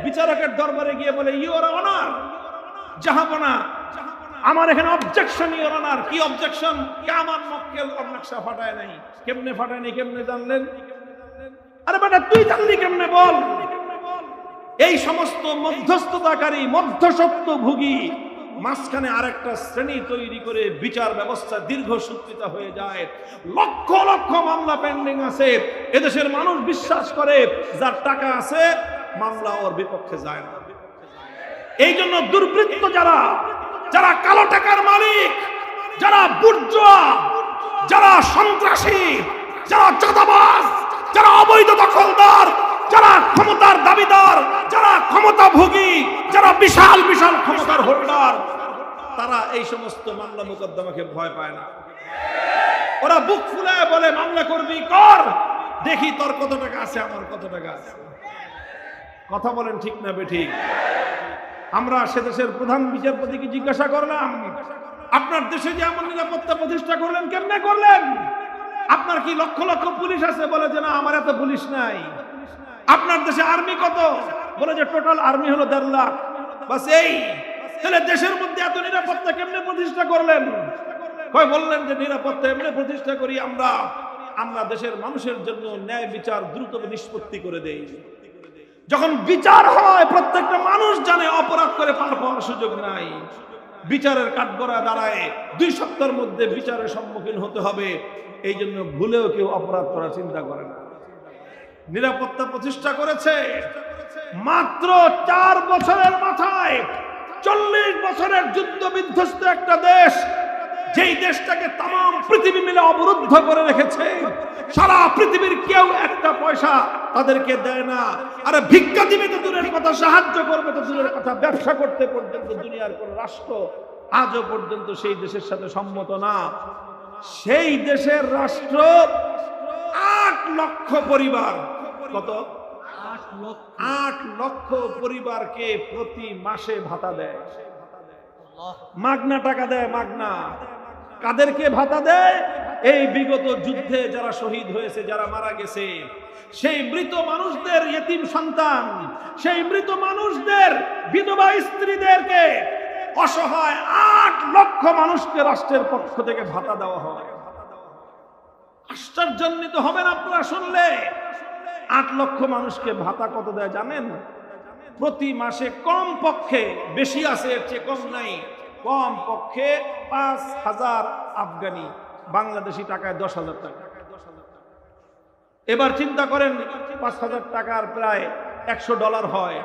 বিচারকের দরবারে গিয়ে বলে ইওর অনার, জাহাপনা আমার এখানে অবজেকশন ইওর অনার। কি অবজেকশন? কে আমার মক্কেল ওর নকশা ফাটায় নাই। কেমনে ফাটায় নাই, কেমনে জানলেন? আরে বেটা তুই জানলি কেমনে বল? এই সমস্ত মধ্যস্থতাকারী, মধ্যস্বত্বভোগী মাঝখানে আরেকটা শ্রেণী তৈরি করে বিচার ব্যবস্থা দীর্ঘসূত্রিতা হয়ে যায়। লক্ষ লক্ষ মামলা পেন্ডিং আছে। এদেশের মানুষ বিশ্বাস করে যার টাকা আছে মামলা ওর বিপক্ষে যায় না। এই জন্য দুর্বৃত্ত যারা, যারা কালো টাকার মালিক, যারা বুর্জোয়া, যারা সন্ত্রাসী, যারা চাঁদাবাজ, যারা অবৈধ দখলদার, যারা ক্ষমতার দাবিদার, যারা ক্ষমতাভোগী, যারা বিশাল বিশাল ক্ষমতার হোল্ডার, তারা এই সমস্ত মামলা মোকদ্দমাকে ভয় পায় না। ওরা বুক ফুলায় বলে মামলা করবি কর, দেখি তোর কত টাকা আছে, আমার কত টাকা আছে। কথা বলেন ঠিক না বেঠিক? আমরা সে দেশের প্রধান বিচারপতিকে জিজ্ঞাসা করলাম, আপনার দেশে যে এমন নিরাপত্তা প্রতিষ্ঠা করলেন কেমনে করলেন? আপনার কি লক্ষ লক্ষ পুলিশ আছে? বলে যে না আমার এত পুলিশ নাই। আপনার দেশে আর্মি কত? বলে যে টোটাল আর্মি হলো 1.5 লাখ। বাস এই। তাহলে দেশের মধ্যে এত নিরাপত্তা কেমনে প্রতিষ্ঠা করলেন? কয় বললেন যে নিরাপত্তা এমনি প্রতিষ্ঠা করি আমরা দেশের মানুষের জন্য ন্যায় বিচার দ্রুত নিষ্পত্তি করে দেই। যখন বিচার হয় প্রত্যেকটা মানুষ জানে অপরাধ করে পার পাওয়ার সুযোগ নাই। বিচারের কাঠগড়ায় দাঁড়ায় 2 সপ্তাহের মধ্যে বিচারের সম্মুখীন হতে হবে, এই জন্য ভুলেও কেউ অপরাধ করার চিন্তা করে না। নিরাপত্তা প্রতিষ্ঠা করেছে মাত্র 4 বছরের মাথায়। 40 বছরের যুদ্ধ বিধ্বস্ত একটা দেশ, যেই দেশটাকে তাম পৃথিবী মিলে অবরুদ্ধ করে রেখেছে। সারা পৃথিবীর কেউ একটা পয়সা তাদেরকে দেয় না। আরে ভিক্ষা দিবে তো দূরের কথা, সাহায্য করবে তো দূরের কথা, ব্যবসা করতে পর্যন্ত দুনিয়ার কোন রাষ্ট্র আজও পর্যন্ত সেই দেশের সাথে সম্মত না। সেই দেশের রাষ্ট্র 8 লক্ষ পরিবার, কত? 8 লক্ষ পরিবারকে প্রতি মাসে ভাতা দেয়, মাগনা টাকা দেয়, মাগনা। কাদেরকে ভাতা দেয়? এই বিগত যুদ্ধে যারা শহীদ হয়েছে, যারা মারা গেছে, সেই মৃত মানুষদের ইতিম সন্তান, সেই মৃত মানুষদের বিধবা স্ত্রীদেরকে, অসহায় 8 লক্ষ মানুষকে রাষ্ট্রের পক্ষ থেকে ভাতা দেওয়া হয়। আশ্চর্যান্বিত হবেন আপনারা শুনলে। 8 লক্ষ মানুষকে ভাতা কত দেয় জানেন? প্রতি মাসে কম পক্ষে, বেশি আছে এর চেয়ে কম নাই, কম পক্ষে 5,000 আফগানি, বাংলাদেশি টাকায় 10,000 টাকা। এবার চিন্তা করেন 5,000 টাকার প্রায় $100 হয়।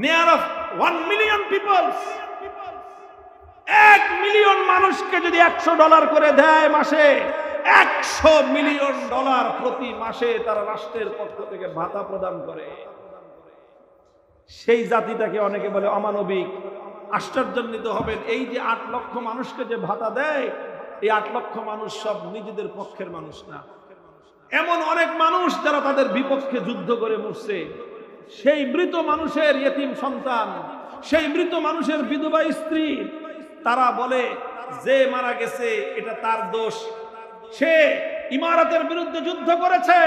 Near of 1 million peoples, 1 million মানুষকে যদি $100 করে দেয় মাসে, $100 মিলিয়ন প্রতি মাসে তারা রাষ্ট্রের পক্ষ থেকে ভাতা প্রদান করে। সেই জাতিটাকে অনেকে বলে অমানবিক। আশ্চর্যান্বিত হবেন, এই যে 8 লক্ষ মানুষকে যে ভাতা দেয়, এই 8 লক্ষ মানুষ সব নিজেদের পক্ষের মানুষ না। এমন অনেক মানুষ যারা তাদের বিপক্ষে যুদ্ধ করে মরছে। সেই মৃত মানুষের ইতিম সন্তান, সেই মৃত মানুষের বিধবা স্ত্রী, তারা বলে যে মারা গেছে এটা তার দোষ। সে ইমারতের বিরুদ্ধে যুদ্ধ করেছে,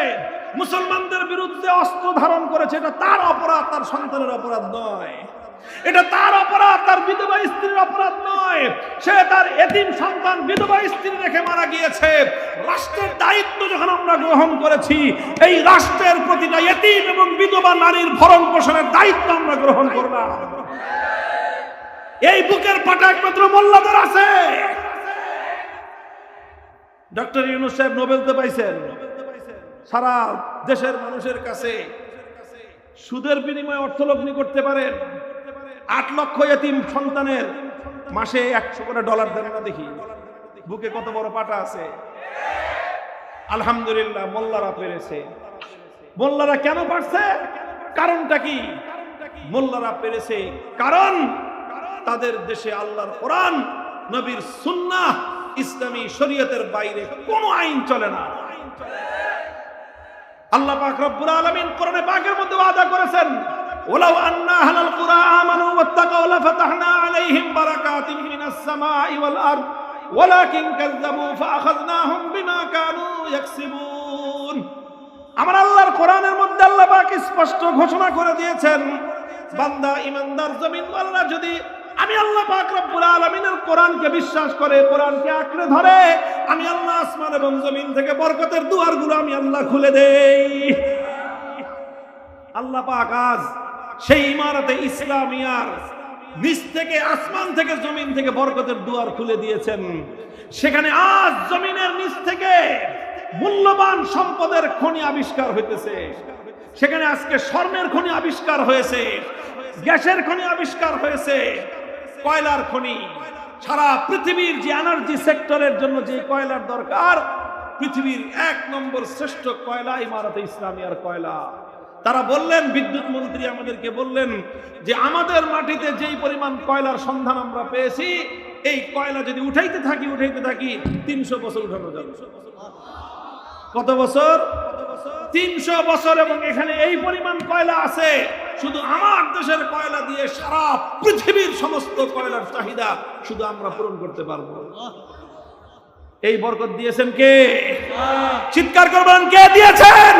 মুসলমানদের বিরুদ্ধে অস্ত্র ধারণ করেছে, এটা তার অপরাধ, তার সন্তানের অপরাধ নয়। এটা তার অপরাধ, তার বিধবা স্ত্রীর অপরাধ নয়। সে তার এতিম সন্তান বিধবা স্ত্রী রেখে মারা গিয়েছে। রাষ্ট্রের দায়িত্ব যখন আমরা গ্রহণ করেছি, এই রাষ্ট্রের প্রতিটা এতিম এবং বিধবা নারীর ভরণ পোষণের দায়িত্ব আমরা গ্রহণ করলাম। এই বুকের পাটা একমাত্র মোল্লাদের আছে। ডক্টর ইউনূস সাহেব নোবেল তো পাইছেন। সারা দেশের মানুষের কাছে সুদের বিনিময়ে অর্থলগ্নি করতে পারেন। 8 লক্ষ এতিম সন্তানের মাসে $100 করে দেন না? দেখি বুকে কত বড় পাটা আছে। আলহামদুলিল্লাহ, মোল্লারা পেরেছে। মোল্লারা কেন পারছে? কারণটা কি? মোল্লারা পেরেছে কারণ তাদের দেশে আল্লাহর কোরআন, নবীর সুন্নাহ, ইসলামী শরীয়তের বাইরে কোনো আইন চলে না। আল্লাহ পাক রব্বুল আলামিন কোরআনে পাকের মধ্যে ওয়াদা করেছেন, ওয়ালাউ আন্না আহলাল কুরআ আমানু ওয়াত্তাকাউ লাফাতাহনা আলাইহিম বারাকাতিন মিনাস সামাই ওয়াল আরদ ওয়ালাকিন কাযযাবু ফাআখাযনাহুম বিমা কানু ইয়াকসিবুন। আমার আল্লাহর কোরআনের মধ্যে আল্লাহ পাক স্পষ্ট ঘোষণা করে দিয়েছেন, বান্দা ইমানদার জমিনওয়ালা যদি আমি আল্লাহ পাক রব্বুল আলামিনের কোরআনকে বিশ্বাস করে, কোরআনকে আঁকড়ে ধরে, আমি আল্লাহ আসমান এবং জমিন থেকে বরকতের দুয়ারগুলো আমি আল্লাহ খুলে দেই। আল্লাহ পাক আজ সেই ইমারতে ইসলামিয়ার নিচ থেকে, আসমান থেকে, জমিন থেকে বরকতের দুয়ার খুলে দিয়েছেন। সেখানে আজ জমিনের নিচ থেকে মূল্যবান সম্পদের খনি আবিষ্কার হইতেছে। সেখানে আজকে স্বর্ণের খনি আবিষ্কার হয়েছে, গ্যাসের খনি আবিষ্কার হয়েছে, কয়লার খনি। সারা পৃথিবীর যে এনার্জি সেক্টরের জন্য যে কয়লার দরকার, পৃথিবীর 1 নম্বর শ্রেষ্ঠ কয়লা ইমারতে ইসলামিয়ার কয়লা। তারা বললেন, বিদ্যুৎ মন্ত্রী আমাদেরকে বললেন যে আমাদের মাটিতে যেই পরিমাণ কয়লার সন্ধান আমরা পেয়েছি, এই কয়লা যদি উঠাইতে থাকি 300 বছর উঠানো যাবে। কত বছর? 300 বছর। এবং এখানে এই পরিমাণ কয়লা আছে, শুধু আমার দেশের কয়লা দিয়ে সারা পৃথিবীর সমস্ত কয়লার চাহিদা শুধু আমরা পূরণ করতে পারবো। এই বরকত দিয়েছেন কে? চিৎকার করবেন, কে দিয়েছেন?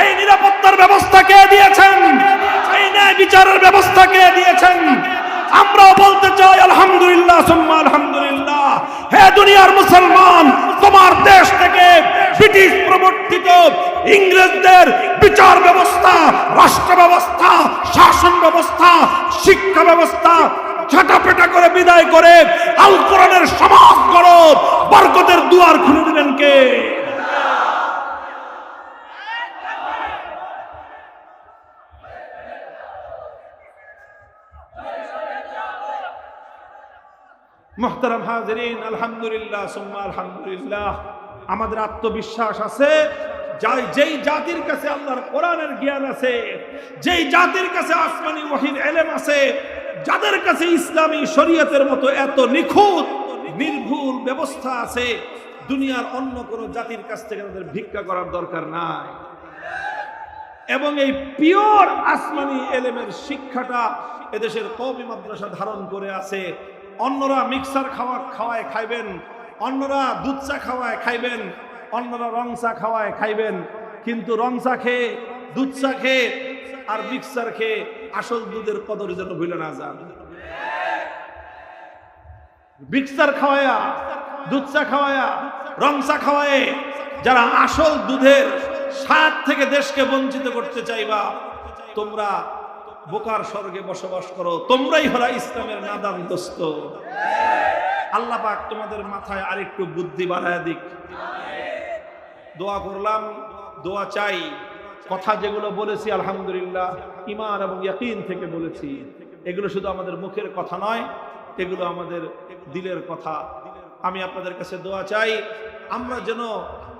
এই নিরাপত্তার ব্যবস্থা কে দিয়েছেন? এই ন্যায় বিচারের ব্যবস্থা কে দিয়েছেন? আমরাও বলতে চাই আলহামদুলিল্লাহ, সুম্মা আলহামদুলিল্লাহ। হে দুনিয়ার মুসলমান, তোমার দেশ থেকে ব্রিটিশ প্রবর্তিত ইংরেজদের বিচার ব্যবস্থা, রাষ্ট্র ব্যবস্থা, শাসন ব্যবস্থা, শিক্ষা ব্যবস্থা ঝাঁটাপেটা করে বিদায় করে আল কোরআনের সমাজ গড়ো, বরকতের দুয়ার খুলে দিবেন কে? মুহতারাম হাজিরিন, আলহামদুলিল্লাহ, সুম্মা আলহামদুলিল্লাহ। আমাদের আত্মবিশ্বাস আছে, যেই জাতির কাছে আল্লাহর কোরআনের জ্ঞান আছে, যেই জাতির কাছে আসমানি ওহীর ইলম আছে, যাদের কাছে ইসলামী শরীয়তের মতো এত নিখুঁত নির্ভুল ব্যবস্থা আছে, দুনিয়ার অন্য কোন জাতির কাছ থেকে তাদের ভিক্ষা করার দরকার নাই। এবং এই পিওর আসমানি ইলমের শিক্ষাটা এদেশের কওমি মাদ্রাসা ধারণ করে আছে। অন্যরা মিক্সার খাওয়ায় খাইবেন, অন্যরা দুধ চা খাওয়ায় খাইবেন, অন্যরা রং চা খাওয়ায় খাইবেন, কিন্তু রং চা খেয়ে, দুধ চা খেয়ে আর মিক্সার খেয়ে আসল দুধের কদর যেন ভুলে না যান। মিক্সার খাওয়ায়া, দুধ চা খাওয়ায়া, রং চা খাওয়ায় যারা আসল দুধের স্বাদ থেকে দেশকে বঞ্চিত করতে চাইবা, তোমরা বোকার স্বর্গে বসবাস করো, তোমরাই হলো ইসলামের নাদান দোস্ত। আল্লাহ পাক তোমাদের মাথায় আরেকটু বুদ্ধি বাড়ায় দিক। দোয়া করলাম, দোয়া চাই। কথা যেগুলো বলেছি আলহামদুলিল্লাহ ঈমান এবং ইয়াকিন থেকে বলেছি। এগুলো শুধু আমাদের মুখের কথা নয়, এগুলো আমাদের দিলের কথা। আমি আপনাদের কাছে দোয়া চাই, আমরা যেন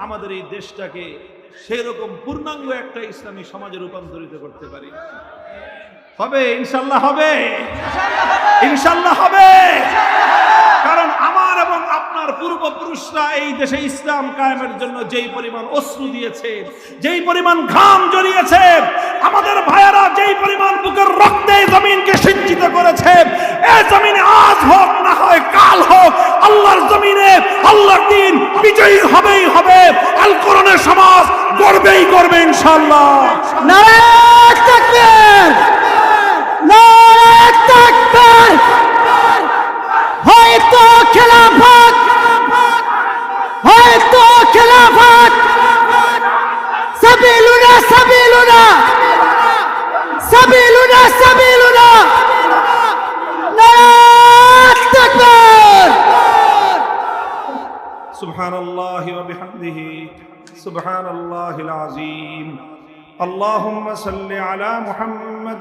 আমাদের এই দেশটাকে সেরকম পূর্ণাঙ্গ একটা ইসলামী সমাজে রূপান্তরিত করতে পারি। হবে ইনশাল্লাহ, হবে ইনশাল্লাহ, হবে। কারণ আমার এবং আপনার পূর্বপুরুষরা এই দেশে ইসলাম কায়েমের জন্য যেই পরিমাণ অশ্রু দিয়েছে, যেই পরিমাণ ঘাম জড়িয়েছে, আমাদের ভাইয়েরা যেই পরিমাণ বুকের রক্তে জমিনকে সিঞ্চিত করেছে, এই জমিনে আজ হোক না হয় কাল হোক, আল্লাহর জমিনে আল্লাহর দ্বীন বিজয়ী হবেই হবে। আল কোরআনের সমাজ গড়বেই গড়বে ইনশাআল্লাহ। নারায়ে তাকবীর, নারায়ে তাকবীর। হয়তো খেলাফত, হয়তো খেলাফত, সাবিলুনা সাবিলুনা, সাবিলুনা সাবিলুনা। নারায়ে তাকবীর। সুবহানাল্লাহি ওয়া বিহামদিহি, সুবহানাল্লাহিল আযীম। আল্লাহুম্মা সাল্লি আলা মুহাম্মদ